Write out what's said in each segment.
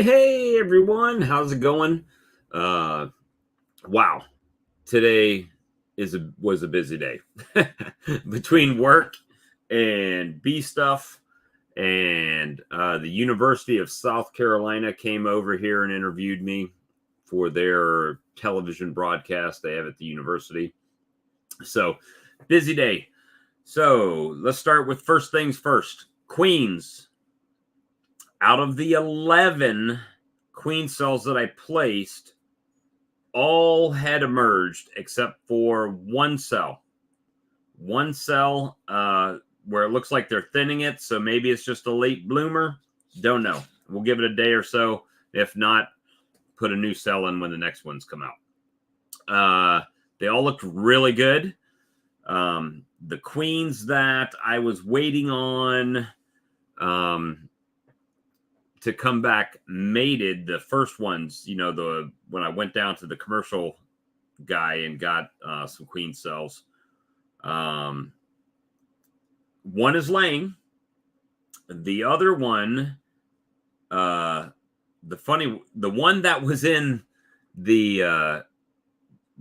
Hey, everyone. How's it going? Wow. Today was a busy day. Between work and bee stuff, and the University of South Carolina came over here and interviewed me for their television broadcast they have at the university. So, busy day. So, let's start with first things first. Queens. Out of the 11 queen cells that I placed, all had emerged except for one cell. One cell where it looks like they're thinning it, so maybe it's just a late bloomer. Don't know. We'll give it a day or so. If not, put a new cell in when the next ones come out. They all looked really good. The queens that I was waiting on to come back mated, the first ones, when I went down to the commercial guy and got some queen cells. One is laying. The other one, the one that was in the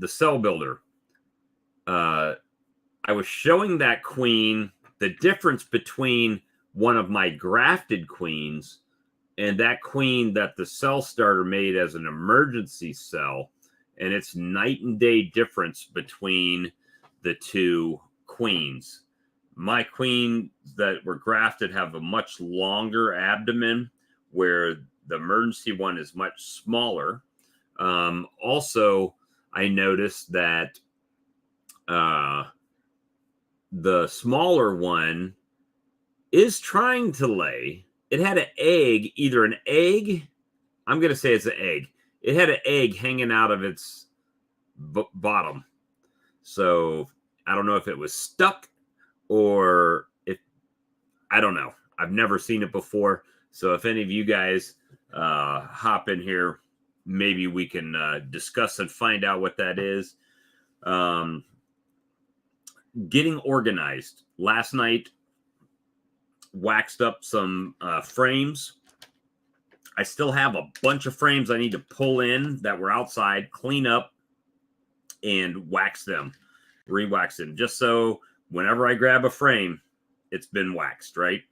cell builder, I was showing that queen the difference between one of my grafted queens and that queen that the cell starter made as an emergency cell. And it's night and day difference between the two queens. My queens that were grafted have a much longer abdomen, where the emergency one is much smaller. Also, I noticed that the smaller one is trying to lay. It had an egg, I'm going to say it's an egg. It had an egg hanging out of its bottom. So I don't know if it was stuck or I don't know. I've never seen it before. So if any of you guys hop in here, maybe we can discuss and find out what that is. Getting organized. Last night, waxed up some frames. I still have a bunch of frames I need to pull in that were outside, clean up, and wax them, re-wax them, just so whenever I grab a frame, it's been waxed, right?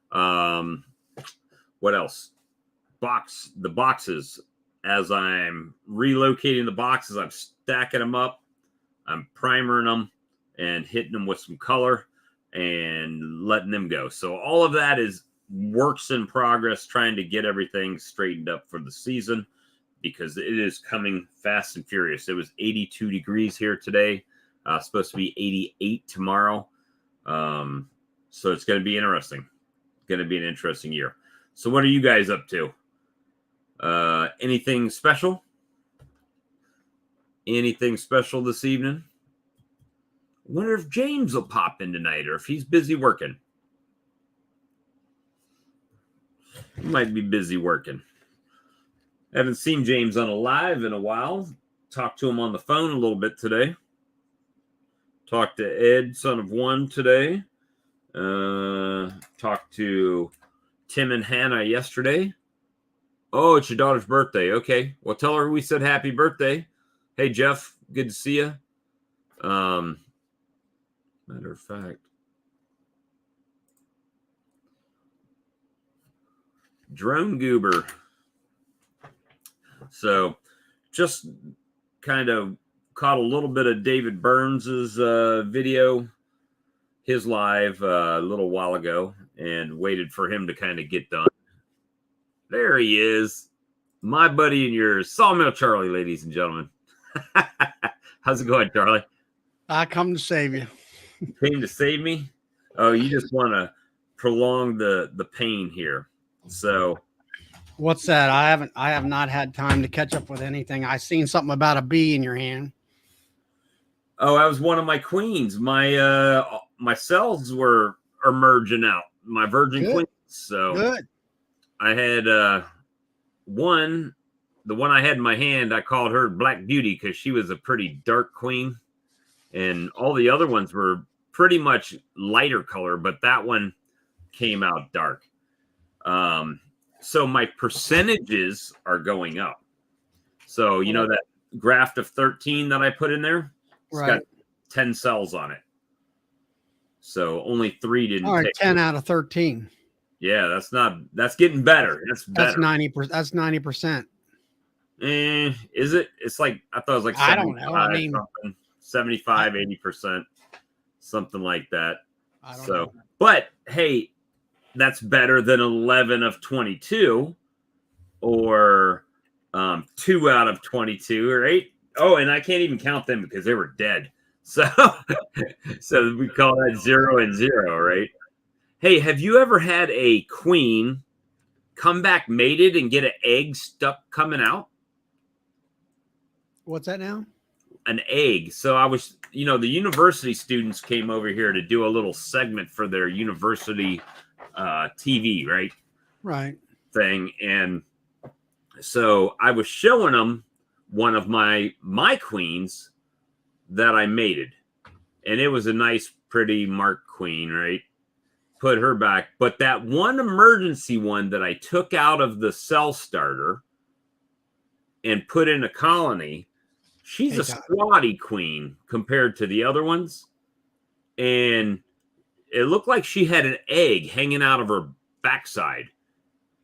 What else? The boxes. As I'm relocating the boxes, I'm stacking them up, I'm primering them and hitting them with some color and letting them go. So all of that is works in progress, trying to get everything straightened up for the season. because it is coming fast and furious. It was 82 degrees here today. Supposed to be 88 tomorrow. So it's going to be interesting. Going to be an interesting year. So what are you guys up to? Anything special? Anything special this evening? Wonder if James will pop in tonight or if he's busy working. He might be busy working. Haven't seen James on a live in a while. Talked to him on the phone a little bit today. Talked to Ed, son of one, today. Talked to Tim and Hannah yesterday. Oh, it's your daughter's birthday. Okay. Well, tell her we said happy birthday. Hey, Jeff. Good to see you. Matter of fact. Drone Goober. So just kind of caught a little bit of David Burns's video, his live a little while ago, and waited for him to kind of get done. There he is. My buddy and yours, Sawmill Charlie, ladies and gentlemen. How's it going, Charlie? I come to save you. Came to save me? Oh, you just want to prolong the pain here. So what's that? I have not had time to catch up with anything. I seen something about a bee in your hand. Oh, that was one of my queens. My cells are merging out. My virgin queens. So good. I had the one I had in my hand, I called her Black Beauty because she was a pretty dark queen. And all the other ones were pretty much lighter color, but that one came out dark. So my percentages are going up. So, you know, that graft of 13 that I put in there, it's got 10 cells on it. So only 3 didn't. All right, 10 out of 13. Yeah, that's getting better. That's better. That's 90%. Is it? It's like, I thought it was like, I don't know. I mean, 75, 80%, something like that. I don't know. But hey, that's better than 11 of 22 or 2 out of 22 or 8. Oh, and I can't even count them because they were dead. So, so we call that 0 and 0, right? Hey, have you ever had a queen come back mated and get an egg stuck coming out? What's that now? An egg. So I was, you know, the university students came over here to do a little segment for their university TV, right? Right. Thing. And so I was showing them one of my queens that I mated. And it was a nice, pretty marked queen, right? Put her back. But that one emergency one that I took out of the cell starter and put in a colony, she's a squatty queen compared to the other ones. And it looked like she had an egg hanging out of her backside,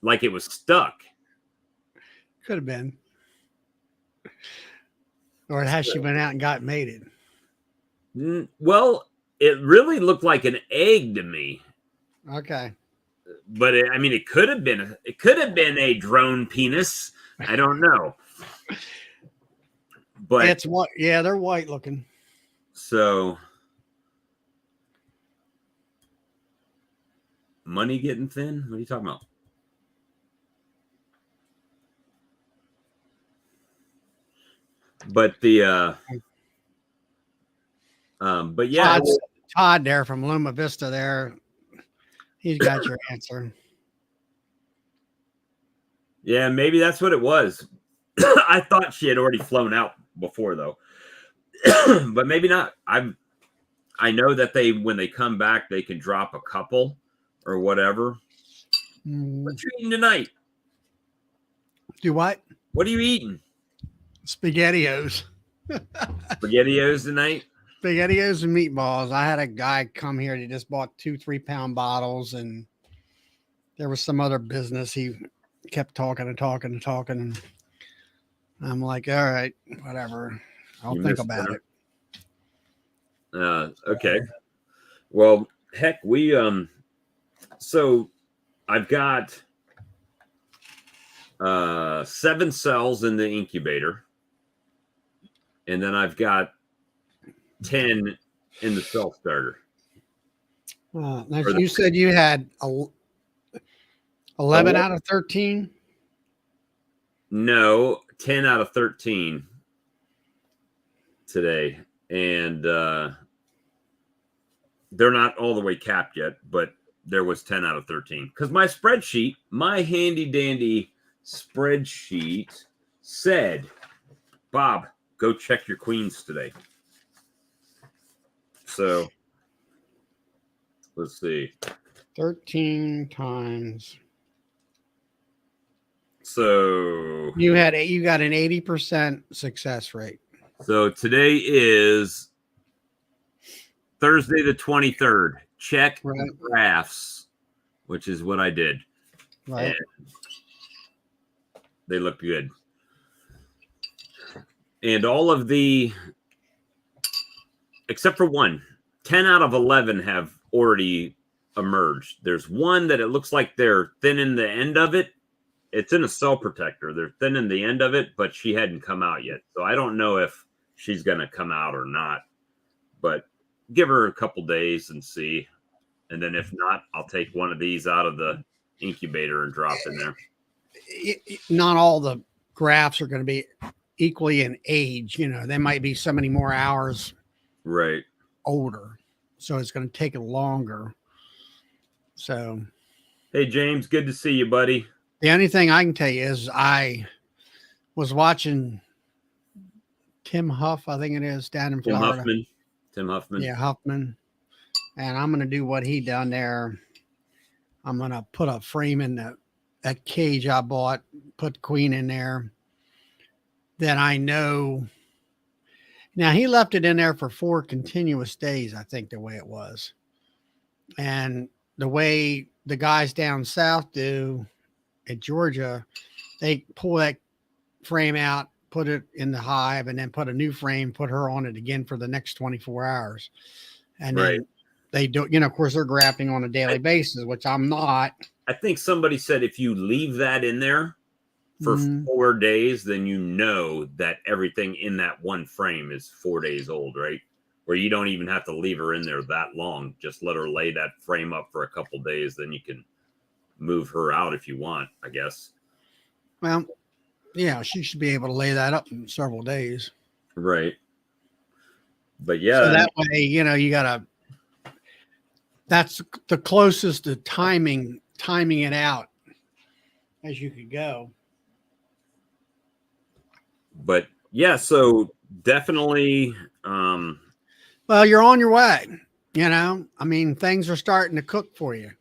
like it was stuck. Could have been. Or has she been out and got mated? Well, it really looked like an egg to me. Okay. But it could have been a drone penis. I don't know. But it's what? Yeah, they're white looking. So, money getting thin? What are you talking about? But but yeah, Todd there from Luma Vista there. He's got your answer. Yeah, maybe that's what it was. I thought she had already flown out before though. But maybe not. I know that when they come back, they can drop a couple or whatever. What you eating tonight? Do what? What are you eating? SpaghettiOs. SpaghettiOs tonight? SpaghettiOs and meatballs. I had a guy come here. He just bought 2-3 pound bottles, and there was some other business. He kept talking. And I'm like, all right, whatever. I'll think about it. Okay. Well, heck, we so I've got 7 cells in the incubator, and then I've got 10 in the cell starter. Now you said you had 11 out of 13? No, 10 out of 13 today. And they're not all the way capped yet, but there was 10 out of 13. Because my spreadsheet, my handy dandy spreadsheet said, Bob, go check your queens today. So let's see. 13 times. So you got an 80% success rate. So today is Thursday the 23rd. Check graphs, which is what I did. Right. And they look good. And all of the, except for one, 10 out of 11 have already emerged. There's one that it looks like they're thinning the end of it. It's in a cell protector. They're thinning the end of it, but she hadn't come out yet. So I don't know if she's going to come out or not. But give her a couple days and see. And then if not, I'll take one of these out of the incubator and drop in there. Not all the grafts are going to be equally in age. You know, they might be so many more hours older. So it's going to take longer. So, hey, James, good to see you, buddy. The only thing I can tell you is I was watching Tim Huff, I think it is, down in Florida. Tim Huffman. Yeah, Huffman. And I'm going to do what he done there. I'm going to put a frame in that cage I bought, put queen in there. Then I know. Now, he left it in there for 4 continuous days, I think, the way it was. And the way the guys down south do at Georgia, they pull that frame out, put it in the hive, and then put a new frame, put her on it again for the next 24 hours. And then they do, you know, of course, they're grafting on a daily basis, which I'm not. I think somebody said if you leave that in there for 4 days, then you know that everything in that one frame is 4 days old, right? Where you don't even have to leave her in there that long. Just let her lay that frame up for a couple days, then you can move her out if you want, I guess. Well, yeah, she should be able to lay that up in several days. Right. But yeah. So that way, you know, you got to, that's the closest to timing it out as you could go. But yeah, so definitely. Well, you're on your way, you know, I mean, things are starting to cook for you.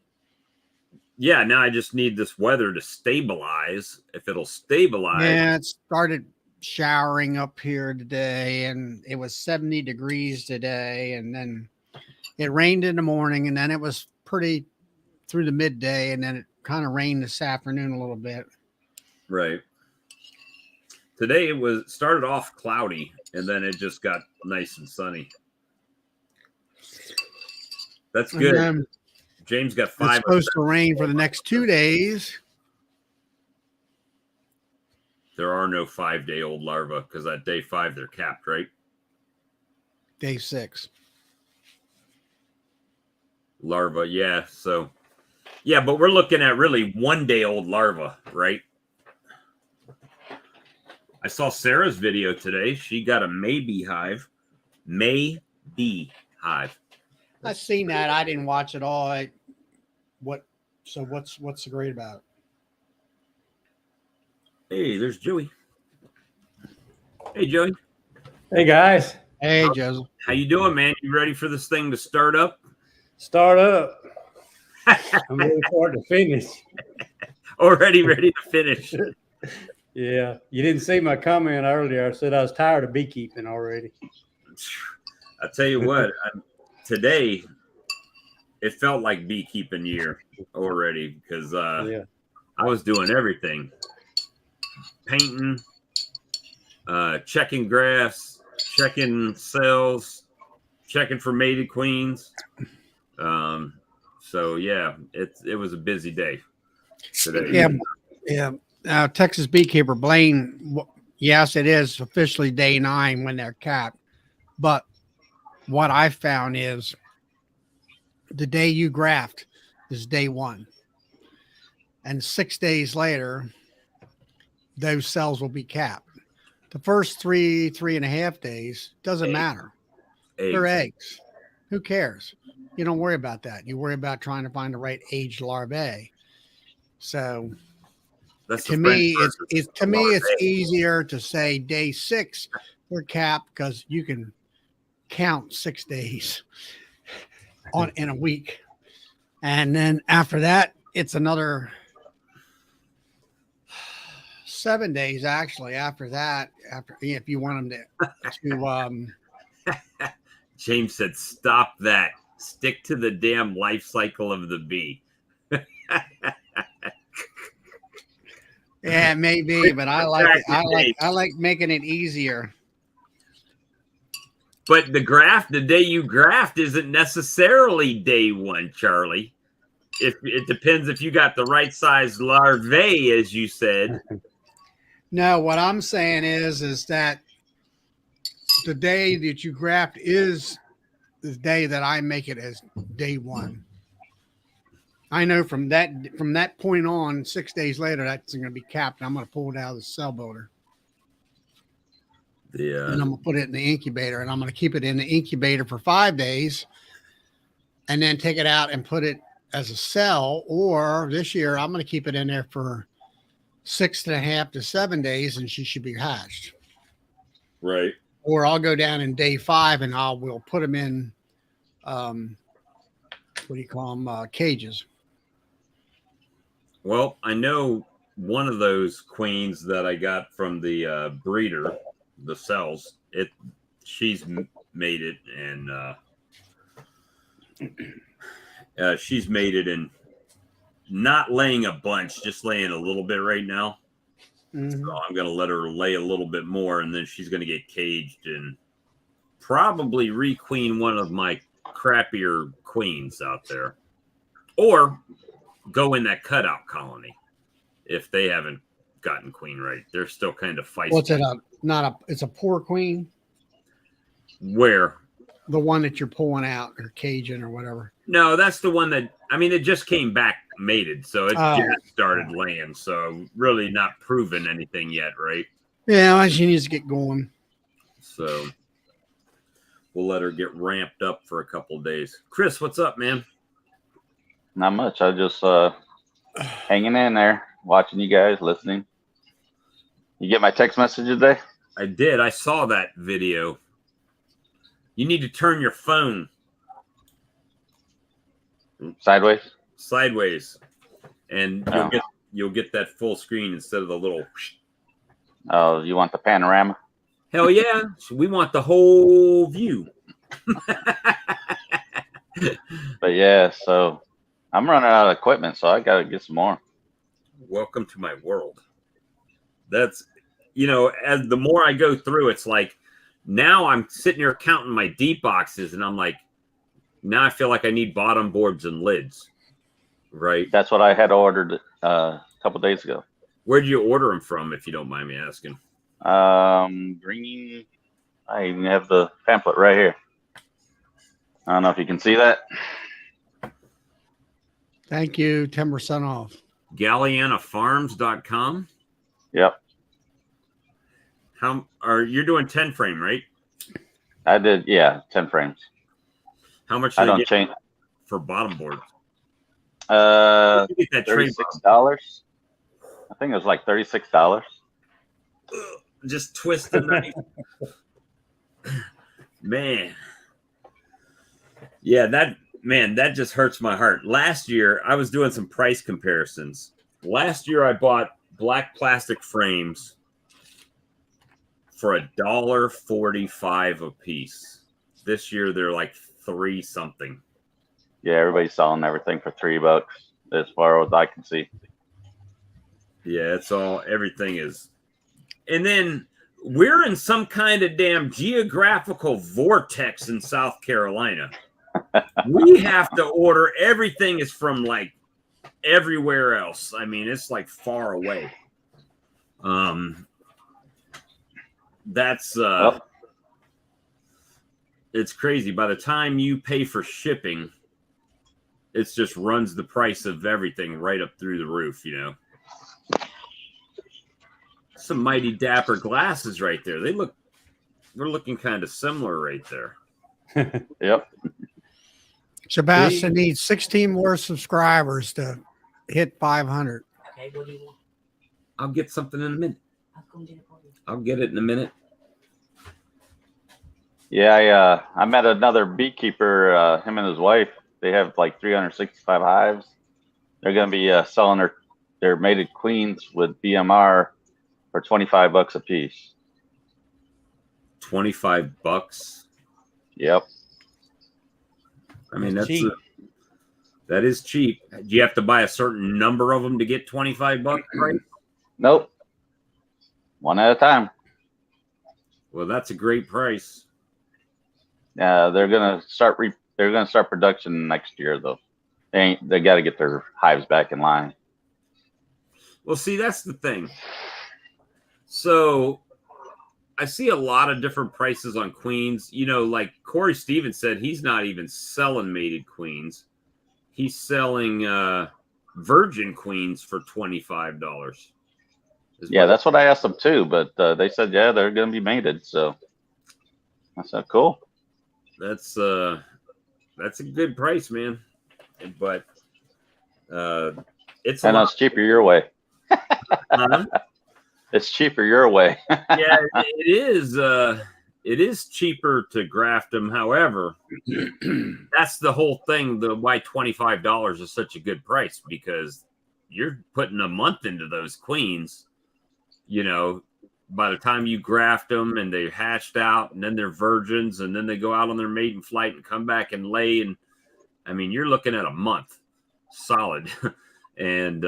Yeah, now I just need this weather to stabilize. If it'll stabilize. Yeah, it started showering up here today, and it was 70 degrees today, and then it rained in the morning, and then it was pretty through the midday, and then it kind of rained this afternoon a little bit. Right. Today it started off cloudy, and then it just got nice and sunny. That's good. James got 5. It's supposed to rain for the next 2 days. There are no 5-day-old larvae because at day 5 they're capped, right? Day 6. Larva, yeah. So, yeah, but we're looking at really 1-day-old larva, right? I saw Sarah's video today. She got a May bee hive. May bee hive. I've seen that. I didn't watch it all. What's so great about it? Hey, there's Joey. Hey, Joey. Hey, guys. Hey, Joseph. How you doing, man? You ready for this thing to start up? Start up. I'm looking forward to finish. Already ready to finish. Yeah. You didn't see my comment earlier. I said I was tired of beekeeping already. I tell you what, today it felt like beekeeping year already because I was doing everything. Painting, checking graphs, checking cells, checking for mated queens. So yeah, it was a busy day today. Yeah. Texas Beekeeper Blaine, yes, it is officially day 9 when they're capped. But what I found is the day you graft is day 1. And 6 days later, those cells will be capped. The first 3.5 days doesn't matter. They're eggs. Who cares? You don't worry about that. You worry about trying to find the right aged larvae. So That's to me, it's easier to say day 6 they're capped because you can count 6 days in a week, and then after that, it's another 7 days. Actually, after that, if you want them to James said, "Stop that. Stick to the damn life cycle of the bee." Yeah, maybe, but I like it. I like making it easier. But the day you graft isn't necessarily day 1, Charlie. If it depends if you got the right size larvae, as you said. No, what I'm saying is that the day that you graft is the day that I make it as day 1. I know from that point on, 6 days later, that's going to be capped. I'm going to pull it out of the cell builder. Yeah. And I'm going to put it in the incubator, and I'm going to keep it in the incubator for 5 days and then take it out and put it as a cell. Or this year, I'm going to keep it in there for 6.5 to 7 days, and she should be hatched. Right. Or I'll go down in day 5 and we'll put them in, what do you call them? Cages. Well, I know one of those queens that I got from the breeder, the cells. She's made it, and she's made it, and not laying a bunch, just laying a little bit right now. Mm-hmm. So I'm going to let her lay a little bit more, and then she's going to get caged and probably requeen one of my crappier queens out there, or go in that cutout colony if they haven't gotten queen right. They're still kind of feisty. What's it? It's a poor queen. Where? The one that you're pulling out or caging or whatever. No, that's the one that, I mean, it just came back mated, so it just started laying. So really not proven anything yet, right? Yeah, she needs to get going. So we'll let her get ramped up for a couple of days. Chris, what's up, man? Not much. I just hanging in there, watching you guys, listening. You get my text message today? I did. I saw that video. You need to turn your phone sideways, and you'll get that full screen instead of the little. Oh, you want the panorama? Hell yeah! We want the whole view. But yeah, so I'm running out of equipment, so I got to get some more. Welcome to my world. That's, as the more I go through, it's like now I'm sitting here counting my deep boxes, and I'm like, now I feel like I need bottom boards and lids, right? That's what I had ordered a couple days ago. Where did you order them from, if you don't mind me asking? Green. I even have the pamphlet right here. I don't know if you can see that. Thank you. 10% off. GallianaFarms.com. Yep. You're doing 10 frame, right? I did, yeah, 10 frames. How much? I don't change for bottom boards. $36. I think it was like $36. Just twist the knife. Man. Yeah, that just hurts my heart. Last year, I was doing some price comparisons. Last year, I bought black plastic frames for $1.45 a piece. This year, they're like $3 something. Yeah, everybody's selling everything for $3 as far as I can see. Yeah, everything is. And then we're in some kind of damn geographical vortex in South Carolina. We have to order everything is from like everywhere else. I mean, it's like far away. That's it's crazy. By the time you pay for shipping, it just runs the price of everything right up through the roof, you know. Some mighty dapper glasses right there. They're looking kind of similar right there. Yep. Sebastian needs 16 more subscribers to hit 500. Okay, what do you want? I'll get something in a minute. I'll come get it for you. I'll get it in a minute. Yeah, I met another beekeeper, him and his wife. They have like 365 hives. They're going to be selling their mated queens with BMR for $25 a piece. $25. Yep. I mean, That's cheap. That is cheap. Do you have to buy a certain number of them to get $25, right? Nope. One at a time. Well, that's a great price. They're gonna start production next year though. They got to get their hives back in line. Well, see, that's the thing. So I see a lot of different prices on queens. You know, like Corey Stevens said, he's not even selling mated queens. He's selling virgin queens for $25. Yeah, that's what I asked them too, but they said, yeah, they're going to be mated. So I said, cool. That's a good price, man. But it's cheaper your way. Huh? It's cheaper your way. Yeah, it is. It is cheaper to graft them. However, that's the whole thing. Why $25 is such a good price, because you're putting a month into those queens. You know, by the time you graft them and they're hatched out, and then they're virgins, and then they go out on their maiden flight and come back and lay. And I mean, you're looking at a month solid. And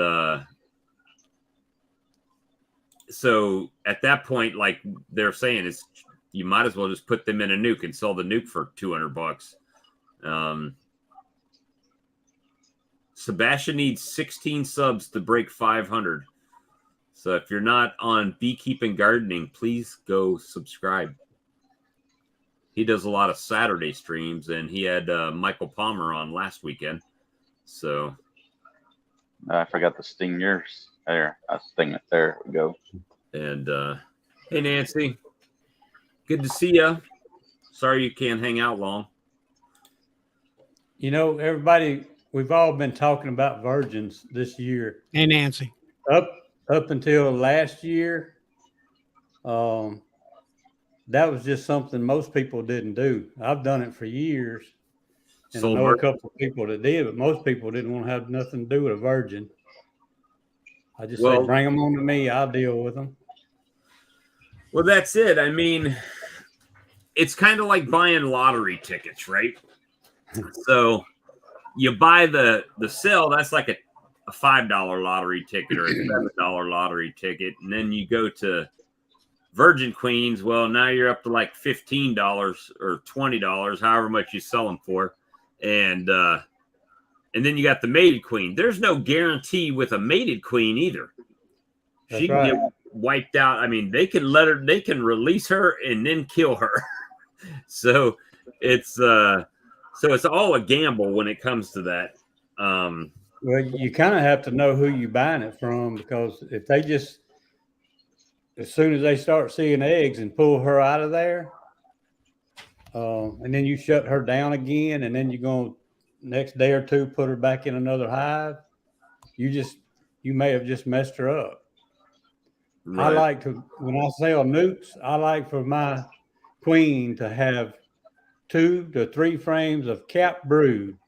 so at that point, like they're saying, is you might as well just put them in a nuke and sell the nuke for $200. Sebastian needs 16 subs to break 500. So if you're not on Beekeeping Gardening, please go subscribe. He does a lot of Saturday streams, and he had Michael Palmer on last weekend. So I forgot to sting yours. There, I sting it. There we go. And hey, Nancy, good to see you. Sorry you can't hang out long. You know, everybody, we've all been talking about virgins this year. Hey, Nancy. Up until last year, that was just something most people didn't do. I've done it for years, and I know a couple of people that did, but most people didn't want to have nothing to do with a virgin. I just say, bring them on to me. I'll deal with them. Well, that's it. I mean, it's kind of like buying lottery tickets, right? So you buy the sale, that's like a $5 lottery ticket or a $7 lottery ticket. And then you go to virgin queens. Well, now you're up to like $15 or $20, however much you sell them for. And then you got the mated queen. There's no guarantee with a mated queen either. She can get wiped out. I mean, they can release her and then kill her. So it's all a gamble when it comes to that. Well, you kind of have to know who you're buying it from, because if they just, as soon as they start seeing eggs and pull her out of there, and then you shut her down again, and then you're going next day or two put her back in another hive, you may have just messed her up. Right. I like to, when I sell nukes, I like for my queen to have 2 to 3 frames of cap brood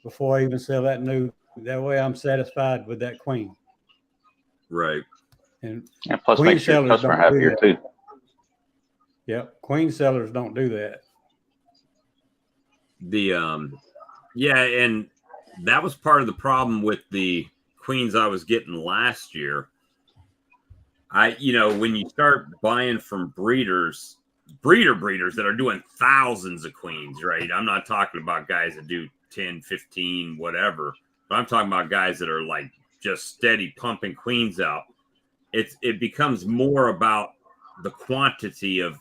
before I even sell that nuke. That way I'm satisfied with that queen. Right. And plus make sure the customer happier too. Yep. Queen sellers don't do that. Yeah, and that was part of the problem with the queens I was getting last year. When you start buying from breeders that are doing thousands of queens, right? I'm not talking about guys that do 10, 15, whatever. But I'm talking about guys that are like just steady pumping queens out. it becomes more about the quantity of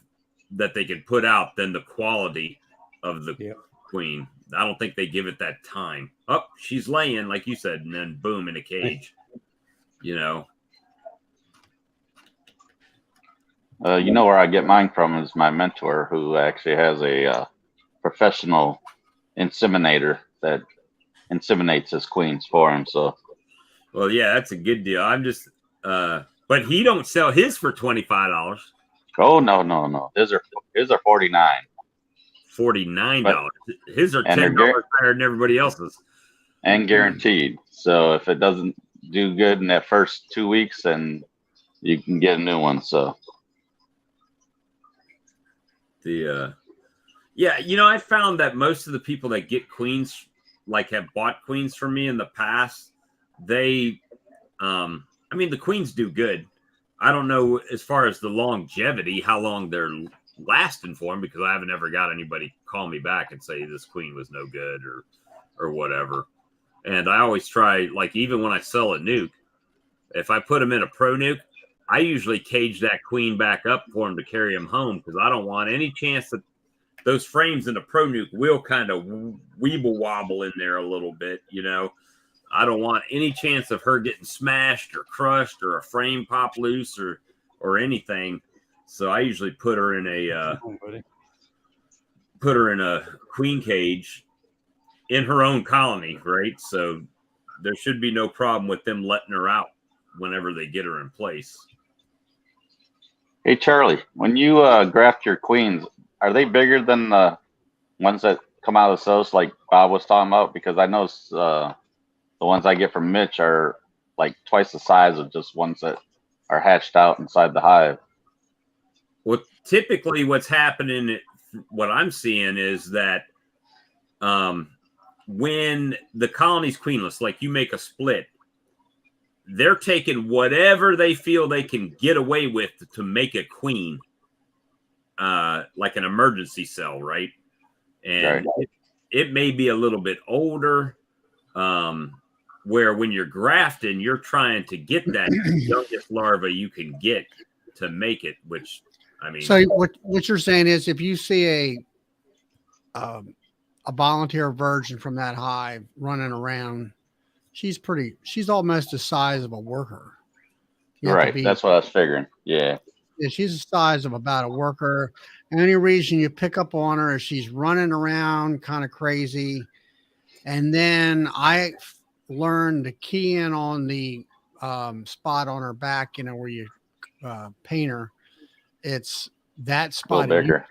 that they can put out than the quality of the queen. I don't think they give it that time. Oh, she's laying, like you said, and then boom, in a cage. You know. You know where I get mine from is my mentor, who actually has a professional inseminator that inseminates his queens for him. So, well, yeah, that's a good deal. I'm just, but he don't sell his for $25. oh no, his are $49. $49. His are And they're $10 higher than everybody else's. and guaranteed. So if it doesn't do good in that first 2 weeks, then you can get a new one. So Yeah, you know, I found that most of the people that get queens, like have bought queens from me in the past, they, I mean, the queens do good. I don't know as far as the longevity, how long they're lasting for them, because I haven't ever got anybody call me back and say this queen was no good or whatever. And I always try, like, even when I sell a nuke, if I put them in a pro nuke, I usually cage that queen back up for them to carry them home, because I don't want any chance that those frames in the pro nuke will kind of weeble wobble in there a little bit, you know. I don't want any chance of her getting smashed or crushed or a frame pop loose or anything. So I usually put her in a queen cage in her own colony, right? So there should be no problem with them letting her out whenever they get her in place. hey Charlie, when you graft your queens, are they bigger than the ones that come out of the cells like Bob was talking about? Because I noticed the ones I get from Mitch are like twice the size of just ones that are hatched out inside the hive. Well, typically what's happening, what I'm seeing is that when the colony's queenless, like you make a split, they're taking whatever they feel they can get away with to make a queen, like an emergency cell, right? And Right. it may be a little bit older, where when you're grafting, you're trying to get that youngest larva you can get to make it, which, I mean. So what you're saying is, if you see a volunteer virgin from that hive running around, she's almost the size of a worker. Right. That's what I was figuring. Yeah. She's the size of about a worker. And any reason you pick up on her is she's running around kind of crazy. And then I learned to key in on the spot on her back, you know, where you paint her. It's that spot. A little bigger.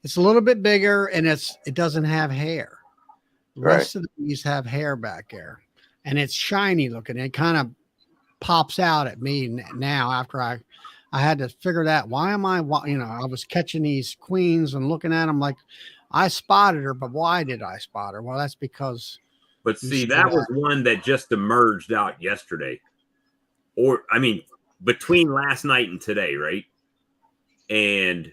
It's a little bit bigger, and it doesn't have hair. The rest Right. of these have hair back there, and it's shiny looking. It kind of pops out at me now after I had to figure that. Why, you know, I was catching these queens and looking at them like I spotted her, but why did I spot her? Well, that's because. But see, that was one that just emerged out yesterday, or I mean, between last night and today, right? And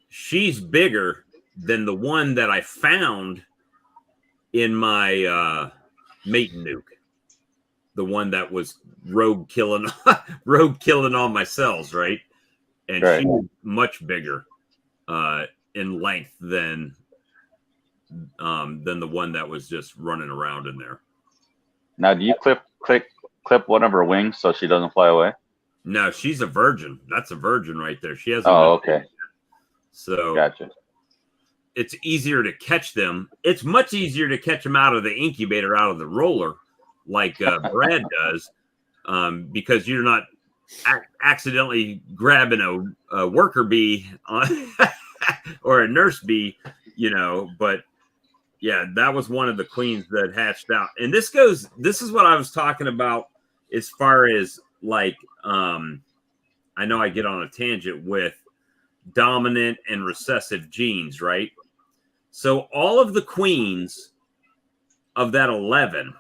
she's bigger than the one that I found in my maiden nuke, the one that was rogue killing all my cells, right? And Right. she's much bigger in length than the one that was just running around in there. Now, do you clip one of her wings so she doesn't fly away? No, she's a virgin. That's a virgin right there. She hasn't. Oh, okay. So Gotcha. it's easier to catch them. It's much easier to catch them out of the incubator, out of the roller, like Brad does, because you're not accidentally grabbing a worker bee or a nurse bee, you know. But yeah, that was one of the queens that hatched out. And this is what I was talking about as far as like, I know I get on a tangent with dominant and recessive genes, right? So all of the queens of that 11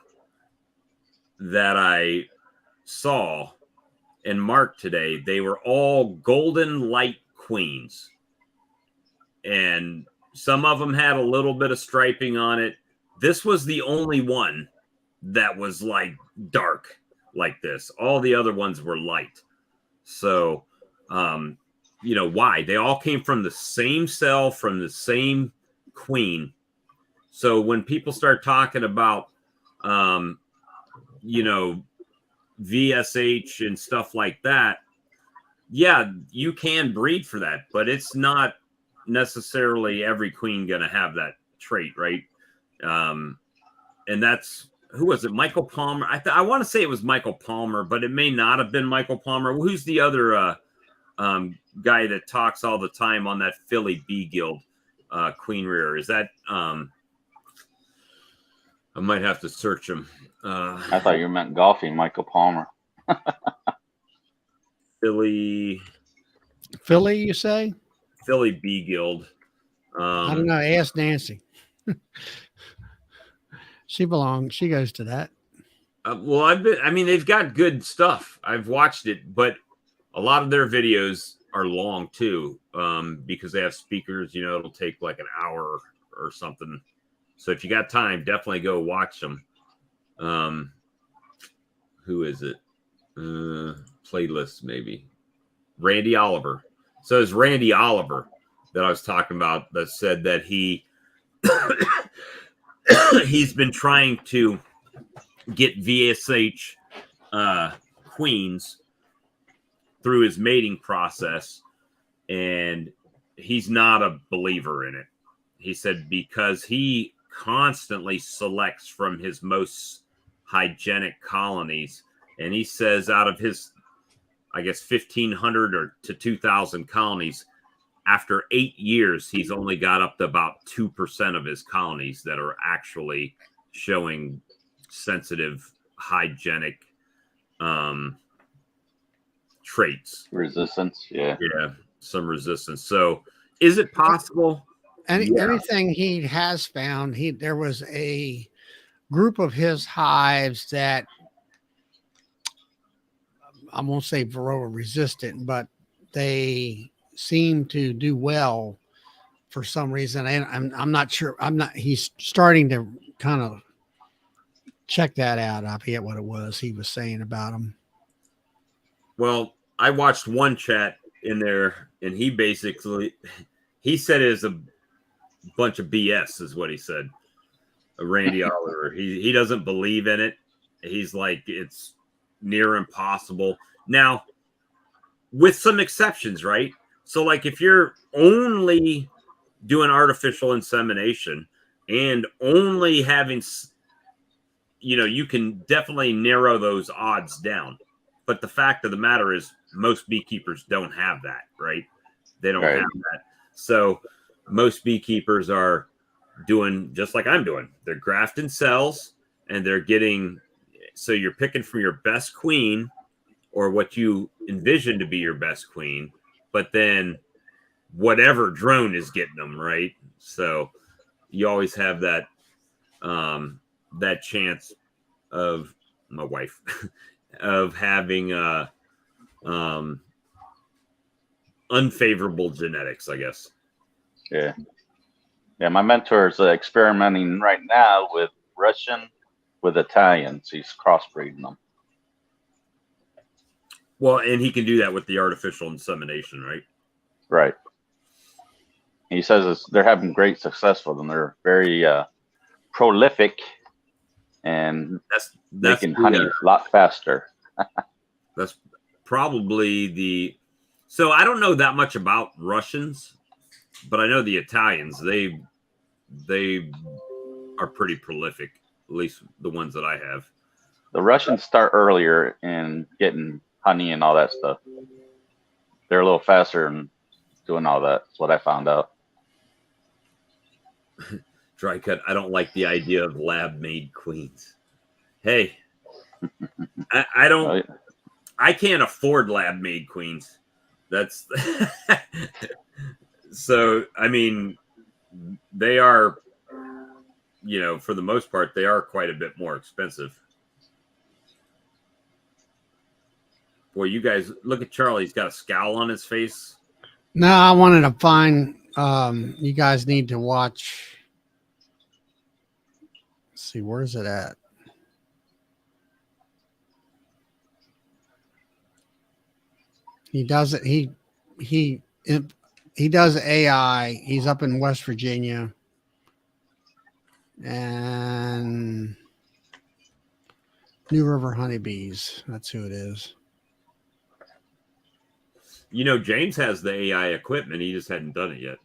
that I saw and marked today, they were all golden light queens. And some of them had a little bit of striping on it. This was the only one that was like dark like this. All the other ones were light. So, why? They all came from the same cell, from the same queen. So when people start talking about, VSH and stuff like that, yeah, you can breed for that, but it's not necessarily every queen going to have that trait, right? And that's, who was it? Michael Palmer. I want to say it was Michael Palmer, but it may not have been Michael Palmer. Who's the other guy that talks all the time on that Philly Bee Guild queen rearer? Is that I might have to search him. I thought you meant golfing, Michael Palmer. Philly You say? Philly Bee Guild. I don't know. Ask Nancy. She goes to that. Well, they've got good stuff. I've watched it, but a lot of their videos are long too, because they have speakers. It'll take like an hour or something. So if you got time, definitely go watch them. Who is it? Playlist maybe. Randy Oliver. So it's Randy Oliver that I was talking about that said that he's been trying to get VSH queens through his mating process, and he's not a believer in it. He said because he constantly selects from his most hygienic colonies, and he says out of his, I guess, 1,500 or to 2,000 colonies, after 8 years, he's only got up to about 2% of his colonies that are actually showing sensitive, hygienic traits. Resistance, yeah. Yeah, some resistance. So is it possible? Anything he has found, there was a group of his hives that I won't say Varroa resistant, but they seem to do well for some reason. And I'm not sure. He's starting to kind of check that out. I forget what it was he was saying about them. Well, I watched one chat in there, and he said it was a bunch of BS, is what he said. Randy Oliver. He doesn't believe in it. He's like, it's near impossible. Now, with some exceptions, right? So, like, if you're only doing artificial insemination and only having, you can definitely narrow those odds down. But the fact of the matter is, most beekeepers don't have that, right? They don't have that. So most beekeepers are doing just like I'm doing. They're grafting cells, and they're getting, so you're picking from your best queen or what you envision to be your best queen, but then whatever drone is getting them, right? So you always have that that chance of, my wife of having unfavorable genetics, I guess. Yeah. My mentor is experimenting right now with Russian with Italians. He's crossbreeding them. Well, and he can do that with the artificial insemination, right? Right. He says they're having great success with them. They're very prolific, and that's making honey a lot faster. That's probably so I don't know that much about Russians, but I know the Italians, they are pretty prolific, at least the ones that I have. The Russians start earlier in getting honey and all that stuff. They're a little faster in doing all that. That's what I found out. Dry cut. I don't like the idea of lab-made queens. Hey, I don't. I can't afford lab-made queens. That's so. I mean, they are, for the most part, they are quite a bit more expensive. Boy, you guys look at Charlie. He's got a scowl on his face. No, I wanted to find. You guys need to watch. Let's see, where's it at? He does it. He does AI. He's up in West Virginia, and New River Honeybees. That's who it is. You know, James has the AI equipment. He just hadn't done it yet.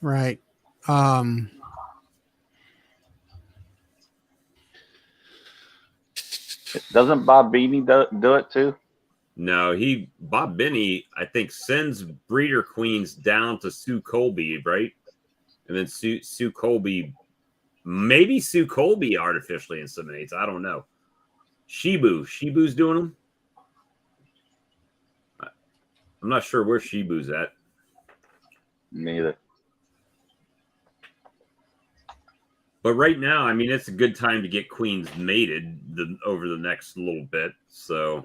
Right. Doesn't Bob Beanie do it too? No, Bob Binney, I think, sends breeder queens down to Sue Colby, right? And then Sue Colby, maybe Sue Colby artificially inseminates. I don't know. Shibu's doing them. I'm not sure where Shibu's at. Neither. But right now, I mean, it's a good time to get queens mated over the next little bit. So,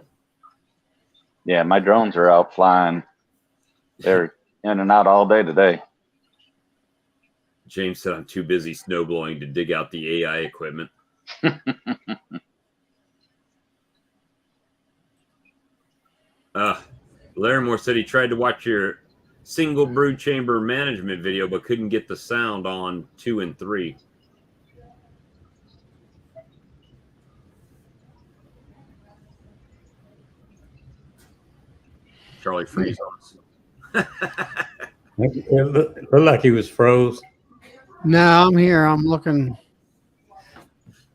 yeah, my drones are out flying. They're in and out all day today. James said, I'm too busy snowblowing to dig out the AI equipment. Larimore said he tried to watch your single brood chamber management video, but couldn't get the sound on 2 and 3. Charlie freeze on us. It looked like he was froze. No, I'm here. I'm looking.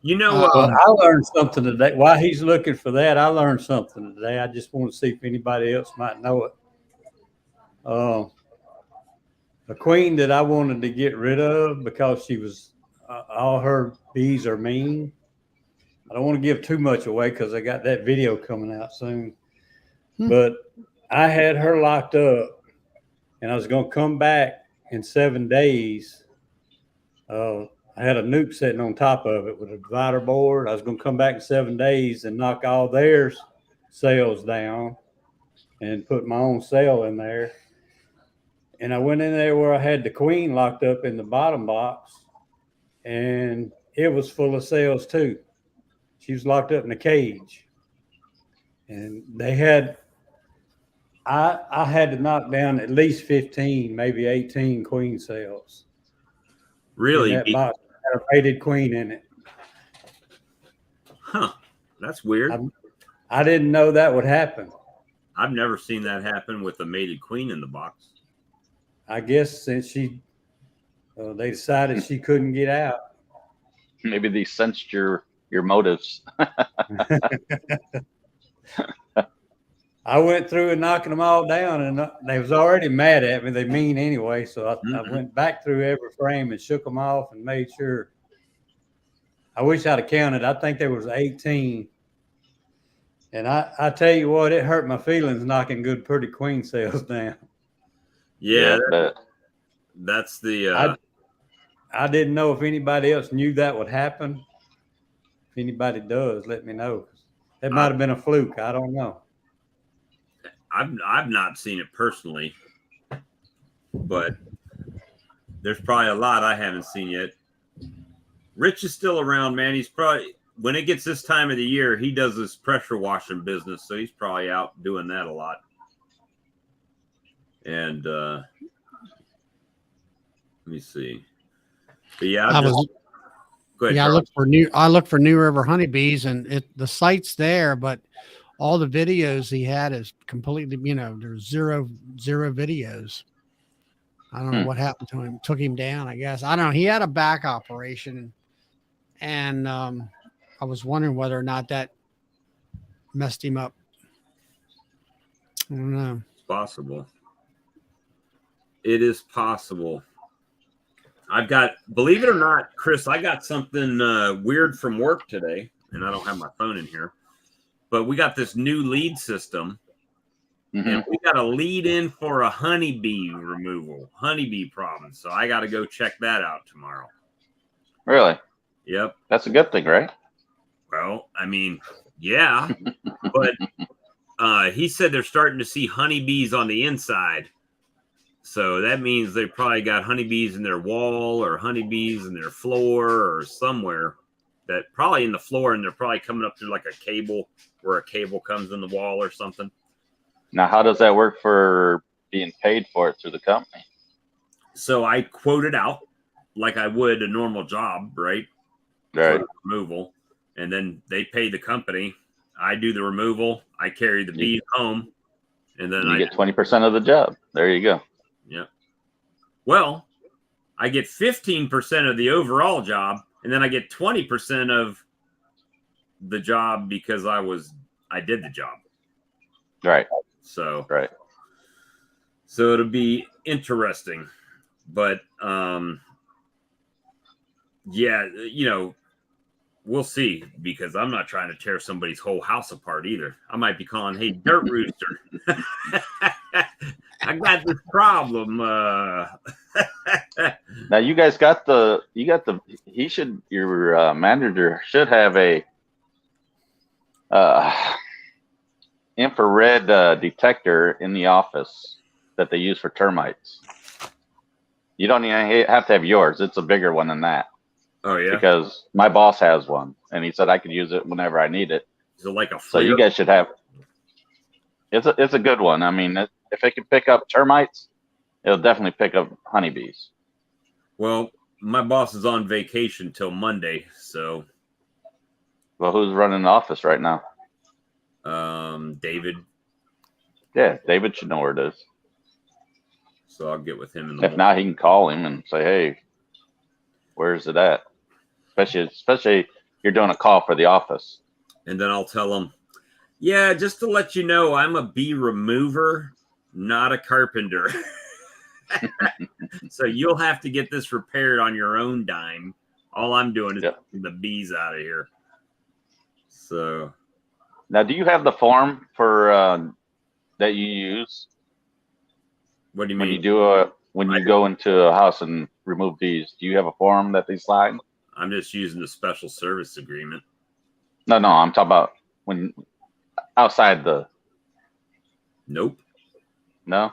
You know, Well, I learned something today. While he's looking for that, I learned something today. I just want to see if anybody else might know it. A queen that I wanted to get rid of because she was all her bees are mean. I don't want to give too much away because I got that video coming out soon. But I had her locked up, and I was going to come back in 7 days. I had a nuke sitting on top of it with a divider board. I was going to come back in 7 days and knock all their cells down and put my own cell in there. And I went in there where I had the queen locked up in the bottom box, and it was full of cells too. She was locked up in a cage. And they had, I had to knock down at least 15, maybe 18 queen cells. really? In that box had a mated queen in it. Huh. That's weird. I didn't know that would happen. I've never seen that happen with a mated queen in the box. I guess since they decided she couldn't get out. Maybe they sensed your motives. I went through and knocking them all down, and they was already mad at me. They mean anyway, so I went back through every frame and shook them off and made sure. I wish I'd have counted. I think there was 18. And I tell you what, it hurt my feelings knocking good, pretty queen cells down. Yeah, that's the. I didn't know if anybody else knew that would happen. If anybody does, let me know. It might have been a fluke. I don't know. I've not seen it personally, but there's probably a lot I haven't seen yet. Rich is still around, man. He's probably, when it gets this time of the year, he does this pressure washing business, so he's probably out doing that a lot. And let me see. But yeah, go ahead, I looked for New River honeybees, and the site's there, but all the videos he had is completely, there's zero videos. I don't know what happened to him. Took him down, I guess. I don't know. He had a back operation, and I was wondering whether or not that messed him up. I don't know. It's possible. It is possible. Believe it or not, Chris, I got something weird from work today, and I don't have my phone in here, but we got this new lead system, and we got a lead in for a honeybee problem. So I got to go check that out tomorrow. Really? Yep. That's a good thing, right? Well, I mean, yeah, but he said they're starting to see honeybees on the inside. So that means they probably got honeybees in their wall or honeybees in their floor or somewhere that, probably in the floor, and they're probably coming up through like a cable where a cable comes in the wall or something. Now, how does that work for being paid for it through the company? So I quote it out like I would a normal job, right? Right. For removal, and then they pay the company. I do the removal. I carry the bees home, and then You get 20% of the job. There you go. Yeah. Well, I get 15% of the overall job, and then I get 20% of the job because I did the job. Right. So Right. So it'll be interesting, but yeah, we'll see, because I'm not trying to tear somebody's whole house apart either. I might be calling, hey, Dirt Rooster, I got this problem. Now you guys your manager should have a infrared detector in the office that they use for termites. You don't even have to have yours. It's a bigger one than that. Oh yeah, because my boss has one, and he said I could use it whenever I need it. is it like a So you guys should have. It's a good one. I mean, if it can pick up termites, it'll definitely pick up honeybees. Well, my boss is on vacation till Monday, so. Well, who's running the office right now? David. Yeah, David should know where it is. So I'll get with him in the If morning. not, he can call him and say, "Hey, where's it at?" Especially you're doing a call for the office. And then I'll tell him, yeah, just to let you know, I'm a bee remover, not a carpenter. So you'll have to get this repaired on your own dime. All I'm doing is getting the bees out of here. So now, do you have the form for that you use? What do you when mean? When you go into a house and remove bees? Do you have a form that they sign? I'm just using the special service agreement. No, I'm talking about when outside the. Nope. No.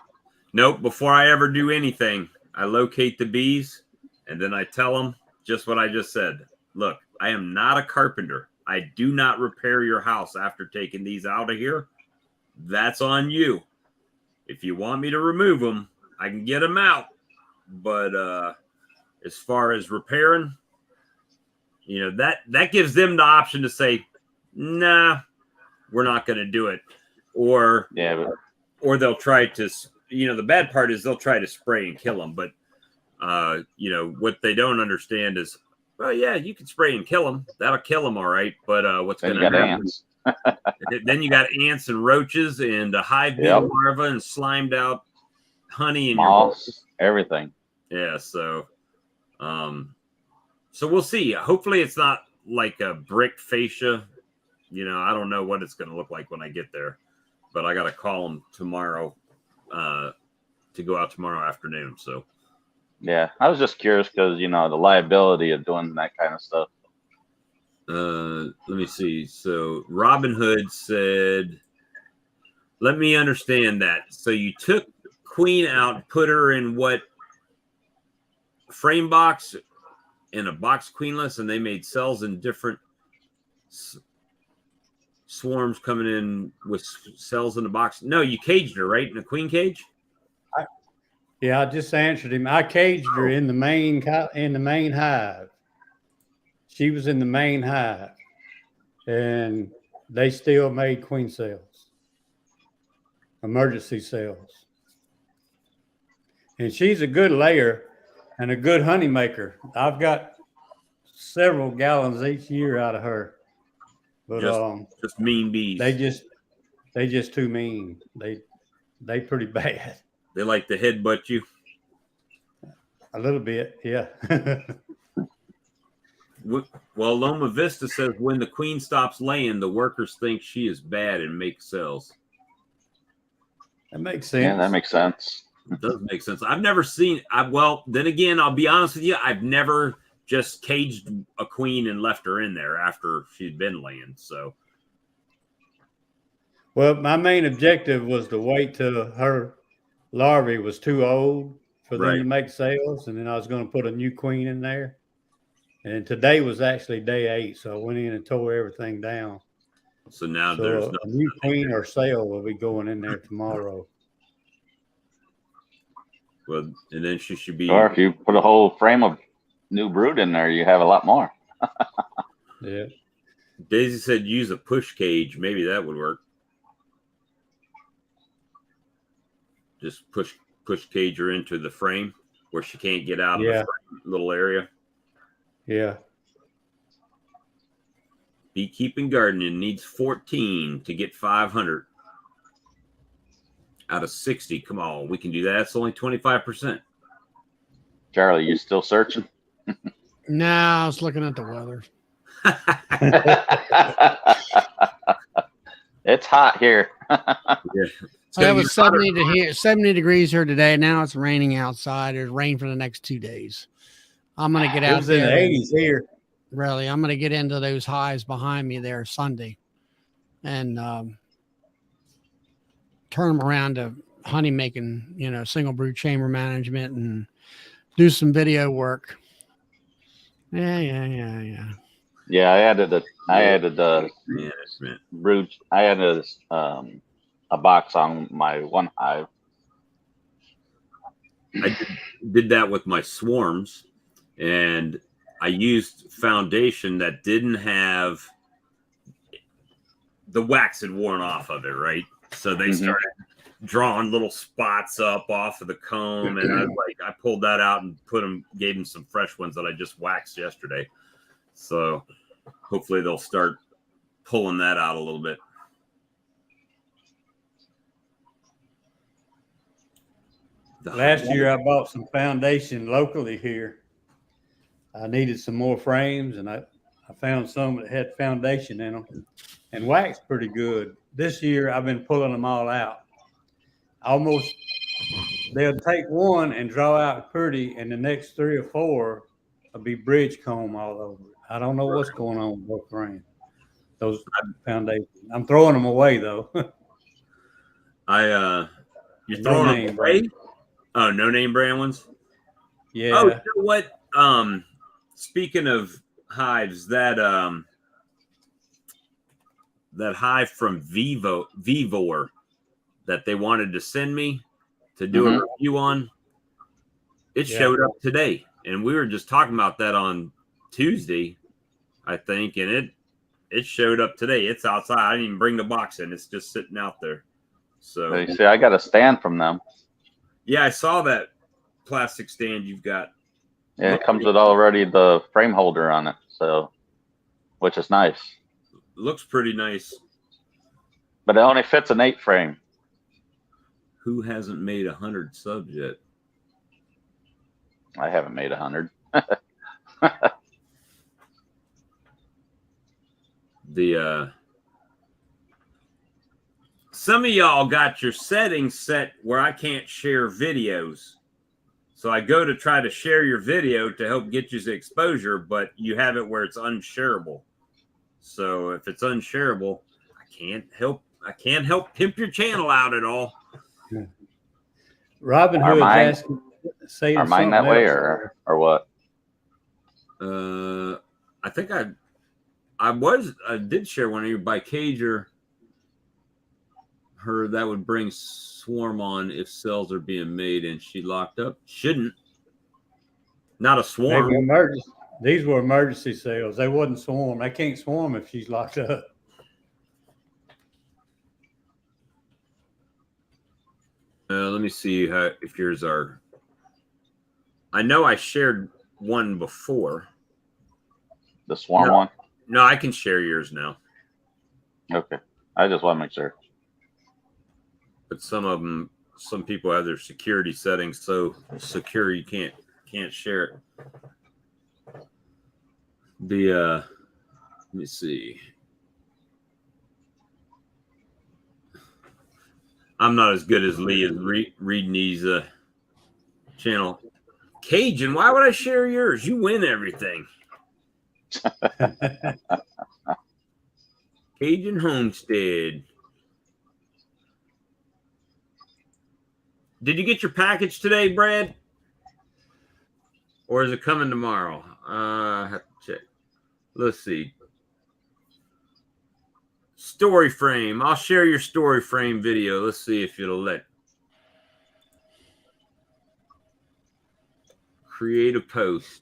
Nope. Before I ever do anything, I locate the bees, and then I tell them just what I just said. Look, I am not a carpenter. I do not repair your house after taking these out of here. That's on you. If you want me to remove them, I can get them out. But as far as repairing, that gives them the option to say, nah, we're not going to do it. Or they'll try to, the bad part is they'll try to spray and kill them. But, what they don't understand is, well, yeah, you can spray and kill them. That'll kill them, all right. But what's going to happen? Ants. Then you got ants and roaches and a hive bee larva and slimed out honey and moss, everything. Yeah, so we'll see. Hopefully it's not like a brick fascia. I don't know what it's going to look like when I get there, but I got to call them tomorrow to go out tomorrow afternoon. So yeah, I was just curious because the liability of doing that kind of stuff. Let me see. So Robin Hood said, let me understand that. So you took Queen out, put her in what frame box, in a box queenless, and they made cells in different swarms coming in with cells in the box. No, you caged her, right? In a queen cage? Yeah, I just answered him. I caged her in the main hive. She was in the main hive, and they still made queen cells, emergency cells. And she's a good layer and a good honey maker. I've got several gallons each year out of her. But just mean bees. They just too mean. They pretty bad. They like to headbutt you. A little bit, yeah. Well, Loma Vista says when the queen stops laying, the workers think she is bad and make cells. That makes sense. Yeah, that makes sense. It does make sense. I've never seen. Then again, I'll be honest with you. I've never just caged a queen and left her in there after she'd been laying. So, well, my main objective was to wait till her larvae was too old for them to make cells, and then I was going to put a new queen in there. And today was actually day 8, so I went in and tore everything down. So now So there's a new queen or cell will be going in there tomorrow. well, and then she should be. Or if you put a whole frame of new brood in there, you have a lot more. Yeah. Daisy said use a push cage. Maybe that would work. Just push cage her into the frame where she can't get out of the frame, little area. Yeah. Beekeeping gardening needs 14 to get 500 out of 60. Come on, we can do that. It's only 25%. Charlie, you still searching? No, I was looking at the weather. It's hot here. Yeah. It was 70 degrees here today. Now it's raining outside. There's rain for the next 2 days. I'm gonna get out there. It was in the 80s here. Really, I'm gonna get into those hives behind me there Sunday, and turn them around to honey making. Single brood chamber management, and do some video work. Yeah. Yeah, I added the management brood. I added a box on my one hive. I did that with my swarms, and I used foundation that didn't have the wax had worn off of it, right? So they started drawing little spots up off of the comb, and I pulled that out and gave them some fresh ones that I just waxed yesterday. So hopefully they'll start pulling that out a little bit. Last year I bought some foundation locally here. I needed some more frames, and I found some that had foundation in them and waxed pretty good. This year I've been pulling them all out. They'll take one and draw out pretty, and the next 3 or 4 will be bridge comb all over it. I don't know what's going on with those frames, those foundations. I'm throwing them away though. You're throwing them away? Oh, no name brand ones? Yeah. Oh, you know what? Speaking of hives, that hive from Vivor that they wanted to send me to do a review on, it showed up today. And we were just talking about that on Tuesday, I think, and it showed up today. It's outside. I didn't even bring the box in. It's just sitting out there. So you see, I got a stand from them. Yeah, I saw that plastic stand you've got. Yeah, it comes with already the frame holder on it, so which is nice. Looks pretty nice. But it only fits an 8 frame. Who hasn't made 100 subs yet? I haven't made 100. Some of y'all got your settings set where I can't share videos. So I go to try to share your video to help get you the exposure, but you have it where it's unshareable. So if it's unshareable, I can't help pimp your channel out at all. Robin Hood's asking, are mine that way or what? I think I did share one of you by Cager. Her that would bring swarm on if cells are being made and she locked up. Shouldn't. Not a swarm. These were emergency cells. They wouldn't swarm. They can't swarm if she's locked up. Let me see if yours are. I know I shared one before. The swarm one? No, I can share yours now. Okay. I just want to make sure. But some people have their security settings so secure you can't share it. Let me see. I'm not as good as Lee as reading these channel. Cajun, why would I share yours? You win everything. Cajun Homestead. Did you get your package today, Brad? Or is it coming tomorrow? I have to Let's see. Story frame. I'll share your story frame video. Let's see if it'll let. Create a post.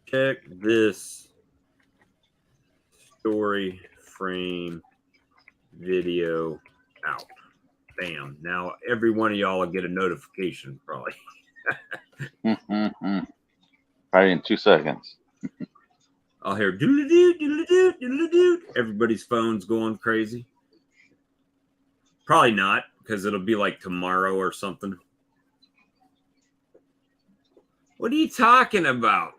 Check this story frame video out. Bam. Now every one of y'all will get a notification probably. Probably in 2 seconds. I'll hear doodle-doo, doodle-doo, doodle-doo. Everybody's phone's going crazy. Probably not, because it'll be like tomorrow or something. What are you talking about?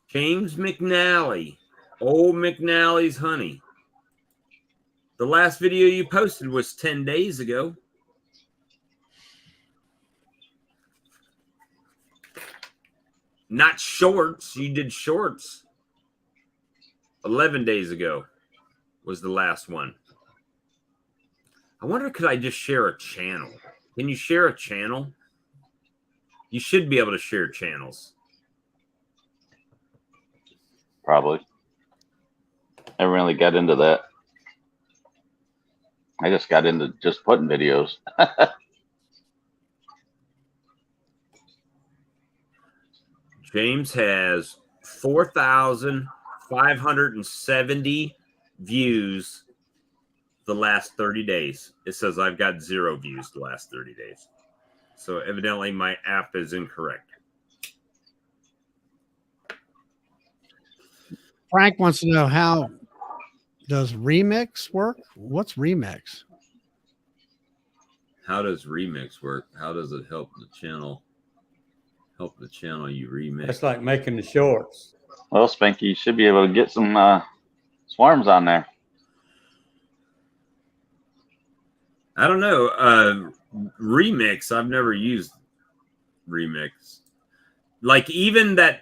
James McNally. Old McNally's honey. The last video you posted was 10 days ago. Not shorts. You did shorts. 11 days ago was the last one. I wonder, could I just share a channel? Can you share a channel? You should be able to share channels. Probably. I really got into that. I just got into just putting videos. James has 4,570 views the last 30 days. It says I've got 0 views the last 30 days. So evidently my app is incorrect. Frank wants to know, how does Remix work? What's Remix? How does Remix work? How does it help the channel? Help the channel you remix. That's like making the shorts. Well, Spanky, you should be able to get some swarms on there. I don't know. Remix, I've never used Remix. Like, even that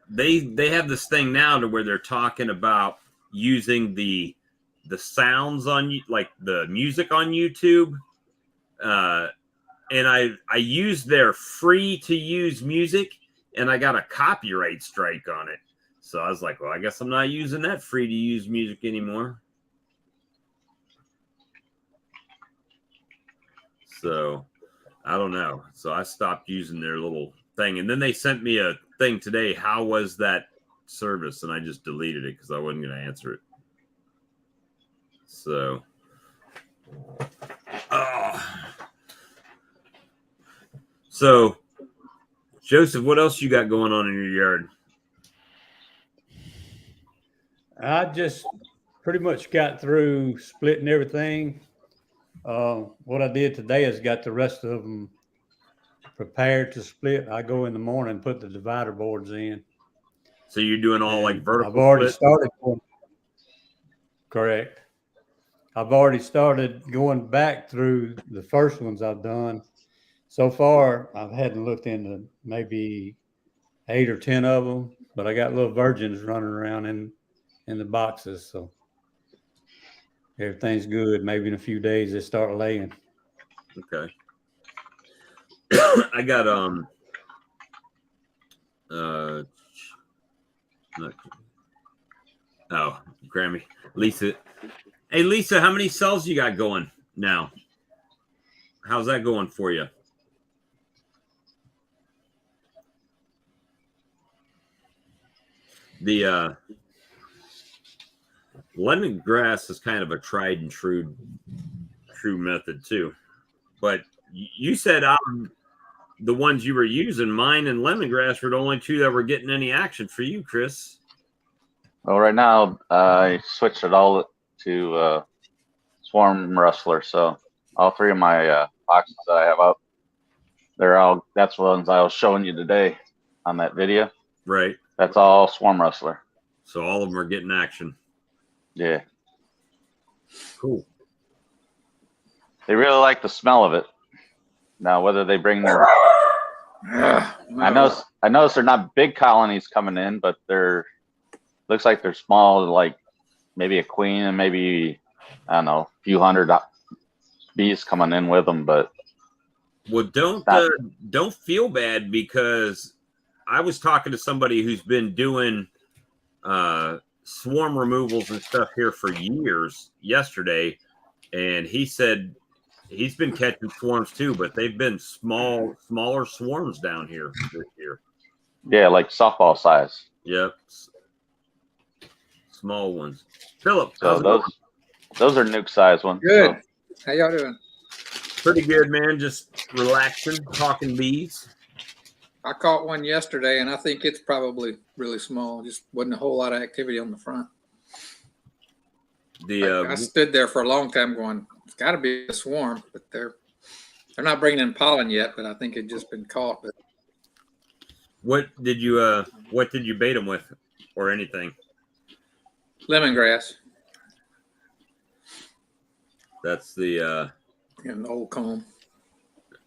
they have this thing now to where they're talking about using the sounds on, like the music on YouTube. And I used their free to use music, and I got a copyright strike on it. So I was like, well, I guess I'm not using that free to use music anymore. So I don't know. So I stopped using their little thing. And then they sent me a thing today. How was that service? And I just deleted it because I wasn't going to answer it. So, So, Joseph, what else you got going on in your yard? I just pretty much got through splitting everything. What I did today is got the rest of them prepared to split. I go in the morning and put the divider boards in. So you're doing all like vertical I've already split? started. Correct. I've already started going back through the first ones I've done. So far, I hadn't looked into maybe 8 or 10 of them, but I got little virgins running around in the boxes. So everything's good. Maybe in a few days they start laying. Okay. I got Grammy. Lisa. Hey Lisa, how many cells you got going now? How's that going for you? The lemongrass is kind of a tried and true method too. But you said the ones you were using, mine and lemongrass, were the only 2 that were getting any action for you, Chris. Well, right now I switched it all to swarm rustler. So all 3 of my boxes that I have up, that's the ones I was showing you today on that video. Right. That's all swarm rustler. So all of them are getting action. Yeah. Cool. They really like the smell of it. Now, whether they bring their, I notice they're not big colonies coming in, but looks like they're small, like maybe a queen and maybe, I don't know, a few hundred bees coming in with them, but Well, don't feel bad, because I was talking to somebody who's been doing swarm removals and stuff here for years yesterday, and he said he's been catching swarms too, but they've been smaller swarms down here this year. yeah, like softball size. Yep, small ones. Philip, So those are nuke size ones. Good. So, How y'all doing? pretty good, man. Just relaxing, talking bees. I caught one yesterday, and I think it's probably really small. Just wasn't a whole lot of activity on the front. I stood there for a long time going, it's got to be a swarm, but they're not bringing in pollen yet, but I think it just been caught. But what did you bait them with, or anything? lemongrass That's the and old comb.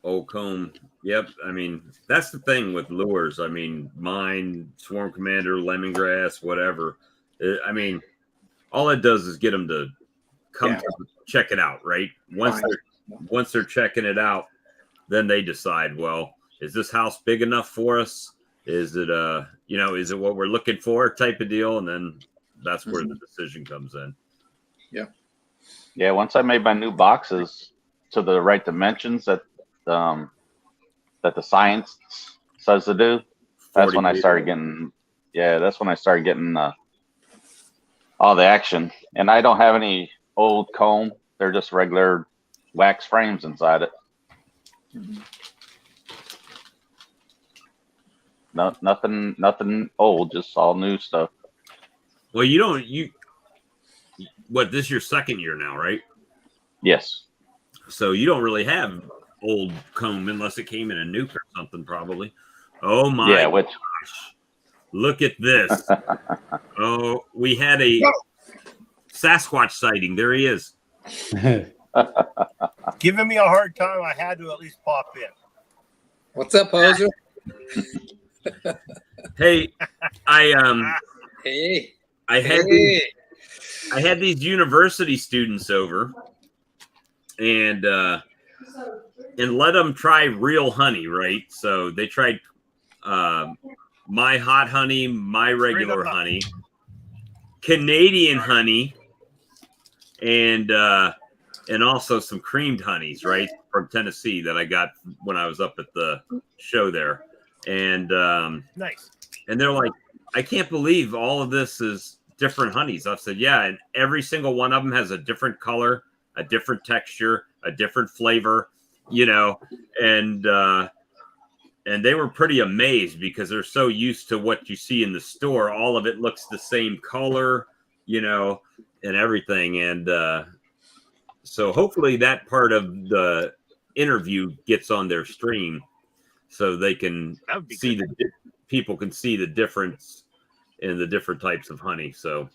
old comb. Yep. I mean, that's the thing with lures. I mean, mine, Swarm Commander, lemongrass, whatever. I mean, all it does is get them to come to check it out, right? Once they're checking it out, then they decide, well, is this house big enough for us? Is it is it what we're looking for, type of deal? And then that's where the decision comes in. yeah, once I made my new boxes to the right dimensions that the science says to do, that's when I started getting. Yeah, that's when I started getting all the action. And I don't have any old comb; they're just regular wax frames inside it. No, nothing old, just all new stuff. Well, what, this is your second year now, right? Yes. So you don't really have old comb unless it came in a nuke or something, probably. Oh my gosh. Look at this. Oh, we had a Sasquatch sighting. There he is. Giving me a hard time. I had to at least pop in. What's up, Hoser? Hey, Hey. I had these university students over, and let them try real honey, right? So they tried my hot honey, my regular honey, Canadian honey, and also some creamed honeys, right, from Tennessee that I got when I was up at the show there. And nice. And they're like, I can't believe all of this is different honeys. I've said, yeah, and every single one of them has a different color, a different texture, a different flavor, and they were pretty amazed because they're so used to what you see in the store. All of it looks the same color, and everything. And so hopefully that part of the interview gets on their stream so they can see people can see the difference in the different types of honey. So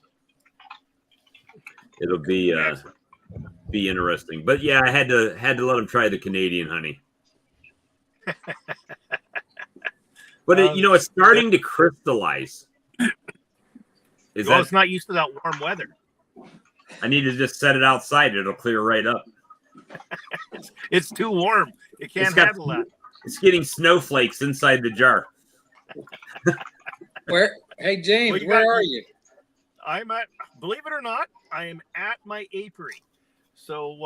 it'll be interesting. But yeah, I had to let them try the Canadian honey. But it's starting to crystallize. It's not used to that warm weather. I need to just set it outside. It'll clear right up. It's too warm. It can't handle that. It's getting snowflakes inside the jar. Hey, James, where are you? I'm at, believe it or not, I am at my apiary. So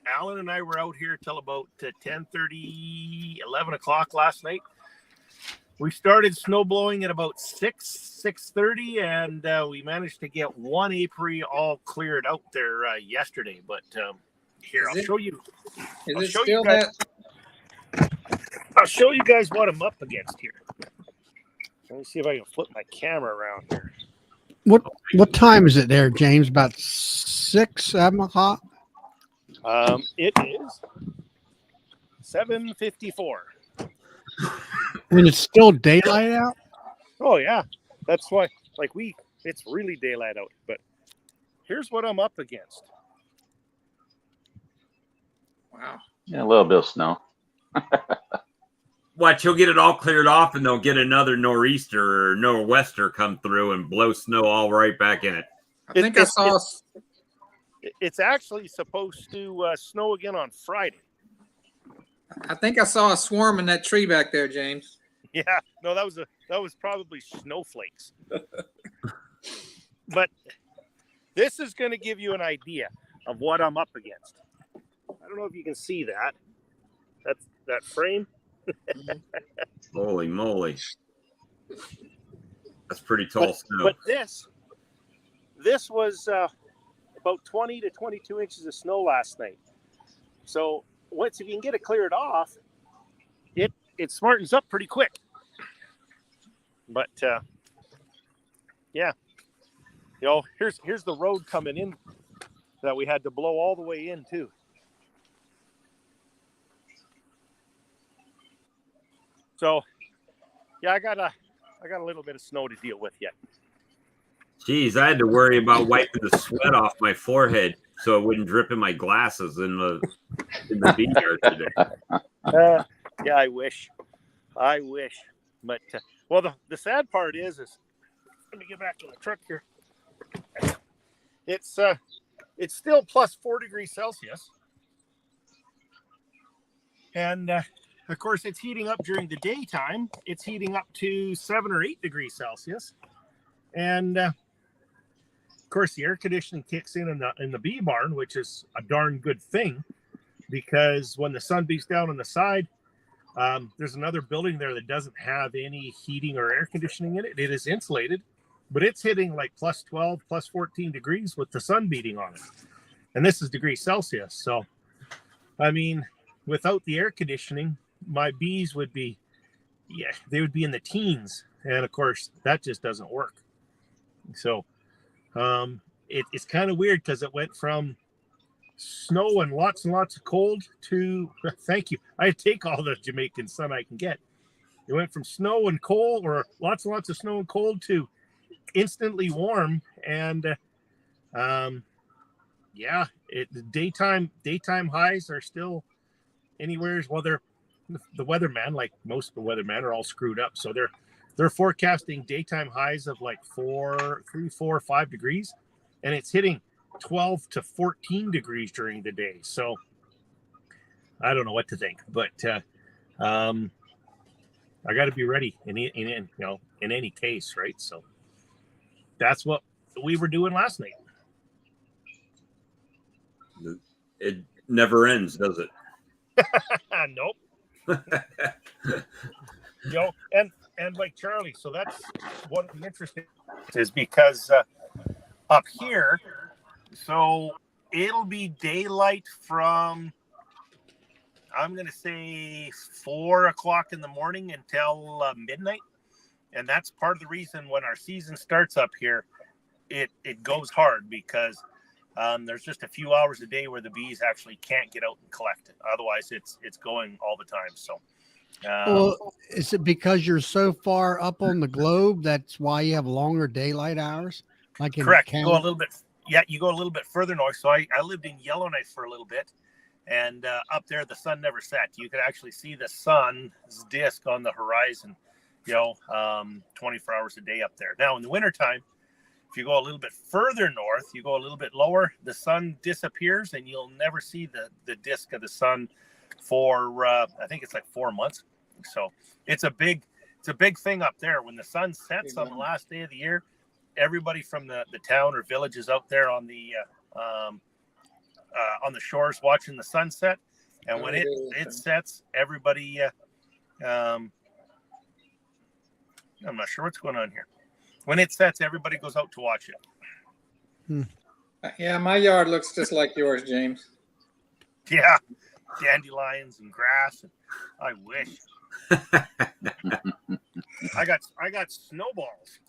Alan and I were out here till about 10:30, 11 o'clock last night. We started snow blowing at about 6:30, and we managed to get one apiary all cleared out there yesterday. But here, I'll show you. I'll show you guys what I'm up against here. Let me see if I can flip my camera around here. What time is it there, James? About 6, 7 o'clock? It is 7:54. And it's still daylight out? Oh yeah, that's why. It's really daylight out. But here's what I'm up against. Wow. Yeah, a little bit of snow. Watch, he'll get it all cleared off, and they'll get another nor'easter or nor'wester come through and blow snow all right back in it. I think I saw It's actually supposed to snow again on Friday. I think I saw a swarm in that tree back there, James. Yeah, no, that was probably snowflakes. But this is going to give you an idea of what I'm up against. I don't know if you can see that. That's that frame. Holy moly. That's pretty tall snow. But this was about 20 to 22 inches of snow last night. So once if you can get it cleared off, it smartens up pretty quick. But yeah, here's the road coming in that we had to blow all the way in too. So yeah, I got a little bit of snow to deal with yet. Jeez, I had to worry about wiping the sweat off my forehead so it wouldn't drip in my glasses in the bee yard today. Yeah, I wish. But well, the sad part is let me get back in the truck here. It's still plus 4 degrees Celsius, and of course it's heating up during the daytime. It's heating up to 7 or 8 degrees Celsius, and of course the air conditioning kicks in the bee barn, which is a darn good thing, because when the sun beats down on the side, there's another building there that doesn't have any heating or air conditioning in it. It is insulated, but it's hitting like plus 12, plus 14 degrees with the sun beating on it. And this is degrees Celsius. So, I mean, without the air conditioning, my bees would be, they would be in the teens. And of course, that just doesn't work. So, it's kind of weird because it went from snow and lots of cold to thank you. I take all the Jamaican sun I can get. It went from snow and cold, or lots and lots of snow and cold, to instantly warm. And the daytime highs are still anywhere. Well, the weatherman, like most of the weathermen, are all screwed up. So they're forecasting daytime highs of like 3, 4, 5 degrees, and it's hitting 12 to 14 degrees during the day. So I don't know what to think, but I got to be ready in any case, right? So that's what we were doing last night. It never ends, does it? Nope. And like Charlie, so that's one of the interesting is because up here, so it'll be daylight from, I'm going to say 4 o'clock in the morning until midnight. And that's part of the reason when our season starts up here, it goes hard, because there's just a few hours a day where the bees actually can't get out and collect it. Otherwise, it's going all the time. So, well, is it because you're so far up on the globe that's why you have longer daylight hours? Like in correct. Canada? You go a little bit further north. So I lived in Yellowknife for a little bit, and up there the sun never set. You could actually see the sun's disk on the horizon, 24 hours a day up there. Now in the wintertime, if you go a little bit further north, you go a little bit lower, the sun disappears and you'll never see the disk of the sun for I think it's like 4 months. So it's a big thing up there. When the sun sets on the last day of the year, everybody from the town or villages out there on the shores watching the sunset, and when it sets, everybody I'm not sure what's going on here. When it sets, everybody goes out to watch it. Yeah, my yard looks just like yours, James. Yeah, dandelions and grass. And I wish. I got snowballs.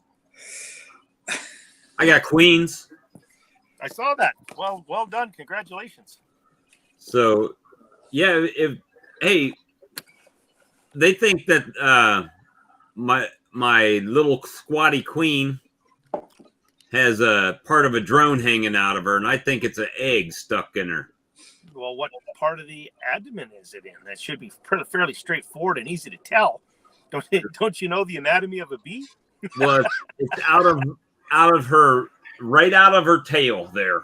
I got queens. I saw that. Well done. Congratulations. So, yeah, hey, they think that my little squatty queen has a part of a drone hanging out of her, and I think it's an egg stuck in her. Well, what part of the abdomen is it in? That should be fairly straightforward and easy to tell. Don't you know the anatomy of a bee? Well, it's out of her, right out of her tail there.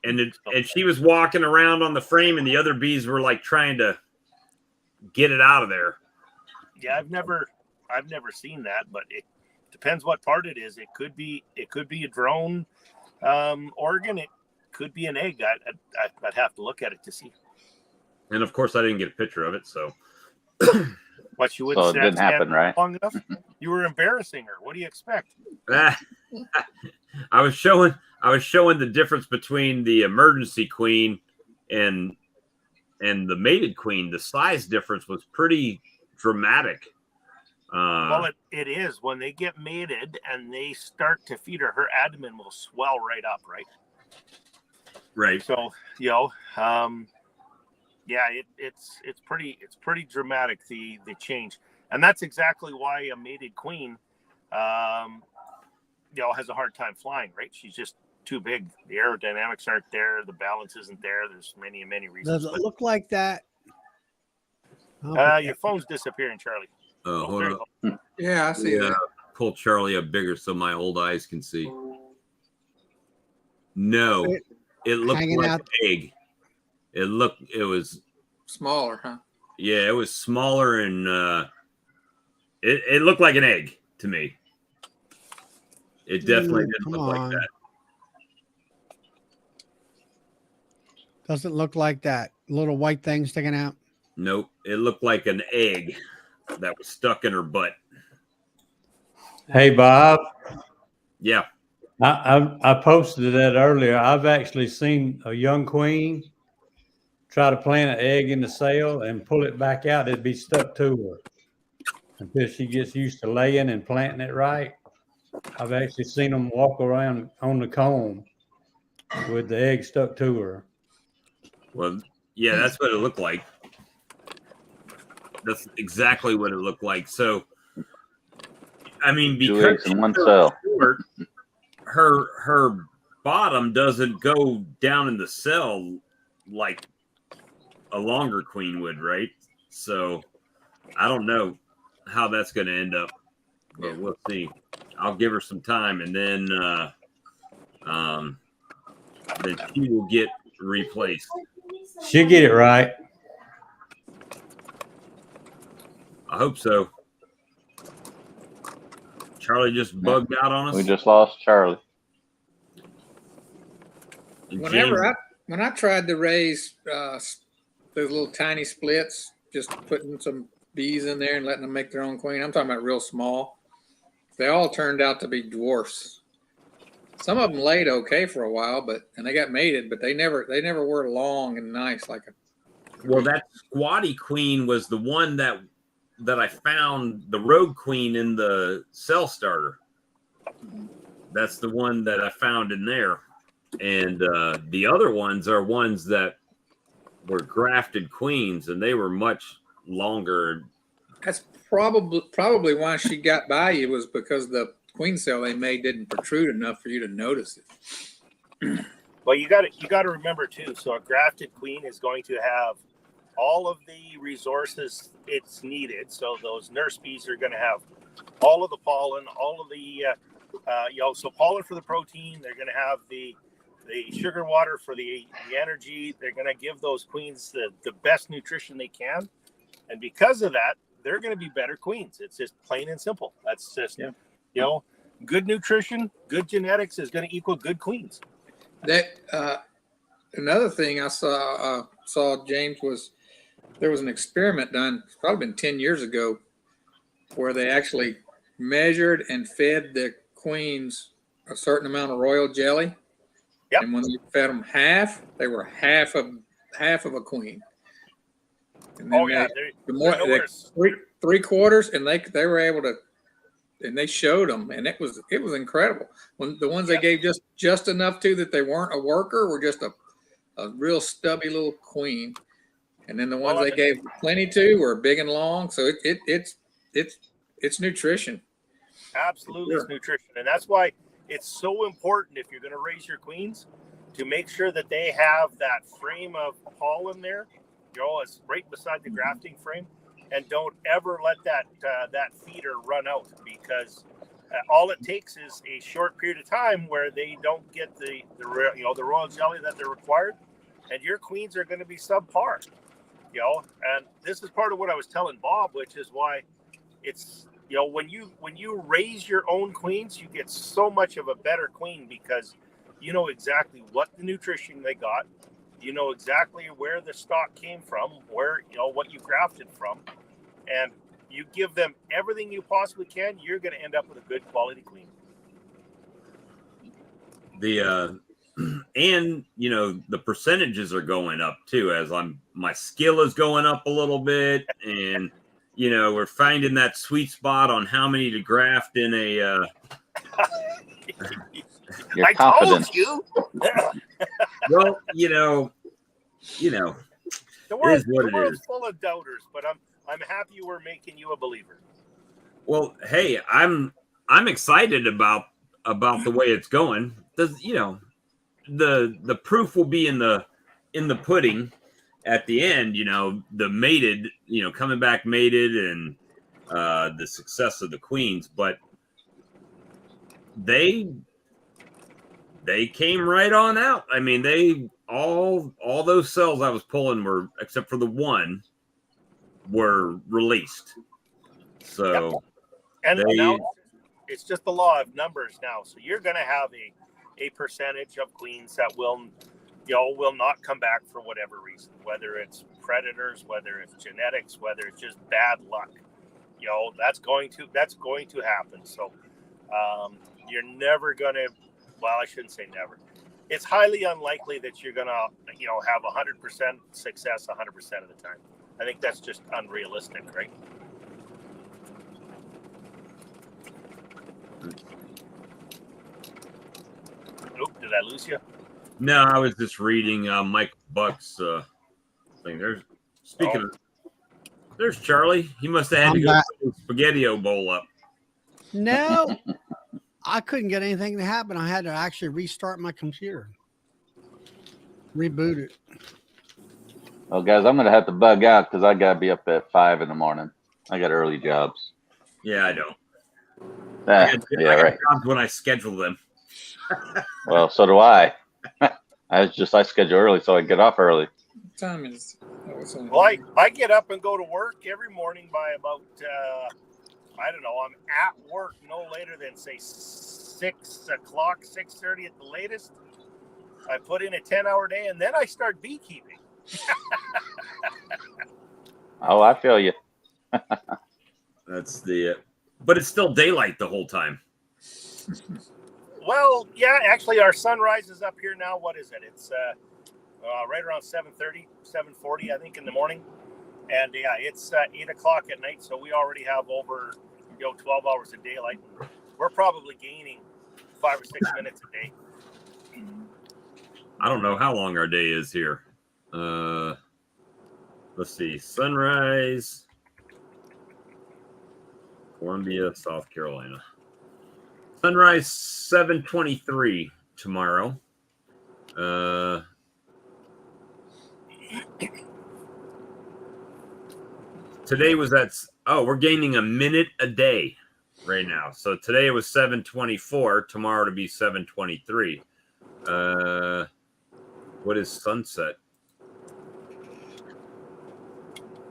and she was walking around on the frame, and the other bees were like trying to get it out of there. Yeah, I've never seen that, but it depends what part it is. It could be a drone organ. It could be an egg. I'd have to look at it to see. And of course, I didn't get a picture of it, so. What you wouldn't So it didn't happen, right? long enough. You were embarrassing her. What do you expect? I was showing the difference between the emergency queen and the mated queen. The size difference was pretty dramatic. Well, it is when they get mated and they start to feed her. Her abdomen will swell right up, right? Right. So it's pretty dramatic, the change, and that's exactly why a mated queen has a hard time flying, right? She's just too big. The aerodynamics aren't there, the balance isn't there. There's many reasons. Does it look like that? Your phone's disappearing, Charlie. Hold there on. you go. Yeah, I see that. Pull Charlie up bigger so my old eyes can see. No, it looked Hanging like out. an egg. It was Smaller, huh? Yeah, it was smaller, and it looked like an egg to me. It definitely didn't look like that. Doesn't look like that little white thing sticking out. Nope, it looked like an egg that was stuck in her butt. Hey, Bob. Yeah. I posted that earlier. I've actually seen a young queen try to plant an egg in the cell and pull it back out. It'd be stuck to her until she gets used to laying and planting it right. I've actually seen them walk around on the comb with the egg stuck to her. Well, yeah, that's what it looked like. That's exactly what it looked like. So, I mean, Two because eggs in one cell. short, her bottom doesn't go down in the cell like a longer queen would, right? So, I don't know how that's going to end up, but we'll see. I'll give her some time, and then she will get replaced. She'll get it right. I hope so. Charlie just bugged out on us. We just lost Charlie. And When I tried to raise those little tiny splits, just putting some bees in there and letting them make their own queen. I'm talking about real small. They all turned out to be dwarfs. Some of them laid okay for a while, and they got mated, but they never were long and nice like a. Well, that squatty queen was the one that I found, the rogue queen in the cell starter. That's the one that I found in there. And the other ones are ones that were grafted queens, and they were much longer. That's probably why she got by you, was because the queen cell they made didn't protrude enough for you to notice it. Well, you got to remember too. So a grafted queen is going to have all of the resources it's needed. So those nurse bees are going to have all of the pollen, all of the so pollen for the protein. They're going to have the sugar water for the energy. They're going to give those queens the best nutrition they can, and because of that, they're going to be better queens. It's just plain and simple. That's just good nutrition, good genetics is going to equal good queens. That another thing I saw James, was there was an experiment done, it's probably been 10 years ago, where they actually measured and fed the queens a certain amount of royal jelly. Yep. And when you fed them half, they were half of a queen. And then three quarters, and they were able to, and they showed them, and it was incredible. When the ones they gave just enough to that they weren't a worker were just a real stubby little queen, and then the ones they gave plenty to were big and long. So it's nutrition. Absolutely, it's nutrition, and that's why it's so important, if you're going to raise your queens, to make sure that they have that frame of pollen there. It's right beside the grafting frame, and don't ever let that feeder run out, because all it takes is a short period of time where they don't get the royal jelly that they're required, and your queens are going to be subpar. And this is part of what I was telling Bob, which is why it's when you raise your own queens, you get so much of a better queen because you know exactly what the nutrition they got, you know exactly where the stock came from, where what you grafted from, and you give them everything you possibly can, you're going to end up with a good quality queen. And the percentages are going up too as my skill is going up a little bit, and we're finding that sweet spot on how many to graft in a Your I confidence. told you. well, The it world, is what the it world's is. full of doubters, but I'm happy we're making you a believer. Well, hey, I'm excited about the way it's going. The proof will be in the pudding at the end. The mated, coming back mated, and the success of the queens. But they came right on out. I mean, they all those cells I was pulling were, except for the one, were released. So. Yep. And now it's just the law of numbers now. So you're going to have a percentage of queens that will not come back for whatever reason, whether it's predators, whether it's genetics, whether it's just bad luck. That's going to happen. So you're never going to, well, I shouldn't say never. It's highly unlikely that you're going to, have 100% success 100% of the time. I think that's just unrealistic, right? Oop, did I lose you? No, I was just reading Mike Buck's thing. There's Charlie. He must have had to go put his spaghetti-o bowl up. No, I couldn't get anything to happen. I had to actually restart my computer, reboot it. Well, guys, I'm gonna have to bug out because I gotta be up at 5 a.m. I got early jobs. Yeah, I don't. I I got right. jobs when I schedule them. Well, so do I. I schedule early so I get off early. What time is? Well, I get up and go to work every morning by about I don't know. I'm at work no later than say 6 o'clock, 6:30 at the latest. I put in a 10-hour day and then I start beekeeping. Oh, I feel you. That's but it's still daylight the whole time. Well, yeah, actually our sun rises up here now. What is it? It's right around 7:30, 7:40, I think, in the morning. And yeah, it's 8 o'clock at night. So we already have over 12 hours of daylight. We're probably gaining 5 or 6 minutes a day. I don't know how long our day is here. Let's see. Sunrise, Columbia, South Carolina. Sunrise 7:23 tomorrow. Today was we're gaining a minute a day right now. So today it was 7:24. Tomorrow to be 7:23. What is sunset?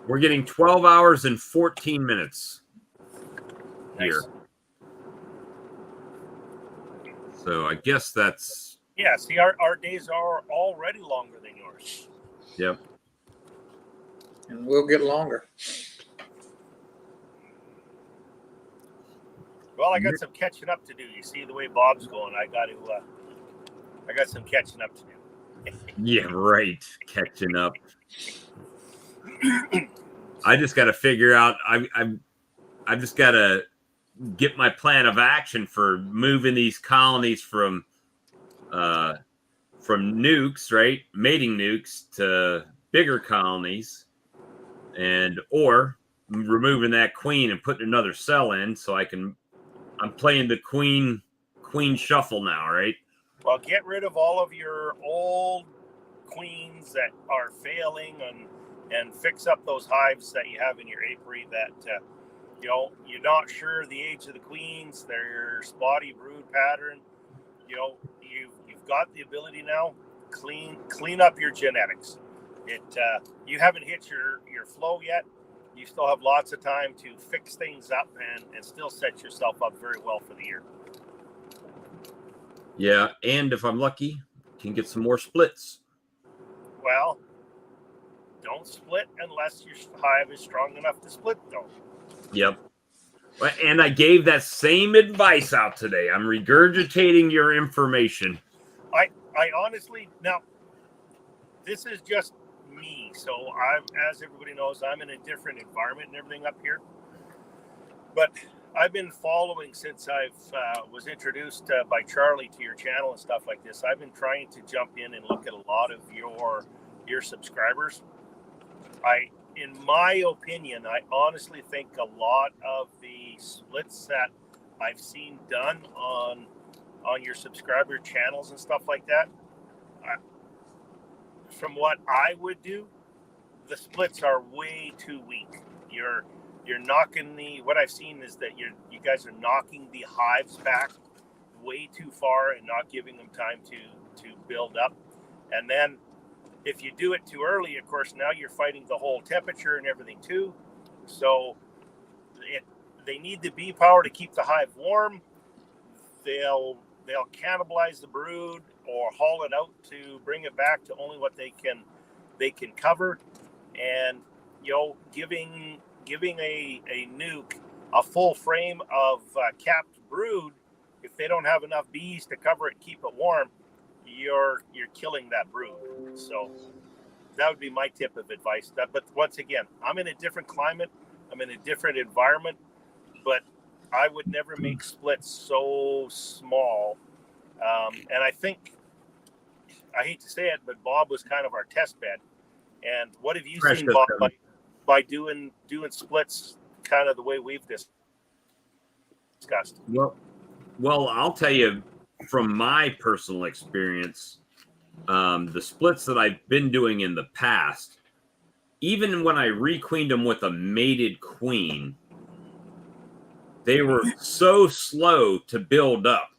We're getting 12 hours and 14 minutes here. Nice. So I guess that's... Yeah, see, our days are already longer than yours. Yep. And we'll get longer. Well, I got some catching up to do. You see the way Bob's going. I got some catching up to do. Yeah, right. Catching up. I just got to figure out. I just got to get my plan of action for moving these colonies from nukes, right? Mating nukes to bigger colonies, or removing that queen and putting another cell in so I'm playing the queen shuffle now, right? Well, get rid of all of your old queens that are failing and fix up those hives that you have in your apiary that you're not sure the age of the queens, their spotty brood pattern. You've got the ability now, clean up your genetics. You haven't hit your flow yet. You still have lots of time to fix things up and still set yourself up very well for the year. Yeah, and if I'm lucky, can get some more splits. Well, don't split unless your hive is strong enough to split, though. Yep. And I gave that same advice out today. I'm regurgitating your information. I honestly, now, this is just me. So as everybody knows, I'm in a different environment and everything up here. But I've been following since I was introduced by Charlie to your channel and stuff like this. I've been trying to jump in and look at a lot of your subscribers. In my opinion, I honestly think a lot of the splits that I've seen done on your subscriber channels and stuff like that, from what I would do, the splits are way too weak. You're knocking what I've seen is that you guys are knocking the hives back way too far and not giving them time to build up. And then if you do it too early, of course, now you're fighting the whole temperature and everything too. So they need the bee power to keep the hive warm. They'll cannibalize the brood or haul it out to bring it back to only what they can cover. And giving a nuke a full frame of capped brood, if they don't have enough bees to cover it, keep it warm, you're killing that brood. So that would be my tip of advice. But once again, I'm in a different climate, I'm in a different environment, but I would never make splits so small. And I think, I hate to say it, but Bob was kind of our test bed. And what have you seen, Bob, by doing splits kind of the way we've discussed? Well, I'll tell you from my personal experience, the splits that I've been doing in the past, even when I requeened them with a mated queen, they were so slow to build up,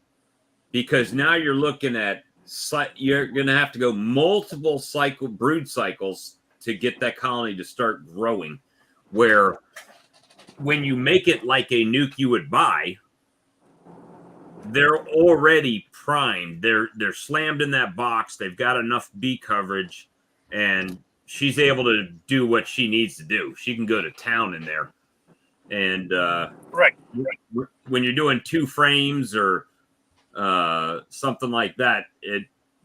because now you're looking at, you're going to have to go multiple brood cycles to get that colony to start growing, where when you make it like a nuke you would buy, they're already primed. They're slammed in that box. They've got enough bee coverage, and she's able to do what she needs to do. She can go to town in there. And right. When you're doing 2 frames or something like that,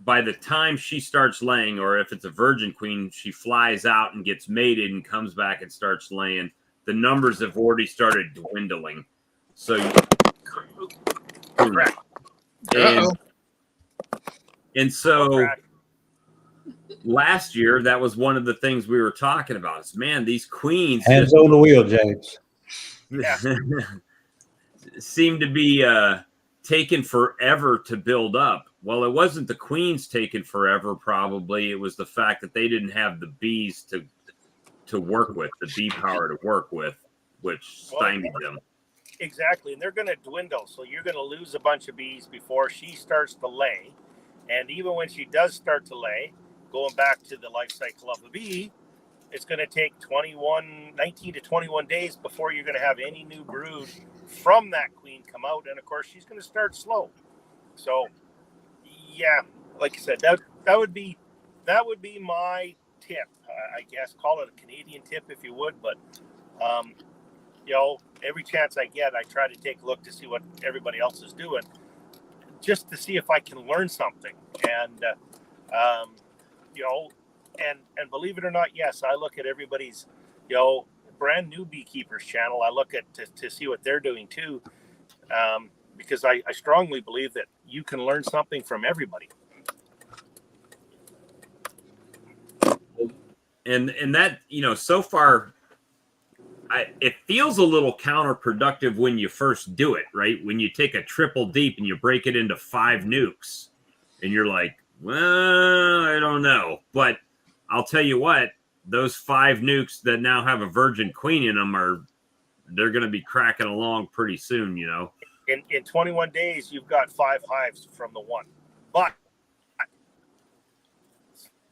by the time she starts laying, or if it's a virgin queen, she flies out and gets mated and comes back and starts laying, the numbers have already started dwindling. So correct. And so last year, that was one of the things we were talking about, is, man, these queens hands on the wheel, James. Yeah. seem to be taking forever to build up. Well, it wasn't the queens taking forever, probably. It was the fact that they didn't have the bees to work with, the bee power to work with, which stymied them. Exactly. And they're going to dwindle. So you're going to lose a bunch of bees before she starts to lay. And even when she does start to lay, going back to the life cycle of a bee, it's going to take 19 to 21 days before you're going to have any new brood from that queen come out. And of course, she's going to start slow. So, yeah, like I said, that would be my tip. I guess call it a Canadian tip if you would, but every chance I get, I try to take a look to see what everybody else is doing, just to see if I can learn something. And and believe it or not, yes, I look at everybody's brand new beekeepers channel. I look at to see what they're doing too, because I strongly believe that you can learn something from everybody. And that, so far, it feels a little counterproductive when you first do it, right? When you take a triple deep and you break it into 5 nukes, and you're like, well, I don't know. But I'll tell you what, those 5 nukes that now have a virgin queen in them are they're going to be cracking along pretty soon, you know. In 21 days, you've got 5 hives from the one. But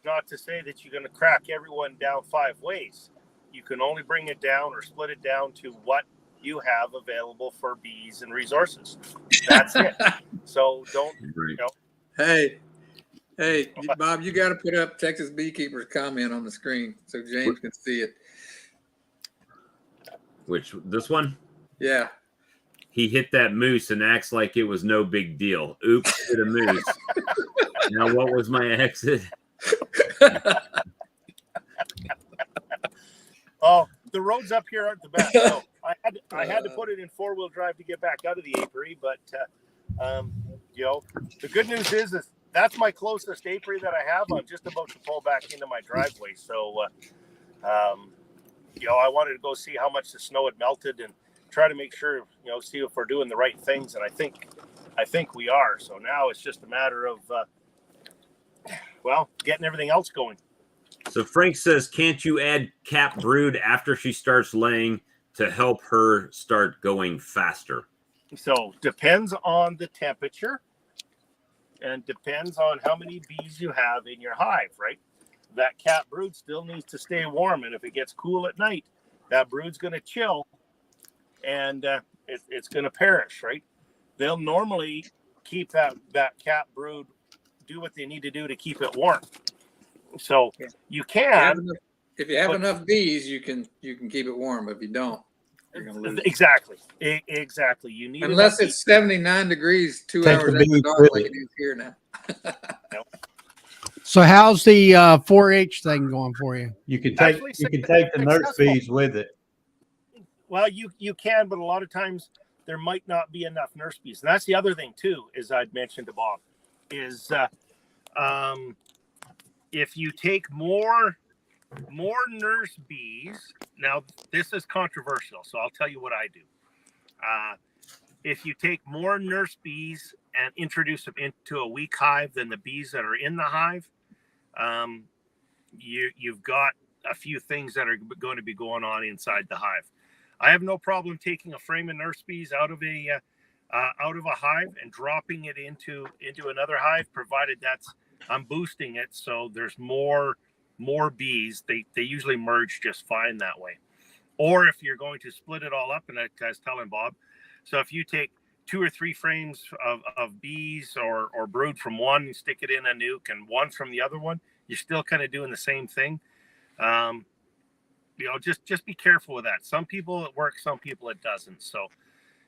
not to say that you're going to crack everyone down 5 ways. You can only bring it down or split it down to what you have available for bees and resources. That's it. So don't, you know. Hey, Bob, you got to put up Texas Beekeeper's comment on the screen so James can see it. Which, this one? Yeah. He hit that moose and acts like it was no big deal. Oops, hit a moose. Now, what was my exit? Oh, the roads up here aren't the best. So I had to put it in 4-wheel drive to get back out of the apiary. But, you know, the good news is that's my closest apiary that I have. I'm just about to pull back into my driveway. So, you know, I wanted to go see how much the snow had melted and try to make sure, you know, see if we're doing the right things. And I think we are. So now it's just a matter of, well, getting everything else going. So Frank says, can't you add cap brood after she starts laying to help her start going faster? So depends on the temperature and depends on how many bees you have in your hive, right? That cap brood still needs to stay warm. And if it gets cool at night, that brood's going to chill and it's going to perish, right? They'll normally keep that cap brood, do what they need to do to keep it warm. So you can. If you have enough bees, you can keep it warm. But if you don't, you're going to lose. Exactly. Exactly. You need, unless it's 79 degrees 2 hours after dark, like it is here now. So how's the 4-H thing going for you? You can take the nurse bees with it. Well, you can, but a lot of times there might not be enough nurse bees. And that's the other thing too, as I'd mentioned to Bob, is if you take more nurse bees, now this is controversial, so I'll tell you what I do. If you take more nurse bees and introduce them into a weak hive than the bees that are in the hive, you've got a few things that are going to be going on inside the hive. I have no problem taking a frame of nurse bees out of a hive and dropping it into another hive, provided I'm boosting it so there's more bees. They usually merge just fine that way. Or if you're going to split it all up, and I was telling Bob, so if you take 2 or 3 frames of bees or brood from one and stick it in a nuke and one from the other one, you're still kind of doing the same thing. You know, just be careful with that. Some people it works, some people it doesn't. So,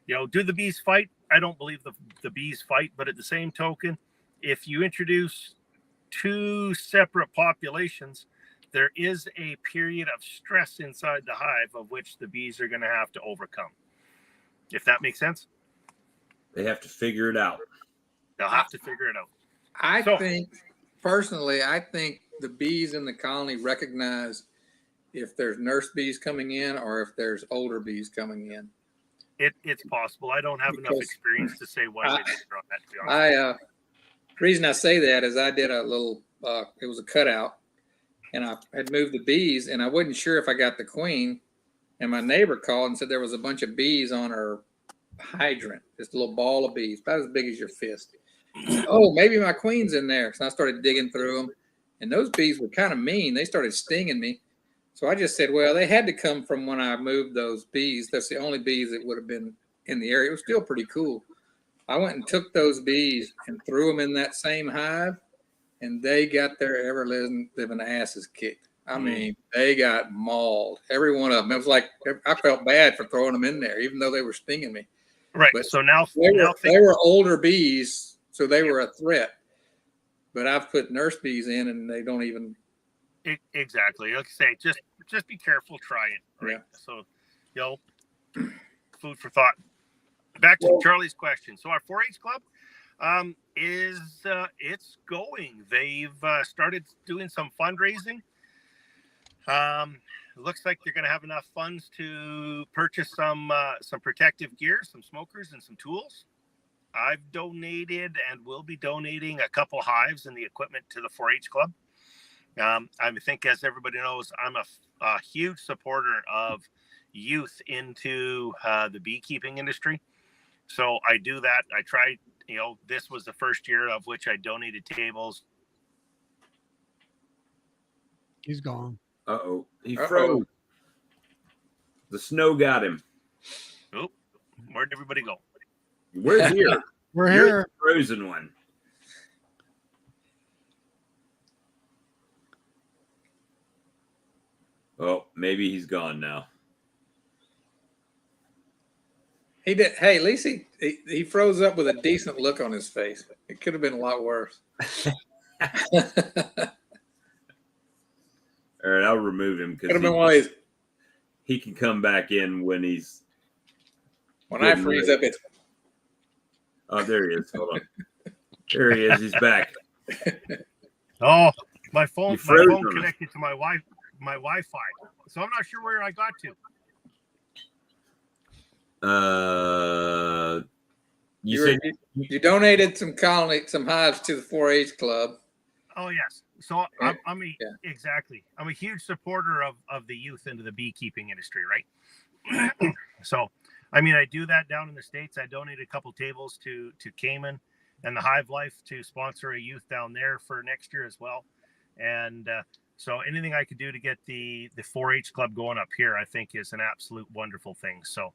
you know, do the bees fight? I don't believe the bees fight, but at the same token, if you introduce 2 separate populations, there is a period of stress inside the hive of which the bees are going to have to overcome. If that makes sense. They have to figure it out. They'll have to figure it out. I think the bees in the colony recognize if there's nurse bees coming in or if there's older bees coming in. It's possible. I don't have enough experience to say why they did it on that, to be honest. The reason I say that is I did a little, it was a cutout, and I had moved the bees, and I wasn't sure if I got the queen, and my neighbor called and said there was a bunch of bees on her hydrant, just a little ball of bees, about as big as your fist. Oh, maybe my queen's in there. So I started digging through them, and those bees were kind of mean. They started stinging me. So I just said, well, they had to come from when I moved those bees. That's the only bees that would have been in the area. It was still pretty cool. I went and took those bees and threw them in that same hive, and they got their ever-living asses kicked. I mean, they got mauled, every one of them. It was like I felt bad for throwing them in there, even though they were stinging me. Right. But so now they were older bees, so they were a threat. But I've put nurse bees in, and they don't even. Exactly. Like I say, just be careful. Try it. Right. Yeah. So, you know, food for thought. Back to Charlie's question. So our 4-H club it's going. They've started doing some fundraising. It looks like they're going to have enough funds to purchase some protective gear, some smokers, and some tools. I've donated and will be donating a couple hives and the equipment to the 4-H club. I think, as everybody knows, I'm a huge supporter of youth into the beekeeping industry. So I do that. I try, this was the first year of which I donated tables. He's gone. Uh-oh. He froze. The snow got him. Oh, where'd everybody go? We're here. We're You're here. the frozen one. Oh, maybe he's gone now. He did. Hey, at least he froze up with a decent look on his face. It could have been a lot worse. All right, I'll remove him Could have been one of these. he can come back in when he's. When I freeze up, it's. Oh, there he is. Hold on. There he is. He's back. Oh, my phone froze on us. connected to my Wi-Fi, so I'm not sure where I got to. You donated some hives to the 4-H club. Oh yes, so exactly. I'm a huge supporter of the youth into the beekeeping industry, right? So, I mean, I do that down in the States. I donated a couple tables to Cayman and the Hive Life to sponsor a youth down there for next year as well. And so anything I could do to get the 4-H club going up here, I think is an absolute wonderful thing. So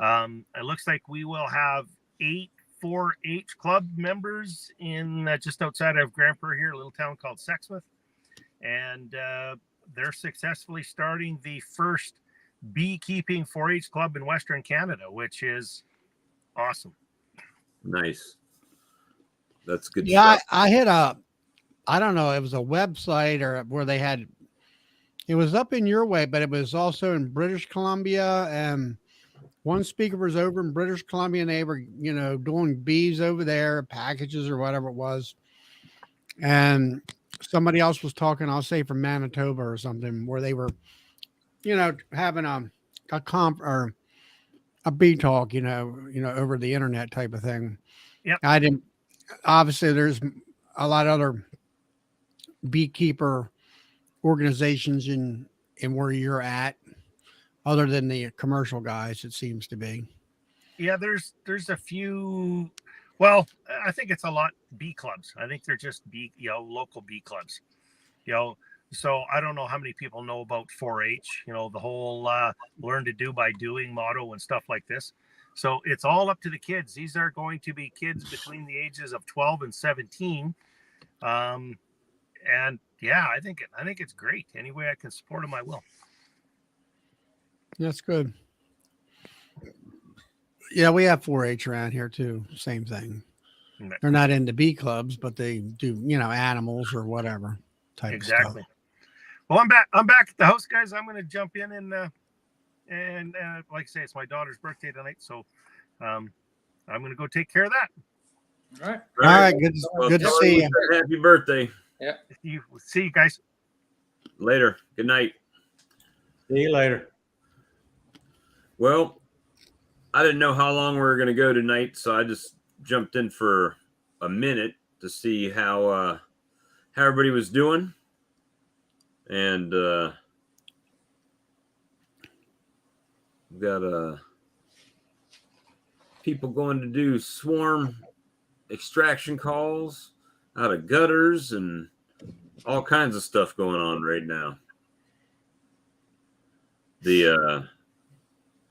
it looks like we will have 8 4-H club members in just outside of Grand Prairie here, a little town called Sexsmith. And they're successfully starting the first beekeeping 4-H club in Western Canada, which is awesome. Nice. That's good. Yeah, stuff. I hit I don't know, it was a website or where they had, it was up in your way, but it was also in British Columbia, and one speaker was over in British Columbia, and they were, doing bees over there, packages or whatever it was. And somebody else was talking, I'll say from Manitoba or something, where they were, having a comp or a bee talk, over the internet type of thing. Yep. Obviously there's a lot of other beekeeper organizations in where you're at, other than the commercial guys, it seems to be. Yeah, there's a few. Well, I think it's a lot bee clubs. I think they're just local bee clubs. So I don't know how many people know about 4-H. The whole learn to do by doing motto and stuff like this. So it's all up to the kids. These are going to be kids between the ages of 12 and 17. And yeah, I think it's great. Any way I can support them, I will. That's good. Yeah, we have 4-H around here too. Same thing. They're not into bee clubs, but they do, animals or whatever type exactly. of stuff. Well, I'm back at the house, guys. I'm going to jump in and like I say, it's my daughter's birthday tonight, so I'm going to go take care of that. All right. All right. Good to see you. Happy birthday. Yeah. See you guys later. Good night. See you later. Well, I didn't know how long we were going to go tonight, so I just jumped in for a minute to see how everybody was doing. And we've got people going to do swarm extraction calls out of gutters and all kinds of stuff going on right now.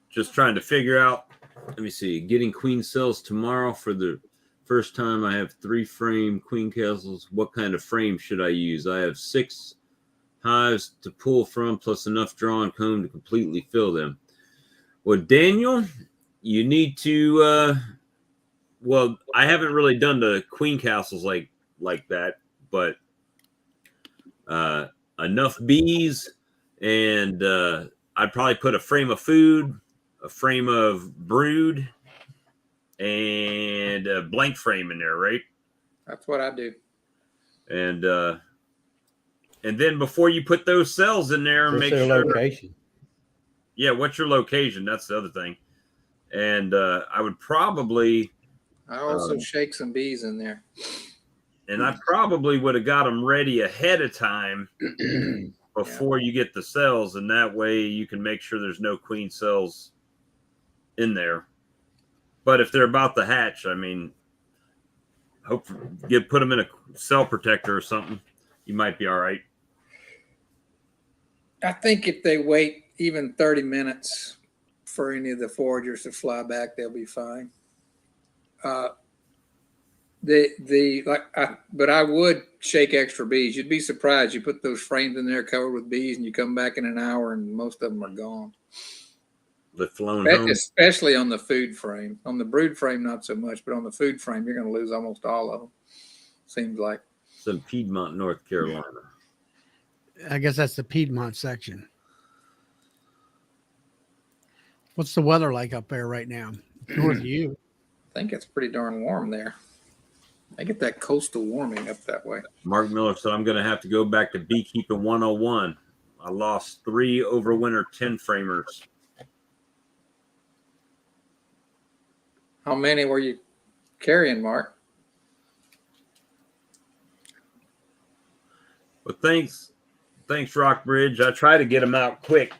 Just trying to figure out, let me see, getting queen cells tomorrow for the first time. I have 3 frame queen castles. What kind of frame should I use? I have 6 hives to pull from, plus enough drawn comb to completely fill them. Well, Daniel, you need to, well, I haven't really done the queen castles like that, but enough bees, and I'd probably put a frame of food, a frame of brood, and a blank frame in there, right? That's what I do. And then before you put those cells in there, What's make their sure. location? Yeah, what's your location? That's the other thing. And I would probably. I also shake some bees in there. And I probably would have got them ready ahead of time before you get the cells, and that way you can make sure there's no queen cells in there. But if they're about to hatch, I mean, put them in a cell protector or something. You might be all right. I think if they wait even 30 minutes for any of the foragers to fly back, they'll be fine. But I would shake extra bees. You'd be surprised. You put those frames in there covered with bees, and you come back in an hour, and most of them are gone. They've flown home. Especially on the food frame. On the brood frame, not so much, but on the food frame, you're going to lose almost all of them. Seems like. It's in Piedmont, North Carolina. I guess that's the Piedmont section. What's the weather like up there right now? North of you. I think it's pretty darn warm there. I get that coastal warming up that way. Mark Miller said, I'm going to have to go back to beekeeping 101. I lost 3 overwinter 10 framers. How many were you carrying, Mark? Well, thanks, Rockbridge. I try to get them out quick.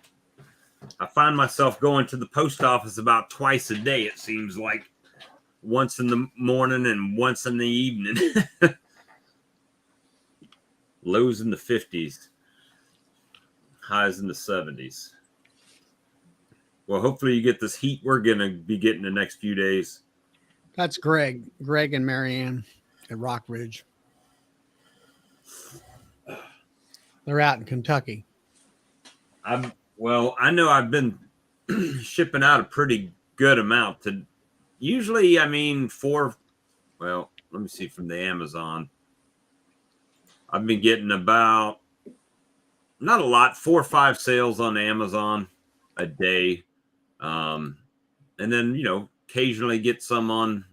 I find myself going to the post office about twice a day, it seems like. Once in the morning and once in the evening. Lows in the 50s. Highs in the 70s. Well, hopefully you get this heat we're going to be getting the next few days. That's Greg and Marianne at Rockridge. They're out in Kentucky. I know I've been shipping out a pretty good amount to usually, I mean, let me see from the Amazon. I've been getting about, not a lot, 4 or 5 sales on Amazon a day. And then, occasionally get some on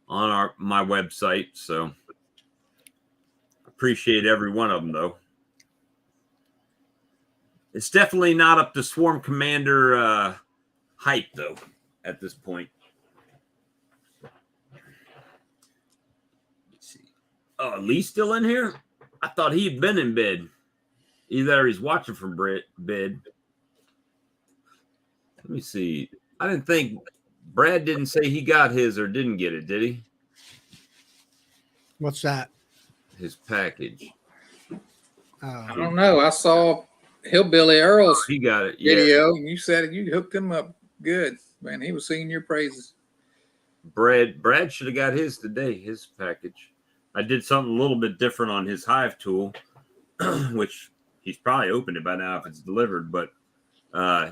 my website. So appreciate every one of them, though. It's definitely not up to Swarm Commander hype, though, at this point. Let's see. Oh, Lee's still in here? I thought he had been in bed. Either he's watching from bed. Let me see. I didn't think Brad didn't say he got his or didn't get it, did he? What's that? His package. I don't know. I saw Hillbilly Earl's He got it. video, and you said you hooked him up good. Man, he was singing your praises. Brad should have got his today, his package. I did something a little bit different on his hive tool, which he's probably opened it by now if it's delivered, but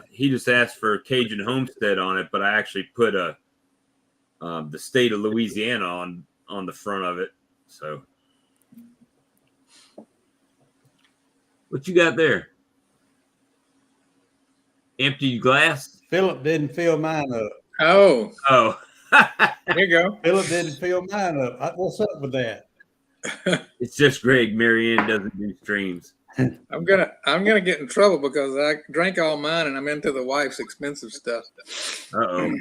he just asked for Cajun Homestead on it, but I actually put the state of Louisiana on the front of it. So what you got there? Empty glass? Philip didn't fill mine up. Oh, There you go. Philip didn't fill mine up. What's up with that? It's just Greg. Marianne doesn't do streams. I'm gonna get in trouble because I drank all mine and I'm into the wife's expensive stuff. Uh-oh.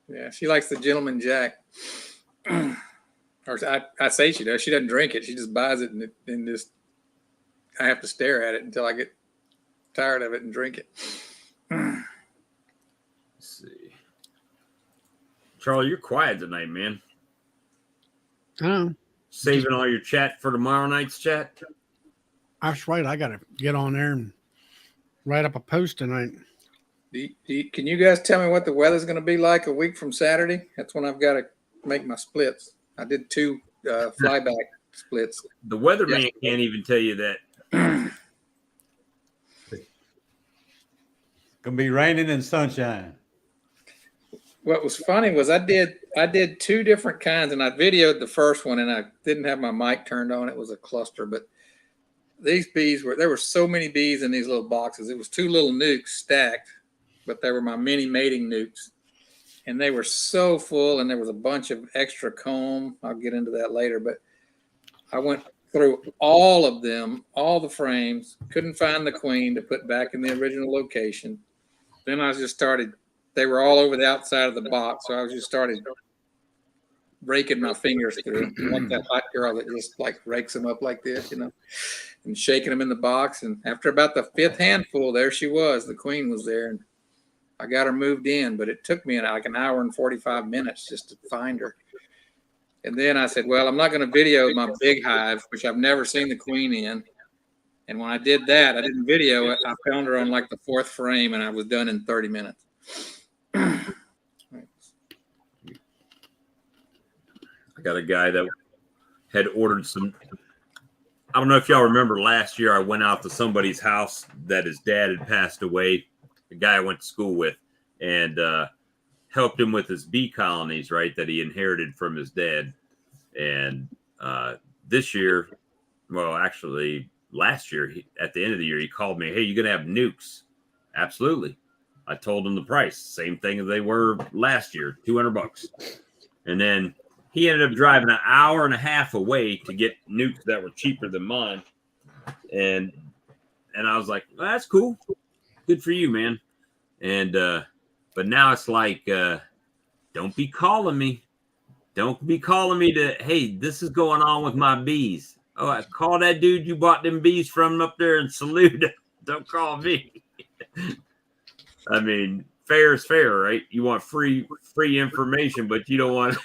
Yeah, she likes the Gentleman Jack. Or I say she does. She doesn't drink it. She just buys it and just I have to stare at it until I get tired of it and drink it. Let's see. Charlie, you're quiet tonight, man. I know. Saving all your chat for tomorrow night's chat? That's right. I got to get on there and write up a post tonight. Can you guys tell me what the weather's going to be like a week from Saturday? That's when I've got to make my splits. I did 2 flyback splits. The weatherman can't even tell you that. Gonna be raining and sunshine. What was funny was I did 2 different kinds, and I videoed the first one, and I didn't have my mic turned on. It was a cluster, but these bees there were so many bees in these little boxes. It was 2 little nukes stacked, but they were my mini mating nukes, and they were so full, and there was a bunch of extra comb. I'll get into that later, but I went through all of them, all the frames, couldn't find the queen to put back in the original location. Then I just started, they were all over the outside of the box, so I just started raking my fingers through. Like that hot girl that just like rakes them up like this, and shaking them in the box. And after about the 5th handful, there she was. The queen was there, and I got her moved in, but it took me like an hour and 45 minutes just to find her. And then I said, well, I'm not going to video my big hive, which I've never seen the queen in. And when I did that, I didn't video it. I found her on like the 4th frame, and I was done in 30 minutes. I got a guy that had ordered some. I don't know if y'all remember last year, I went out to somebody's house that his dad had passed away, the guy I went to school with, and helped him with his bee colonies, right, that he inherited from his dad. And this year, well, actually last year, at the end of the year, he called me, hey, you going to have nukes? Absolutely. I told him the price, same thing as they were last year, $200. And then he ended up driving an hour and a half away to get nukes that were cheaper than mine. And I was like, well, that's cool. Good for you, man. And but now it's like, don't be calling me. Don't be calling me to, hey, this is going on with my bees. Oh, I call that dude you bought them bees from up there and salute him. Don't call me. I mean, fair is fair, right? You want free information, but you don't want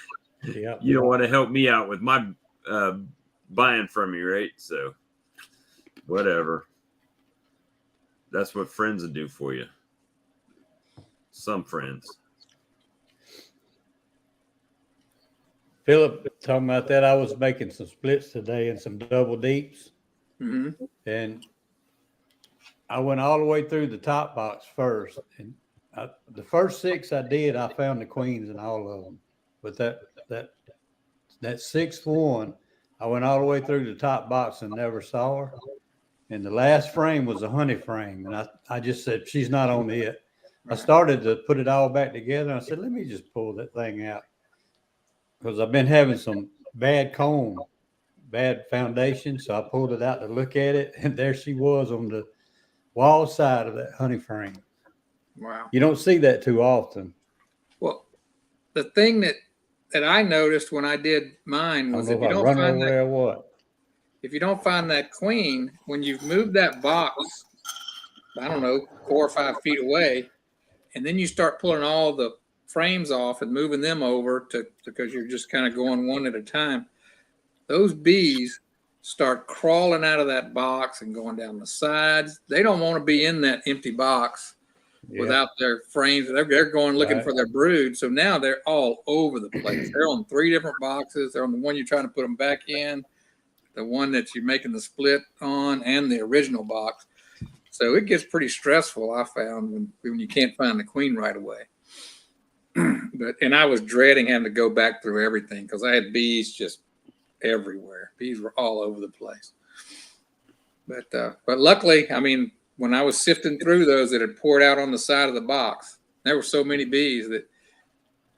you don't want to help me out with my buying from you, right? So whatever. That's what friends will do for you. Some friends. Philip, talking about that, I was making some splits today and some double deeps. Mm-hmm. And I went all the way through the top box first. And the first 6 I did, I found the queens in all of them. But that 6th one, I went all the way through the top box and never saw her. And the last frame was a honey frame. And I just said, she's not on it. I started to put it all back together. And I said, let me just pull that thing out. Because I've been having some bad comb, bad foundation. So I pulled it out to look at it. And there she was on the wall side of that honey frame. Wow. You don't see that too often. Well, the thing that I noticed when I did mine was if you don't find that queen, when you've moved that box, I don't know, 4 or 5 feet away, and then you start pulling all the frames off and moving them over because you're just kind of going one at a time, those bees start crawling out of that box and going down the sides. They don't want to be in that empty box without their frames. They're going looking for their brood. So now they're all over the place. They're on 3 different boxes. They're on the one you're trying to put them back in, the one that you're making the split on, and the original box. So it gets pretty stressful, I found, when you can't find the queen right away. And I was dreading having to go back through everything because I had bees just everywhere. Bees were all over the place. But luckily, I mean, when I was sifting through those that had poured out on the side of the box, there were so many bees that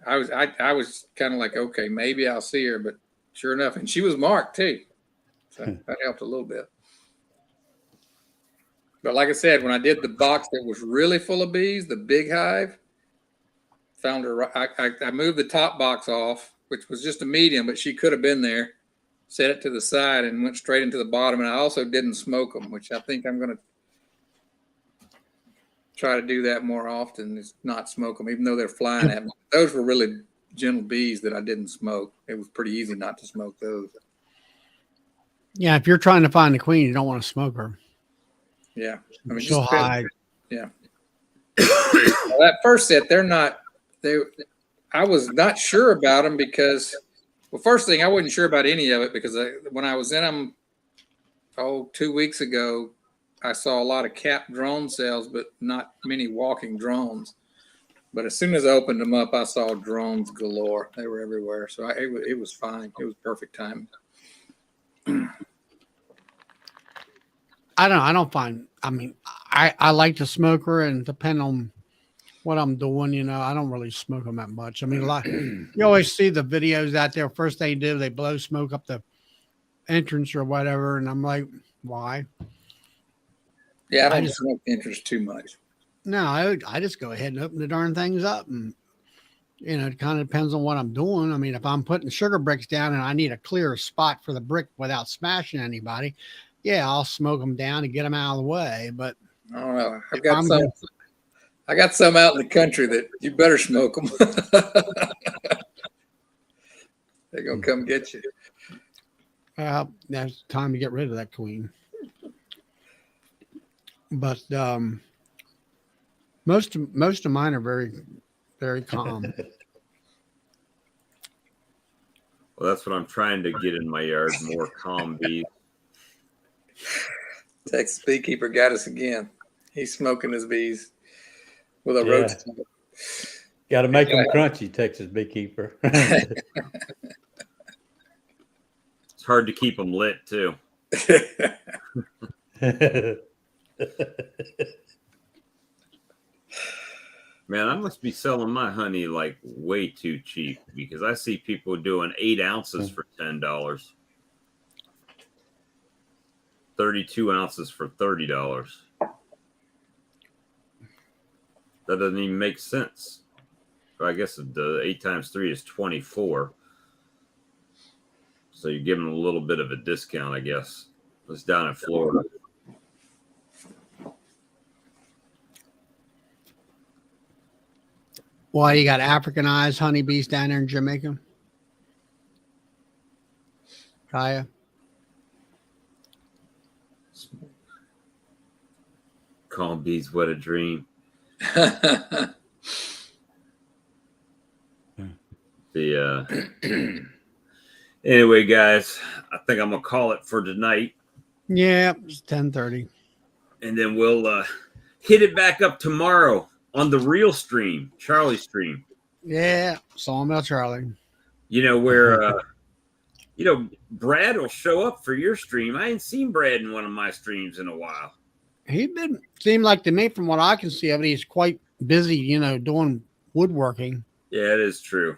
I was kind of like, okay, maybe I'll see her. But sure enough, and she was marked too. So that helped a little bit. But like I said, when I did the box that was really full of bees, the big hive, found her. I moved the top box off, which was just a medium, but she could have been there. Set it to the side and went straight into the bottom. And I also didn't smoke them, which I think I'm going to try to do that more often, is not smoke them, even though they're flying at me. Those were really gentle bees that I didn't smoke. It was pretty easy not to smoke those. Yeah, if you're trying to find the queen, you don't want to smoke her. Yeah. I mean, she'll hide. Yeah. Well, that first set, I was not sure about them because, well, first thing, I wasn't sure about any of it because when I was in them, 2 weeks ago, I saw a lot of capped drone cells, but not many walking drones. But as soon as I opened them up, I saw drones galore. They were everywhere. So it was fine. It was perfect timing. I don't find, I mean, I like to smoke her, and depend on what I'm doing, I don't really smoke them that much. I mean, you always see the videos out there. First they do, they blow smoke up the entrance or whatever. And I'm like, why? Yeah, I don't smoke the entrance too much. No, I just go ahead and open the darn things up and It kind of depends on what I'm doing. I mean, if I'm putting sugar bricks down and I need a clear spot for the brick without smashing anybody, yeah, I'll smoke them down and get them out of the way. But I don't know. if I'm I got some out in the country that you better smoke them. They're gonna come get you. Well, that's time to get rid of that queen. But most of mine are very, very calm. Well, that's what I'm trying to get in my yard, more calm bees. Texas beekeeper got us again. He's smoking his bees with a roach. Got to make them crunchy, Texas beekeeper. It's hard to keep them lit too. Man, I must be selling my honey like way too cheap because I see people doing 8 ounces for $10, 32 ounces for $30. That doesn't even make sense. I guess the 8 times 3 is 24. So you're giving a little bit of a discount, I guess. It's down in Florida. Why, you got Africanized honeybees down there in Jamaica? Kaya? Calm bees, what a dream. Anyway, guys, I think I'm gonna call it for tonight. Yeah, it's 10:30. And then we'll hit it back up tomorrow on the real stream, Charlie stream. Yeah, Sawmill Charlie. Where Brad will show up for your stream. I ain't seen Brad in one of my streams in a while. Seemed like to me, from what I can see of it, he's quite busy, doing woodworking. Yeah, it is true.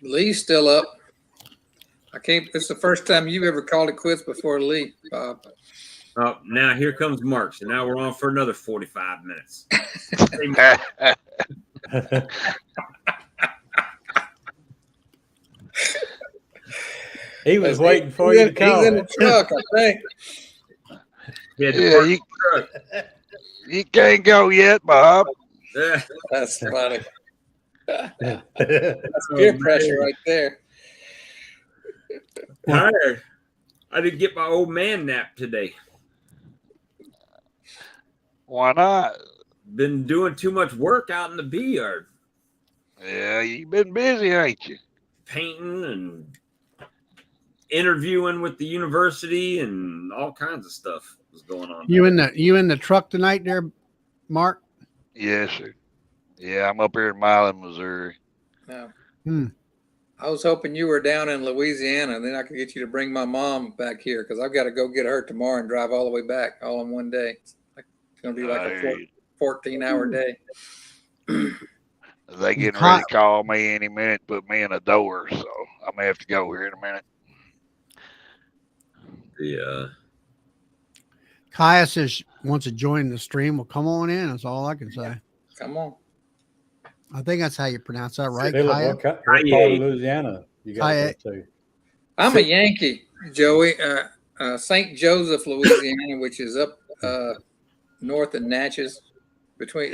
Lee's still up. It's the first time you've ever called it quits before Lee, Bob. Oh, now here comes Mark. So now we're on for another 45 minutes. He was waiting for you to call. He's in the truck, I think. Yeah, you can't go yet, Bob. That's funny. That's peer pressure right there. Tired. I didn't get my old man nap today. Why not? Been doing too much work out in the bee yard. Yeah, you've been busy, ain't you? Painting and interviewing with the university and all kinds of stuff was going on. You in the truck tonight there, Mark? Yes, sir. Yeah, I'm up here in Milan, Missouri. No. I was hoping you were down in Louisiana, and then I could get you to bring my mom back here because I've got to go get her tomorrow and drive all the way back all in one day. It's going to be like a 14-hour day. They getting ready to call me any minute, put me in a door, so I may have to go here in a minute. Yeah. Kaya says wants to join the stream. Well, come on in. That's all I can say. Come on. I think that's how you pronounce that, right? Kaya? What part of Louisiana you got to? I'm a Yankee, Joey. St. Joseph, Louisiana, which is up north of Natchez, between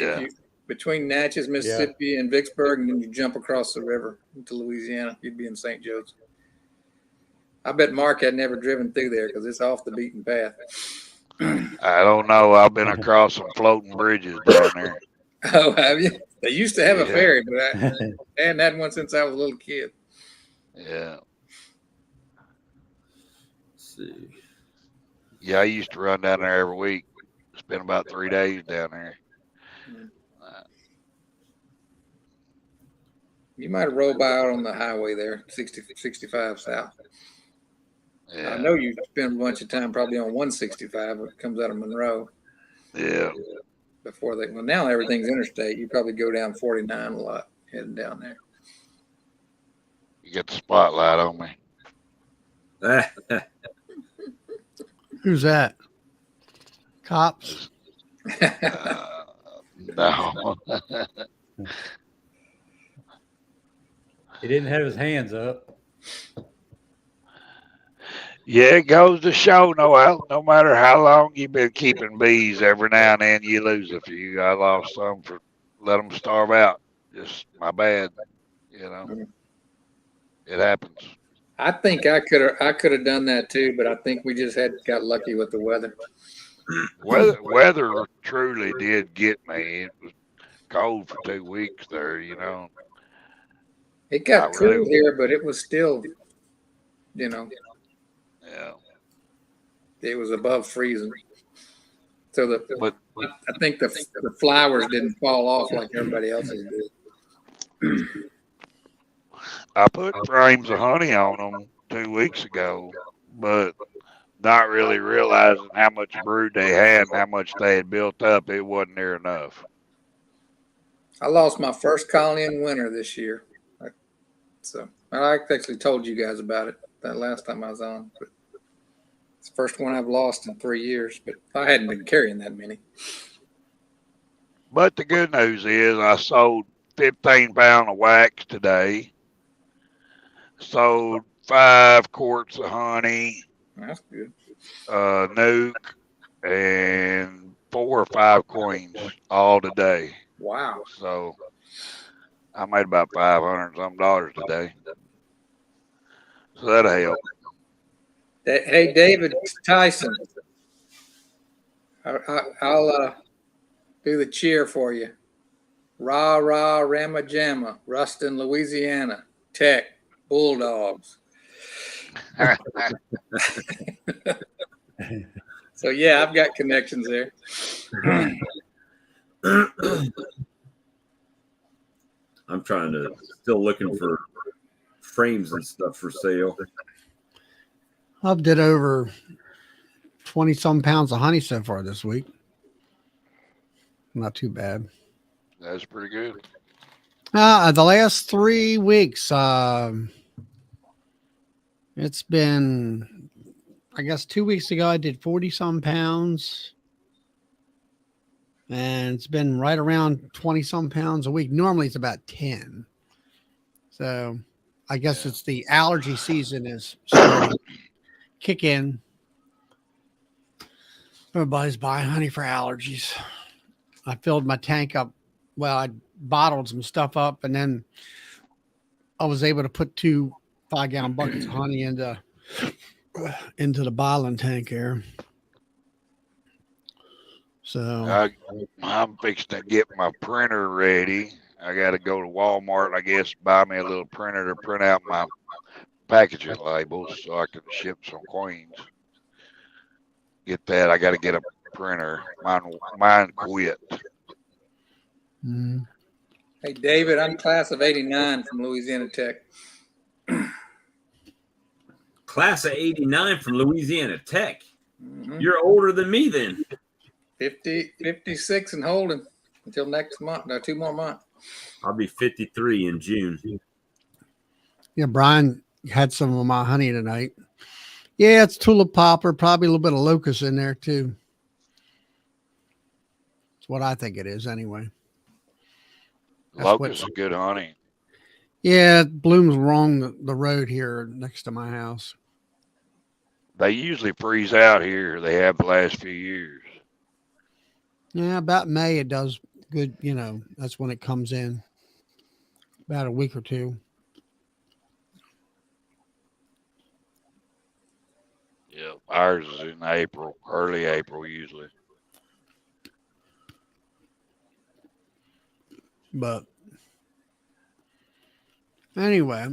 Natchez, Mississippi, and Vicksburg, and then you jump across the river into Louisiana. You'd be in St. Joseph. I bet Mark had never driven through there because it's off the beaten path. I don't know. I've been across some floating bridges down there. Oh, have you? They used to have a ferry, but I hadn't had one since I was a little kid. Yeah. Let's see. Yeah, I used to run down there every week. Spend about 3 days down there. You might have rolled by out on the highway there, 65 south. Yeah. I know you spend a bunch of time probably on 165 when it comes out of Monroe. Yeah. Now everything's interstate. You probably go down 49 a lot heading down there. You get the spotlight on me. Who's that? Cops? No. He didn't have his hands up. Yeah, it goes to show, no matter how long you've been keeping bees, every now and then you lose a few. I lost some for let them starve out. Just my bad, you know. It happens. I think I could have done that too, but I think we just got lucky with the weather. Weather truly did get me. It was cold for 2 weeks there, you know. It got cool here, but it was still, you know. Yeah. It was above freezing. So I think the flowers didn't fall off like everybody else's did. I put frames of honey on them 2 weeks ago, but not really realizing how much brood they had and how much they had built up. It wasn't near enough. I lost my first colony in winter this year. So I actually told you guys about it that last time I was on. But it's the first one I've lost in 3 years, but I hadn't been carrying that many. But the good news is I sold 15 pounds of wax today. Sold 5 quarts of honey. That's good. Nuke, and 4 or 5 queens all today. Wow. So I made about $500 some today. So that'll help. Hey, David Tyson, I'll do the cheer for you. Rah, rah, ramma jamma, Ruston, Louisiana, Tech, Bulldogs. So, yeah, I've got connections there. I'm still looking for frames and stuff for sale. I've did over 20 some pounds of honey so far this week. Not too bad. That's pretty good. The last 3 weeks, it's been, I guess 2 weeks ago, I did 40 some pounds. And it's been right around 20 some pounds a week. Normally it's about 10. So I guess it's the allergy season is starting to kick in. Everybody's buying honey for allergies. I filled my tank up. Well, I bottled some stuff up, and then I was able to put 2 5-gallon buckets of honey into the bottling tank here. So I'm fixing to get my printer ready. I got to go to Walmart, I guess, buy me a little printer to print out my packaging labels so I can ship some queens. Get that. I got to get a printer. Mine quit. Mm-hmm. Hey, David, I'm class of 89 from Louisiana Tech. Class of 89 from Louisiana Tech. Mm-hmm. You're older than me then. 56 and holding until next month. No, 2 more months. I'll be 53 in June. Yeah, Brian had some of my honey tonight. Yeah, it's tulip popper, probably a little bit of locust in there too. That's what I think it is anyway. Locust is good honey. Yeah, it blooms along the road here next to my house. They usually freeze out here. They have the last few years. Yeah, about May it does good. You know, that's when it comes in. About a week or 2. Yeah, ours is in April, early April usually. But anyway.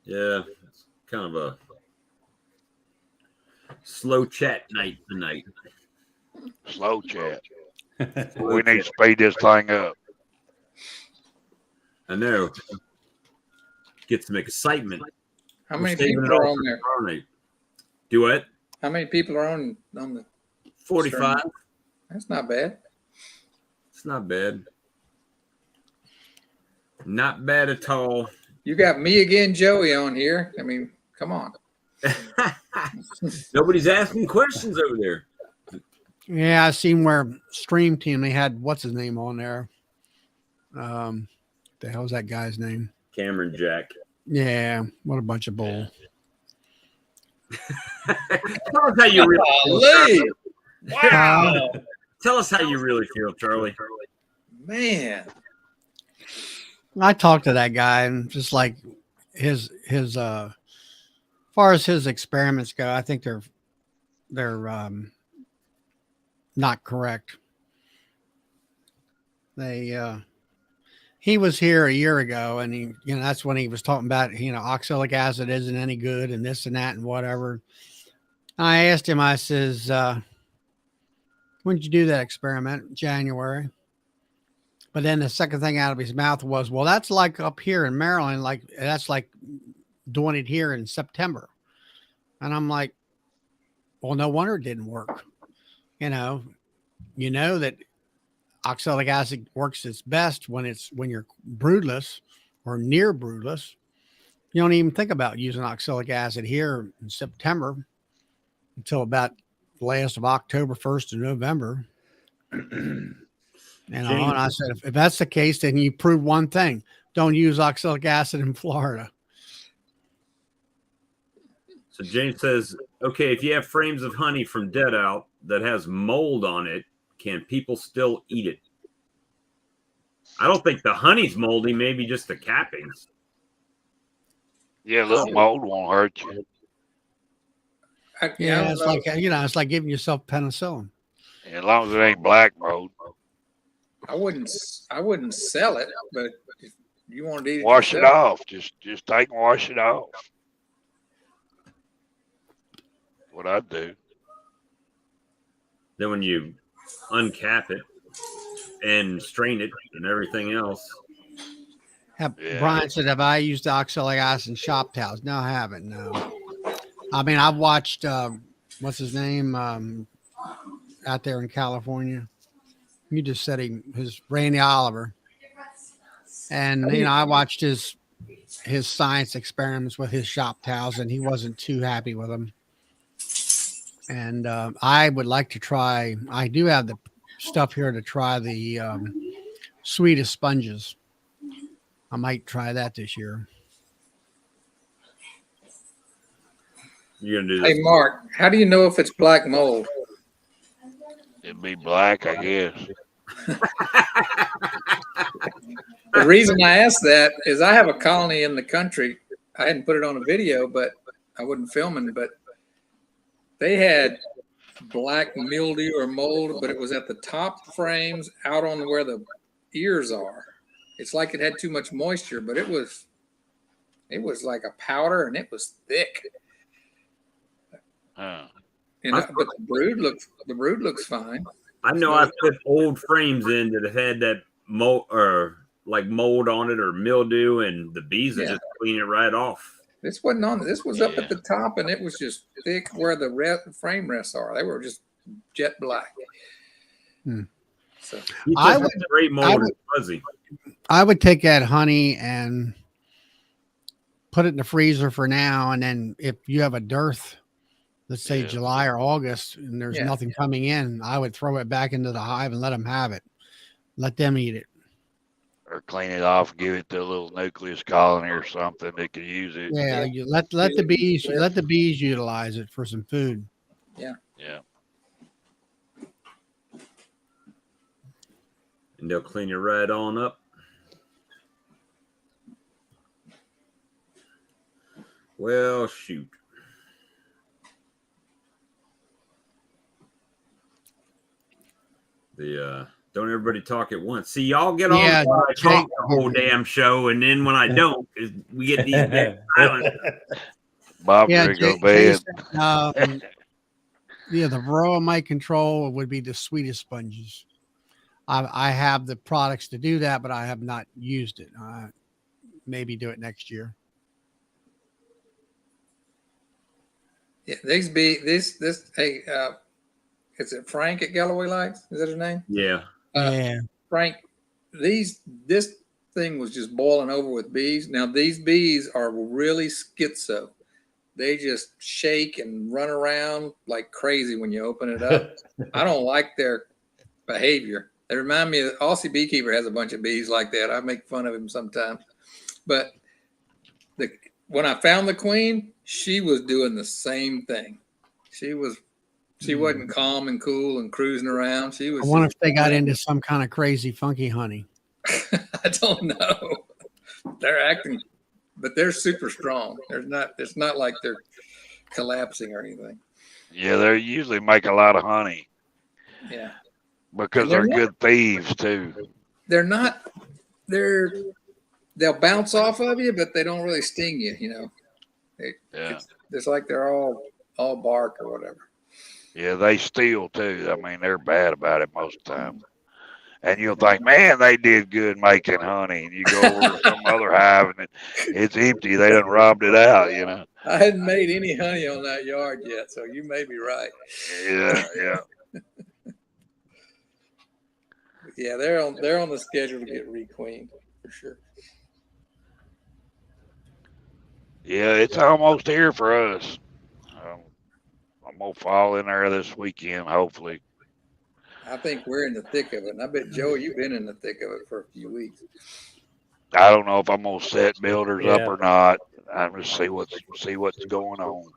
Yeah, it's kind of a slow chat night tonight. Slow chat. We need to speed this thing up. I know. Get some excitement. How many people are on there? Do what? How many people are on the 45. stream? That's not bad. It's not bad. Not bad at all. You got me again, Joey, on here. I mean, come on. Nobody's asking questions over there. Yeah, I seen where Stream Team, they had what's his name on there. The hell's that guy's name? Cameron Jack. Yeah, what a bunch of bull. Tell us how you really feel, Charlie. Wow. Tell us how you really feel, Charlie. Man, I talked to that guy and just like his as far as his experiments go, I think they're not correct. He was here a year ago, and that's when he was talking about, oxalic acid isn't any good and this and that and whatever. I asked him, I says, when did you do that experiment? January. But then the second thing out of his mouth was, well, that's like up here in Maryland, like that's like doing it here in September. And I'm like, well, no wonder it didn't work. You know that oxalic acid works its best when you're broodless or near broodless. You don't even think about using oxalic acid here in September until about the last of October, 1st of November. And I said, if that's the case, then you prove one thing: don't use oxalic acid in Florida. So James says, okay, if you have frames of honey from Dead Out that has mold on it, can people still eat it? I don't think the honey's moldy, maybe just the cappings. Yeah, a little mold won't hurt you. It's like, it's like giving yourself penicillin. As long as it ain't black mold. I wouldn't sell it, but if you want to eat it, Wash it off. Just take and wash it off. What I do. Then when you uncap it and strain it and everything else. Brian said, have I used oxalic acid in shop towels? No, I haven't. No. I mean, I've watched, what's his name, out there in California. You just said his Randy Oliver. And, I watched his science experiments with his shop towels, and he wasn't too happy with them. And I would like to try, I do have the stuff here to try the sweetest sponges. I might try that this year. You're going to do this. Hey, Mark, how do you know if it's black mold? It'd be black, I guess. The reason I asked that is I have a colony in the country. I hadn't put it on a video, but I wasn't filming, but they had black mildew or mold, but it was at the top frames out on where the ears are. It's like it had too much moisture, but it was like a powder and it was thick. Huh. But the brood looks fine. I know I've put old frames in that have had that mold or like mold on it or mildew, and the bees will just clean it right off. This wasn't on. This was up at the top, and it was just thick where the frame rests are. They were just jet black. So I would great mold and fuzzy. I would take that honey and put it in the freezer for now, and then if you have a dearth, let's say July or August, and there's nothing coming in, I would throw it back into the hive and let them have it. Let them eat it. Or clean it off, give it to a little nucleus colony or something that could use it. Yeah, you let the bees utilize it for some food. Yeah. And they'll clean it right on up. Well, shoot. Don't everybody talk at once. See, y'all get on I talk the whole damn show, and then when I don't, we get these silent. Bob, go bad. The Varroa mite control would be the sweetest sponges. I have the products to do that, but I have not used it. Maybe do it next year. Yeah, this hey, is it Frank at Galloway Lights? Is that his name? Yeah. Frank, this thing was just boiling over with bees. Now these bees are really schizo. They just shake and run around like crazy when you open it up. I don't like their behavior. They remind me of Aussie Beekeeper has a bunch of bees like that. I make fun of him sometimes. But when I found the queen, she was doing the same thing. She wasn't calm and cool and cruising around. She was. I wonder if they got into some kind of crazy funky honey. I don't know. They're acting, but they're super strong. It's not like they're collapsing or anything. Yeah, they usually make a lot of honey. Yeah. Because they're good thieves too. They'll bounce off of you, but they don't really sting you, you know. It's like they're all bark or whatever. Yeah, they steal too. I mean, they're bad about it most of the time. And you'll think, man, they did good making honey. And you go over to some other hive and it's empty. They done robbed it out, you know. I hadn't made any honey on that yard yet, so you may be right. Yeah. Yeah, they're on the schedule to get requeened for sure. Yeah, it's almost here for us. I'm gonna fall in there this weekend, hopefully. I think we're in the thick of it, and I bet Joe, you've been in the thick of it for a few weeks. I don't know if I'm gonna set builders up or not. I'm just see what's going on.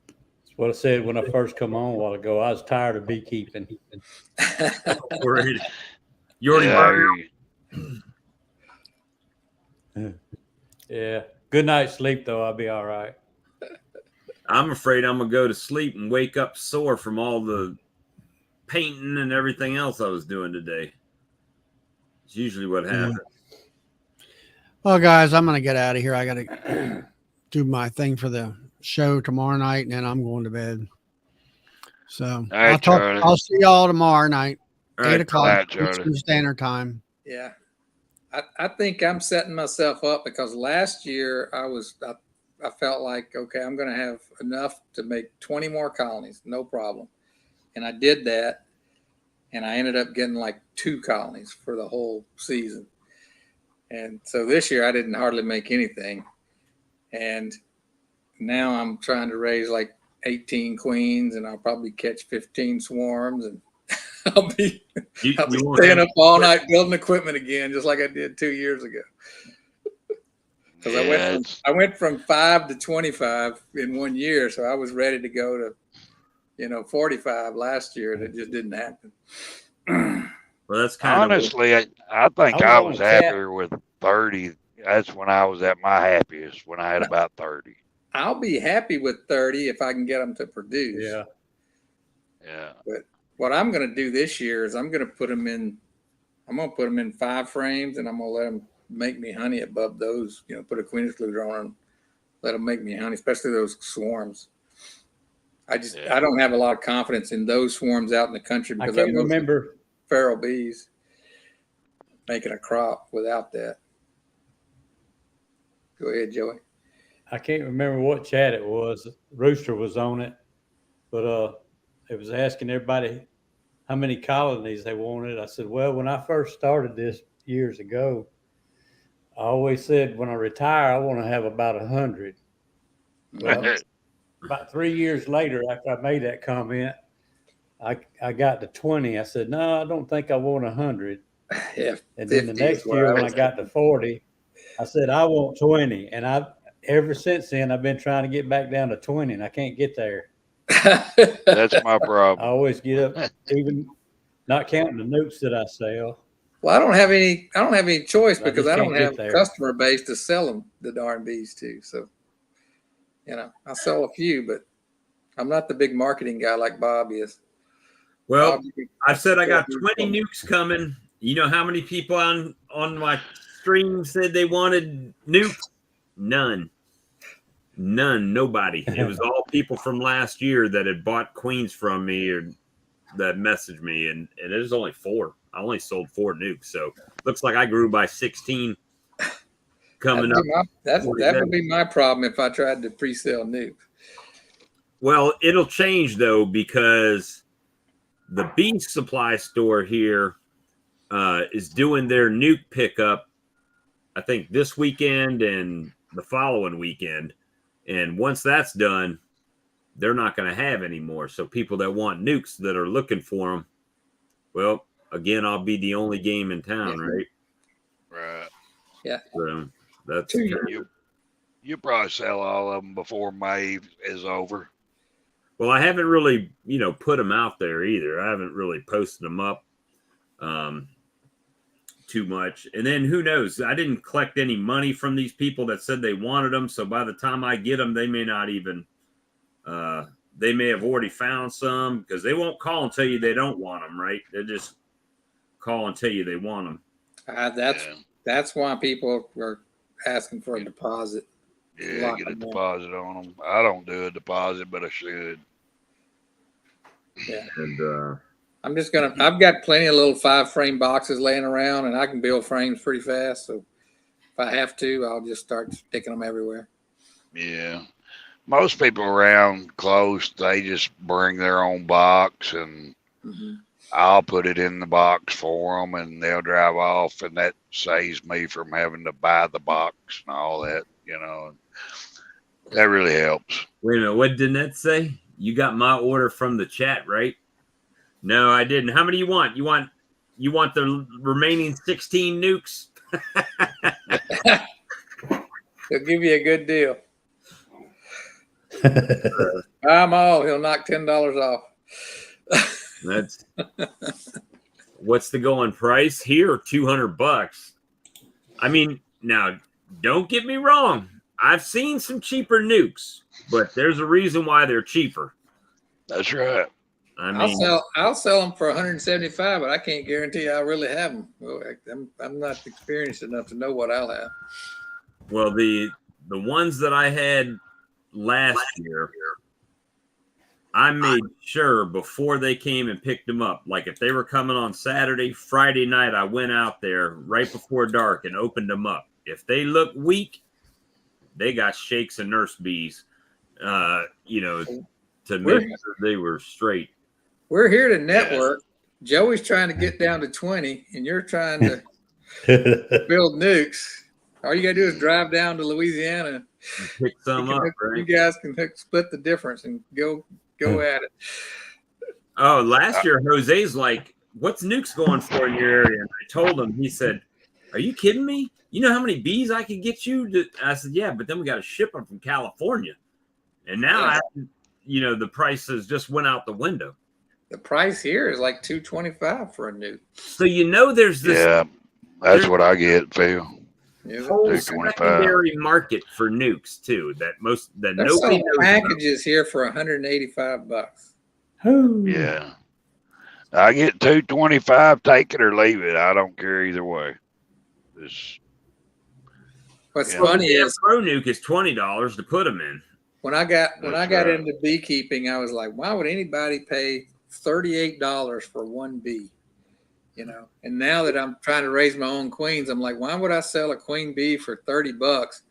That's what I said when I first come on a while ago. I was tired of beekeeping. You already Yeah. Good night's sleep though. I'll be all right. I'm afraid I'm gonna go to sleep and wake up sore from all the painting and everything else I was doing today. It's usually what happens. Well, guys, I'm gonna get out of here. I gotta do my thing for the show tomorrow night, and then I'm going to bed. So I'll see y'all tomorrow night, 8 o'clock Eastern Standard Time. Yeah. I think I'm setting myself up because last year I felt like, okay, I'm going to have enough to make 20 more colonies, no problem. And I did that, and I ended up getting like 2 colonies for the whole season. And so this year I didn't hardly make anything. And now I'm trying to raise like 18 queens, and I'll probably catch 15 swarms, and I'll be staying up all night building equipment again, just like I did 2 years ago. Because I went from 5 to 25 in 1 year, so I was ready to go to 45 last year, and it just didn't happen. Well, that's kind honestly, I think I was happier with 30. That's when I was at my happiest, when I had about 30. I'll be happy with 30 if I can get them to produce. Yeah. But what I'm going to do this year is I'm going to put them in 5 frames, and I'm going to let them make me honey above those, put a queen excluder on them, let them make me honey, especially those swarms. I don't have a lot of confidence in those swarms out in the country because I can't remember feral bees making a crop without that. Go ahead, Joey. I can't remember what chat it was. Rooster was on it, but it was asking everybody how many colonies they wanted. I said, well, when I first started this years ago, I always said when I retire, I want to have about 100. Well, about 3 years later, after I made that comment, I got to 20. I said, no, I don't think I want 100. Yeah. And then the next year when I got to 40, I said, I want 20. And ever since then, I've been trying to get back down to 20, and I can't get there. That's my problem. I always get up, even not counting the nukes that I sell. Well, I don't have any choice because I don't have a customer base to sell them the darn bees to. So, I sell a few, but I'm not the big marketing guy like Bob is. Well, I said I got 20 nukes coming. You know how many people on my stream said they wanted nukes? None, nobody. It was all people from last year that had bought queens from me or that messaged me, and it was only 4. I only sold 4 nukes, so looks like I grew by 16 coming up. That would be my problem if I tried to pre-sell nukes. Well, it'll change though, because the bee supply store here is doing their nuke pickup, I think this weekend and the following weekend. And once that's done, they're not going to have anymore. So people that want nukes that are looking for them, well, again, I'll be the only game in town, right? Right. Yeah. So that's You probably sell all of them before May is over. well, I haven't really, put them out there either. I haven't really posted them up too much. And then who knows? I didn't collect any money from these people that said they wanted them. So by the time I get them, they may not even, they may have already found some, because they won't call and tell you they don't want them, right? They just call and tell you they want them. That's why people are asking for a deposit. Yeah, get a deposit on them. I don't do a deposit, but I should. Yeah. And I've got plenty of little 5-frame boxes laying around, and I can build frames pretty fast. So if I have to, I'll just start sticking them everywhere. Yeah. Most people around close, they just bring their own box, and I'll put it in the box for them, and they'll drive off, and that saves me from having to buy the box and all that, That really helps. wait a minute, what did Danette say? You got my order from the chat, right? No, I didn't. How many you want? You want the remaining 16 nukes? He'll give you a good deal. I'm all. He'll knock $10 off. That's what's the going price here? $200. I mean, now don't get me wrong. I've seen some cheaper nukes, but there's a reason why they're cheaper. That's right. I mean, I'll sell them for 175, but I can't guarantee I'll really have them. Well, I'm not experienced enough to know what I'll have. well, the ones that I had last year, I made sure before they came and picked them up. Like if they were coming on Saturday, Friday night, I went out there right before dark and opened them up. If they look weak, they got shakes and nurse bees, to make sure they were straight. We're here to network. Yeah. Joey's trying to get down to 20, and you're trying to build nukes. All you got to do is drive down to Louisiana and pick some up, right? You guys can split the difference and go at it. Oh, last year, Jose's like, what's nukes going for in your area? And I told him, he said, are you kidding me? You know how many bees I could get you? I said, yeah, but then we got to ship them from California. And now, the prices just went out the window. The price here is like $225 for a nuke. So, there's this. Yeah, that's what I get, Phil. Whole secondary market for nukes, too, that nobody knows packages about. Here for $185. Yeah. I get $225, take it or leave it. I don't care either way. What's funny is pro nuke is $20 to put them in. When I got into beekeeping, I was like, why would anybody pay $38 for one bee? And now that I'm trying to raise my own queens, I'm like, why would I sell a queen bee for $30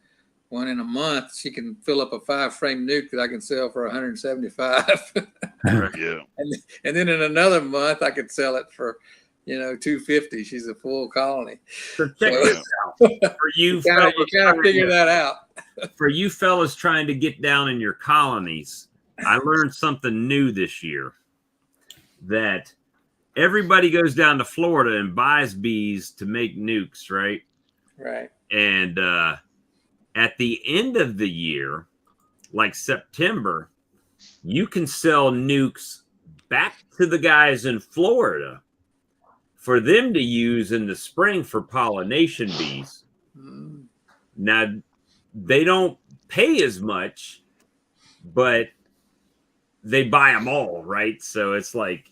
when in a month she can fill up a 5-frame nuke that I can sell for $175? Yeah. And then in another month I could sell it for $250. She's a full colony. So check this out. For you fellas, you gotta figure that out. For you fellas trying to get down in your colonies, I learned something new this year. That everybody goes down to Florida and buys bees to make nukes, right? Right. And at the end of the year, like September, you can sell nukes back to the guys in Florida for them to use in the spring for pollination bees. Now, they don't pay as much, but they buy them all, right? So it's like,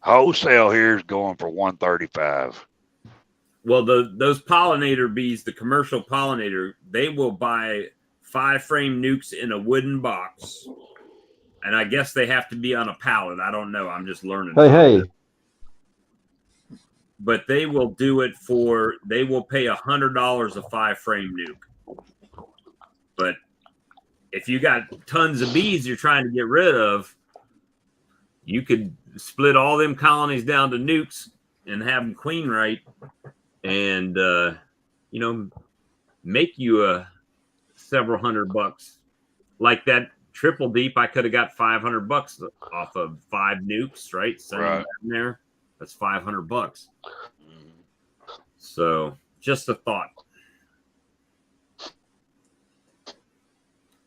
wholesale here is going for $135. Well, those pollinator bees, the commercial pollinator, they will buy 5-frame nukes in a wooden box, and I guess they have to be on a pallet. I don't know. I'm just learning. Hey. But they will do it they will pay $100 a 5-frame nuke. But if you got tons of bees you're trying to get rid of, you could split all them colonies down to nukes and have them queen right, and make you several $100, like that triple deep, I could have got $500 off of 5 nukes, right? Sending Right. them in there. That's $500. So just a thought.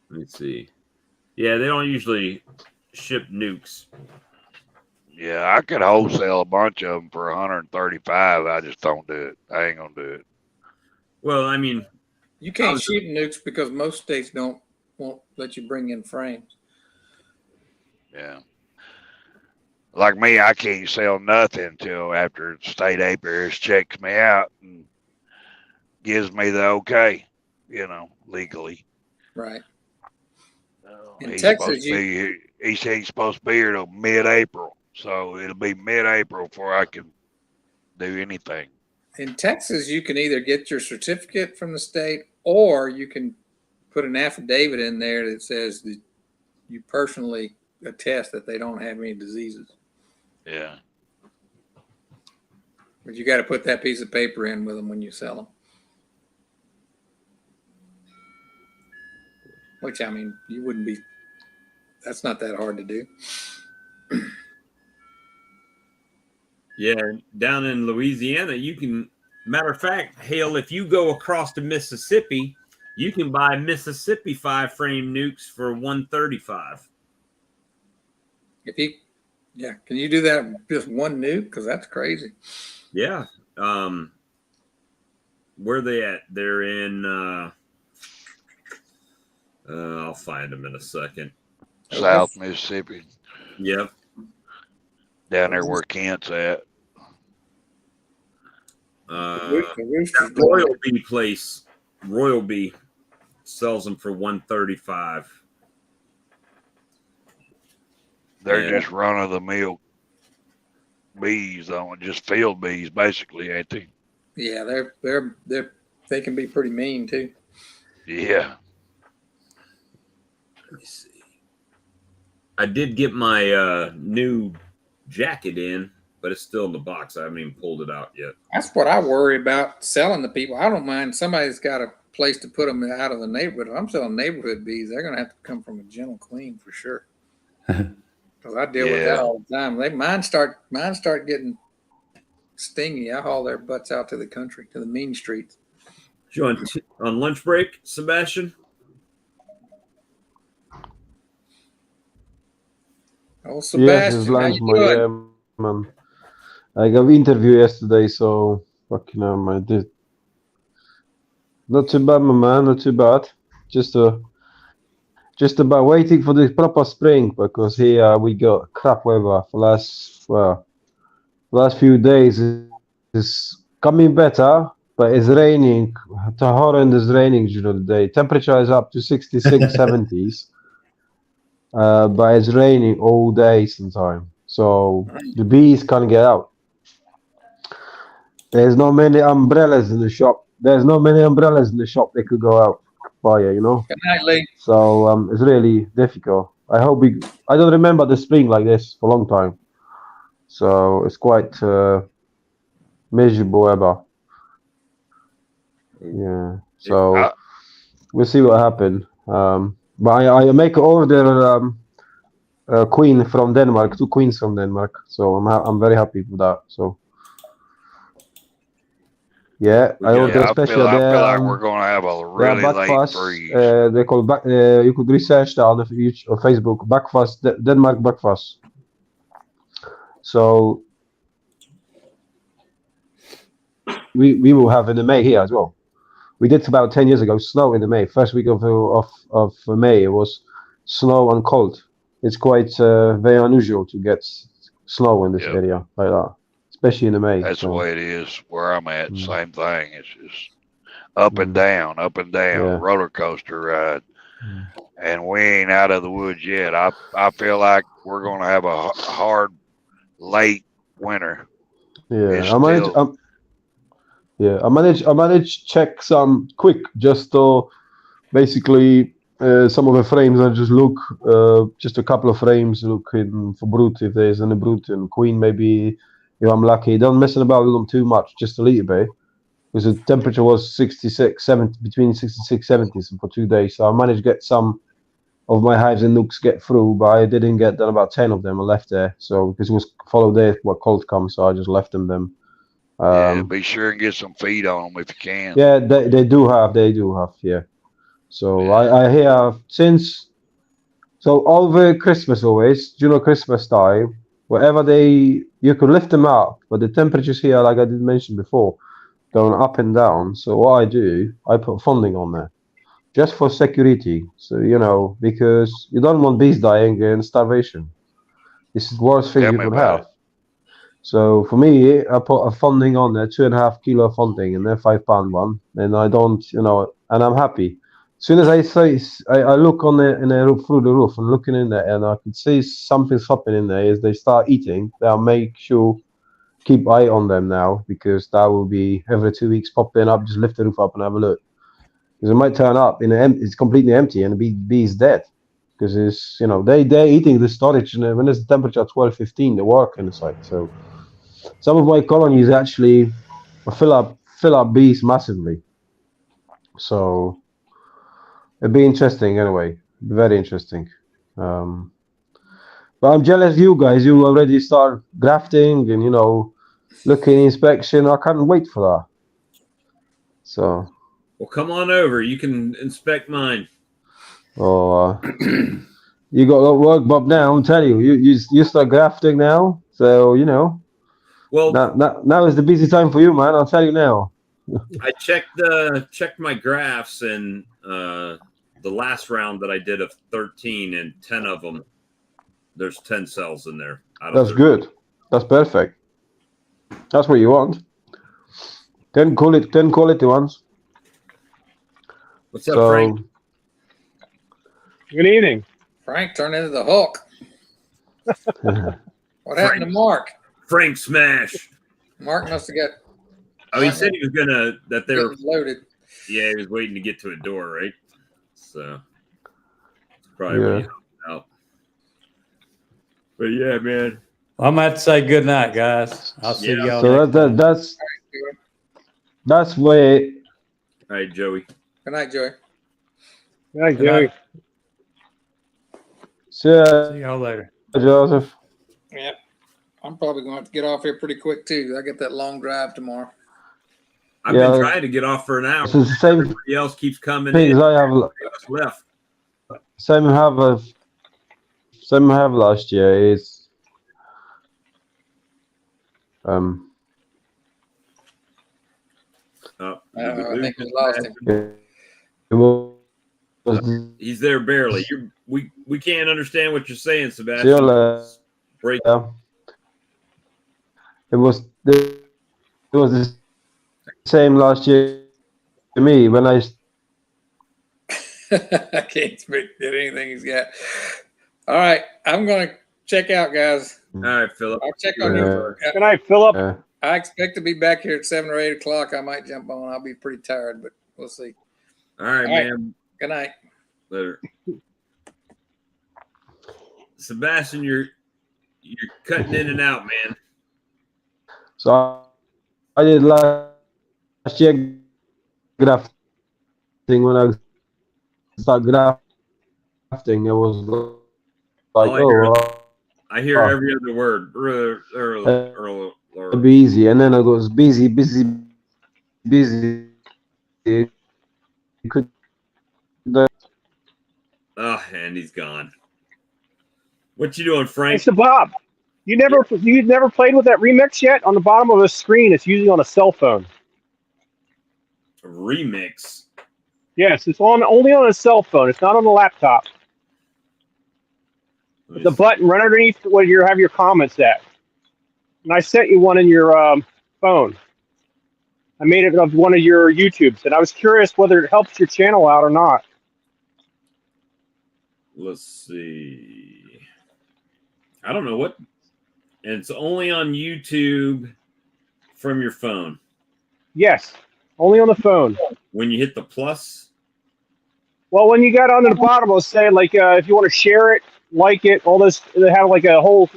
Let me see. Yeah, they don't usually ship nukes. Yeah, I could wholesale a bunch of them for 135. I just don't do it. I ain't gonna do it. Well, I mean, You can't ship nukes because most states won't let you bring in frames. Yeah. Like me, I can't sell nothing until after state apiarist checks me out and gives me the okay, legally. Right. In He's Texas, supposed to be here. He said he's supposed to be here till mid-April, so it'll be mid-April before I can do anything. in Texas, you can either get your certificate from the state, or you can put an affidavit in there that says that you personally attest that they don't have any diseases. Yeah. But you got to put that piece of paper in with them when you sell them. Which, I mean, you wouldn't be, that's not that hard to do. yeah, down in Louisiana, you can, matter of fact, Hale, if you go across to Mississippi, you can buy Mississippi 5-frame nukes for $135. Yeah, can you do that with just one nuke? Because that's crazy. Yeah. Where are they at? They're in, I'll find them in a second. South Mississippi. Yep. Down there where Kent's at. The Royal Bee place, Royal Bee sells them for $135. They're just run-of-the-mill bees, though, just field bees, basically, ain't they? Yeah, they can be pretty mean too. Yeah. Let me see. I did get my new jacket in, but it's still in the box. I haven't even pulled it out yet. That's what I worry about selling to people. I don't mind somebody's got a place to put them out of the neighborhood. If I'm selling neighborhood bees, they're going to have to come from a gentle queen for sure. Because I deal with that all the time. Mine start getting stingy. I haul their butts out to the country, to the mean streets. You on lunch break, Sebastian? Oh, Sebastian, yes, it's how lunch, you doing? man. I got interview yesterday, so fucking I did. Not too bad, my man. Not too bad. Just about waiting for the proper spring, because here we got crap weather for last few days. It's coming better, but it's raining. It's horrendous raining during the day. Temperature is up to 66, 70s. But it's raining all day sometimes, so the bees can't get out. There's not many umbrellas in the shop. They could go out fire, Good night, Lee. So it's really difficult. I don't remember the spring like this for a long time. So it's quite miserable weather. Yeah. So we'll see what happens. But I make order queen from Denmark, 2 queens from Denmark. So I'm very happy with that. So yeah, I ordered special. I feel like we're gonna have a really late freeze. They call back. You could research that on Facebook. Breakfast, Denmark breakfast. So we will have in the May here as well. We did about 10 years ago snow in the May. First week of May, it was snow and cold. It's quite very unusual to get snow in this area like that, especially in the May. That's the way it is where I'm at. Same thing. It's just up and down, roller coaster ride. And we ain't out of the woods yet. I feel like we're gonna have a hard, late winter. Yeah, I managed check some quick, just to basically some of the frames. I just look, just a couple of frames, looking for brood, if there's any brood, and queen maybe, if I'm lucky. Don't messing about with them too much, just a little bit, because the temperature was 66, 70, between 66, 70s for 2 days. So I managed to get some of my hives and nooks get through, but I didn't get done about 10 of them. I left there. So because it was follow there what cold comes, so I just left them. Yeah, be sure and get some feed on them if you can. Yeah, they do have, yeah. So Yeah. I hear since so over Christmas always, Christmas time, wherever you can lift them up, but the temperatures here, like I did mention before, going up and down. So what I do, I put funding on there just for security. So because you don't want bees dying in starvation. This is the worst thing Tell you me could about have. So for me, I put a funding on there, 2.5 kilo funding, and then £5 one, and I don't, and I'm happy. As soon as I look on the through the roof and looking in there, and I could see something's happening in there. As they start eating, I'll make sure keep eye on them now, because that will be every 2 weeks popping up. Just lift the roof up and have a look, because it might turn up it's completely empty and the bee is dead. Because it's they're eating the storage, and when it's temperature 12, 15, they work inside. So some of my colonies actually fill up bees massively. So it'd be interesting anyway. Very interesting. But I'm jealous of you guys. You already start grafting and looking inspection. I can't wait for that. So Well, come on over. You can inspect mine. you got a lot of work, Bob. Now I'm telling you, you start grafting now. So Well, now is the busy time for you, man. I'll tell you now. I checked my graphs, and the last round that I did of 13, and 10 of them, there's 10 cells in there. That's good. That's perfect. That's what you want. 10 quality ones. What's up, Frank? Good evening. Frank turned into the Hulk. What happened to Mark? Frank smash. Mark must have got. Oh, he said he was that they were loaded. Yeah, he was waiting to get to a door, right? So probably when he out. But yeah, man. Well, I'm about to say good night, guys. I'll see y'all. So that's where. All right, Joey. Good night, Joey. Good night, Joey. See y'all later, Joseph. Yeah, I'm probably going to have to get off here pretty quick too. I get that long drive tomorrow. I've been trying to get off for an hour. This is the same. Everybody else keeps coming Things in. I have left. Same have last year is I think we lost him. it was He's there barely. We can't understand what you're saying, Sebastian. Break. It was the same last year to me when I can't speak to anything he's got. All right, I'm going to check out, guys. All right, Philip. I'll check on you. Good night, Philip. I expect to be back here at 7 or 8 o'clock. I might jump on. I'll be pretty tired, but we'll see. All right, man. Good night. Later. Sebastian, you're cutting in and out, man. So I did last year grafting. When I started grafting, it was like, I hear every other word. Be easy, and then I goes busy. You could. Oh, and he's gone. What you doing, Frank? Hey, so Bob, you never played with that remix yet? On the bottom of the screen, it's usually on a cell phone. A remix. Yes, it's only on a cell phone. It's not on the laptop. The button right underneath where you have your comments at. And I sent you one in your phone. I made it of one of your YouTubes, and I was curious whether it helps your channel out or not. Let's see. I don't know what. And it's only on YouTube from your phone. Yes, only on the phone. When you hit the plus. Well, when you got onto the bottom, it'll say like if you want to share it, like it, all this. They have like a whole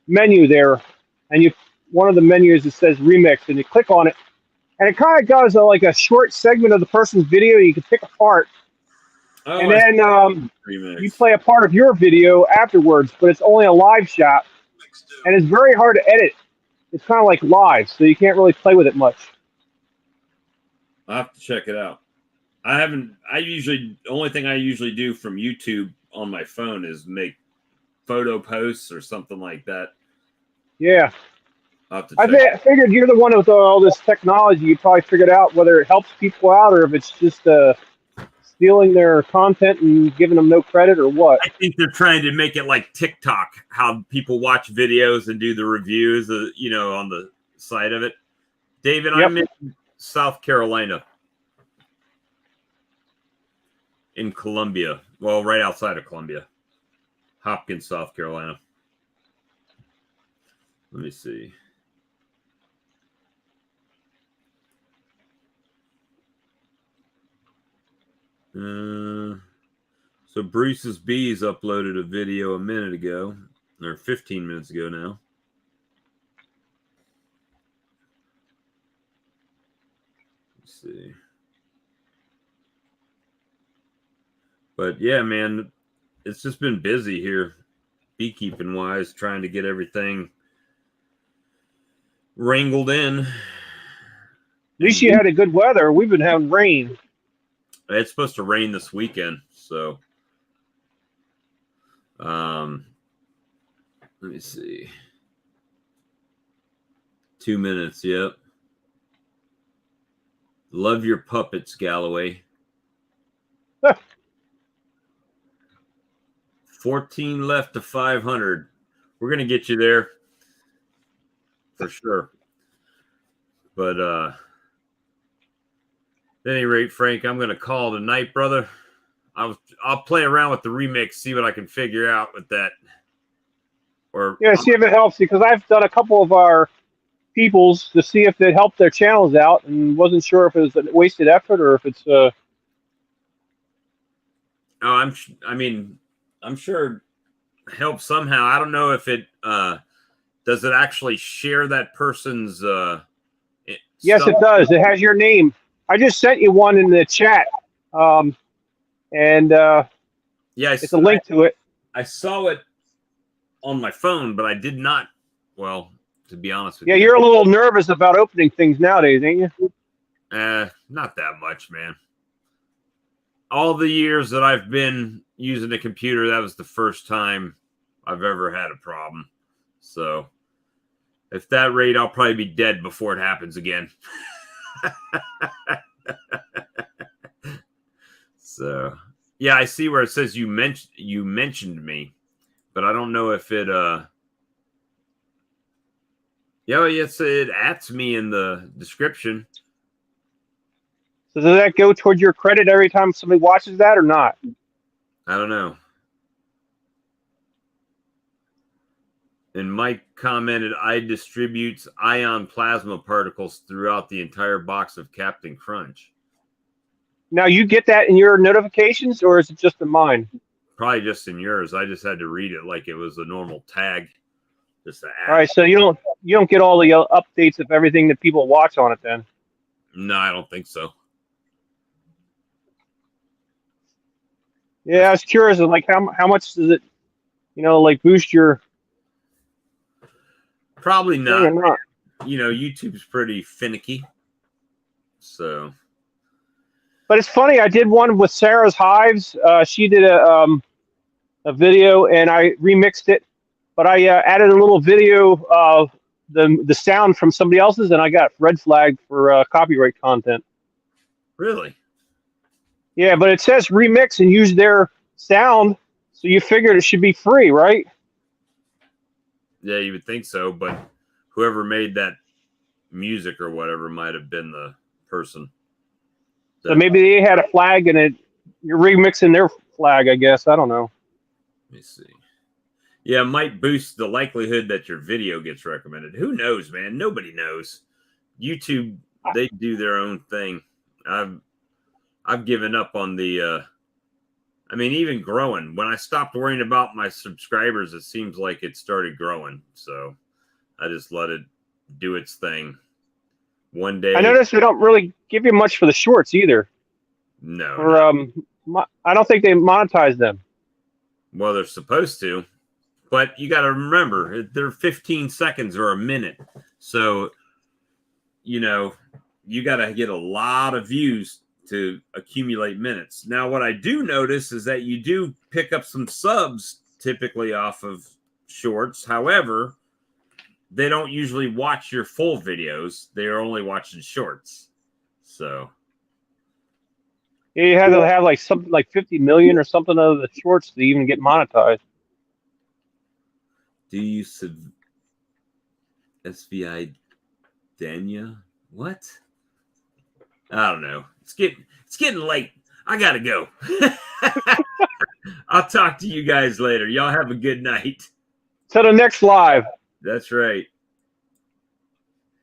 menu there, and one of the menus that says remix, and you click on it, and it kind of does like a short segment of the person's video you can pick apart. Oh, and then remix. you play a part of your video afterwards, but it's only a live shot, and it's very hard to edit. It's kind of like live, so you can't really play with it much. I'll have to check it out. The only thing I usually do from YouTube on my phone is make photo posts or something like that. Yeah. I'll have to I check. figured you're the one with all this technology. You probably figured out whether it helps people out or if it's just stealing their content and giving them no credit or what. I think they're trying to make it like TikTok, how people watch videos and do the reviews, on the side of it. David, Yep. I'm in South Carolina, in Columbia. Well, right outside of Columbia, Hopkins, South Carolina. Let me see. So Bruce's Bees uploaded a video a minute ago, or 15 minutes ago now. Let's see. But yeah, man, it's just been busy here, beekeeping wise, trying to get everything wrangled in. At least you had a good weather. We've been having rain. It's supposed to rain this weekend, so let me see. 2 minutes, yep. Love your puppets, Galloway. 14 left to 500. We're gonna get you there for sure. But at any rate, Frank, I'm gonna call tonight, brother. I'll play around with the remix, see what I can figure out with that. Or Yeah, see if it helps, because I've done a couple of our people's to see if it helped their channels out, and wasn't sure if it was a wasted effort or if it's I'm sure it helps somehow. I don't know if it does it actually share that person's Yes, stuff? it does. It has your name. I just sent you one in the chat, and Yeah, it's a link to it. I saw it on my phone, but I did not. Well, to be honest with Yeah, you, you're a little nervous about opening things nowadays, ain't you? not that much, man. All the years that I've been using a computer, that was the first time I've ever had a problem. So, at that rate, I'll probably be dead before it happens again. So, yeah, I see where it says you mentioned me, but I don't know if it yeah, yes, it adds me in the description. So does that go toward your credit every time somebody watches that or not? I don't know. And Mike commented, I distributes ion plasma particles throughout the entire box of Captain Crunch. Now you get that in your notifications, or is it just in mine? Probably just in yours. I just had to read it like it was a normal tag. Just to add. All right, so you don't get all the updates of everything that people watch on it then. No, I don't think so. Yeah, I was curious, like how much does it, like boost your Probably thing or not. not? YouTube's pretty finicky. So. But it's funny. I did one with Sarah's hives. She did a video, and I remixed it. But I added a little video of the sound from somebody else's, and I got red flagged for copyright content. Really? Yeah, but it says remix and use their sound, so you figured it should be free, right? Yeah, you would think so, but whoever made that music or whatever might have been the person. So maybe they had a flag, and you're remixing their flag, I guess. I don't know. Let me see. Yeah, it might boost the likelihood that your video gets recommended. Who knows, man? Nobody knows. YouTube, they do their own thing. I've given up on the even growing. When I stopped worrying about my subscribers, it seems like it started growing. So I just let it do its thing. One day I noticed they don't really give you much for the shorts either. No. Or I don't think they monetize them. Well, they're supposed to, but you got to remember they're 15 seconds or a minute. So, you know, you got to get a lot of views to accumulate minutes. Now, what I do notice is that you do pick up some subs typically off of shorts. However, they don't usually watch your full videos. They are only watching shorts. So Yeah, you have to have like something like 50 million or something of the shorts to even get monetized. do you SVI Dania? What? I don't know. It's getting late. I gotta go. I'll talk to you guys later. Y'all have a good night. To the next live. That's right.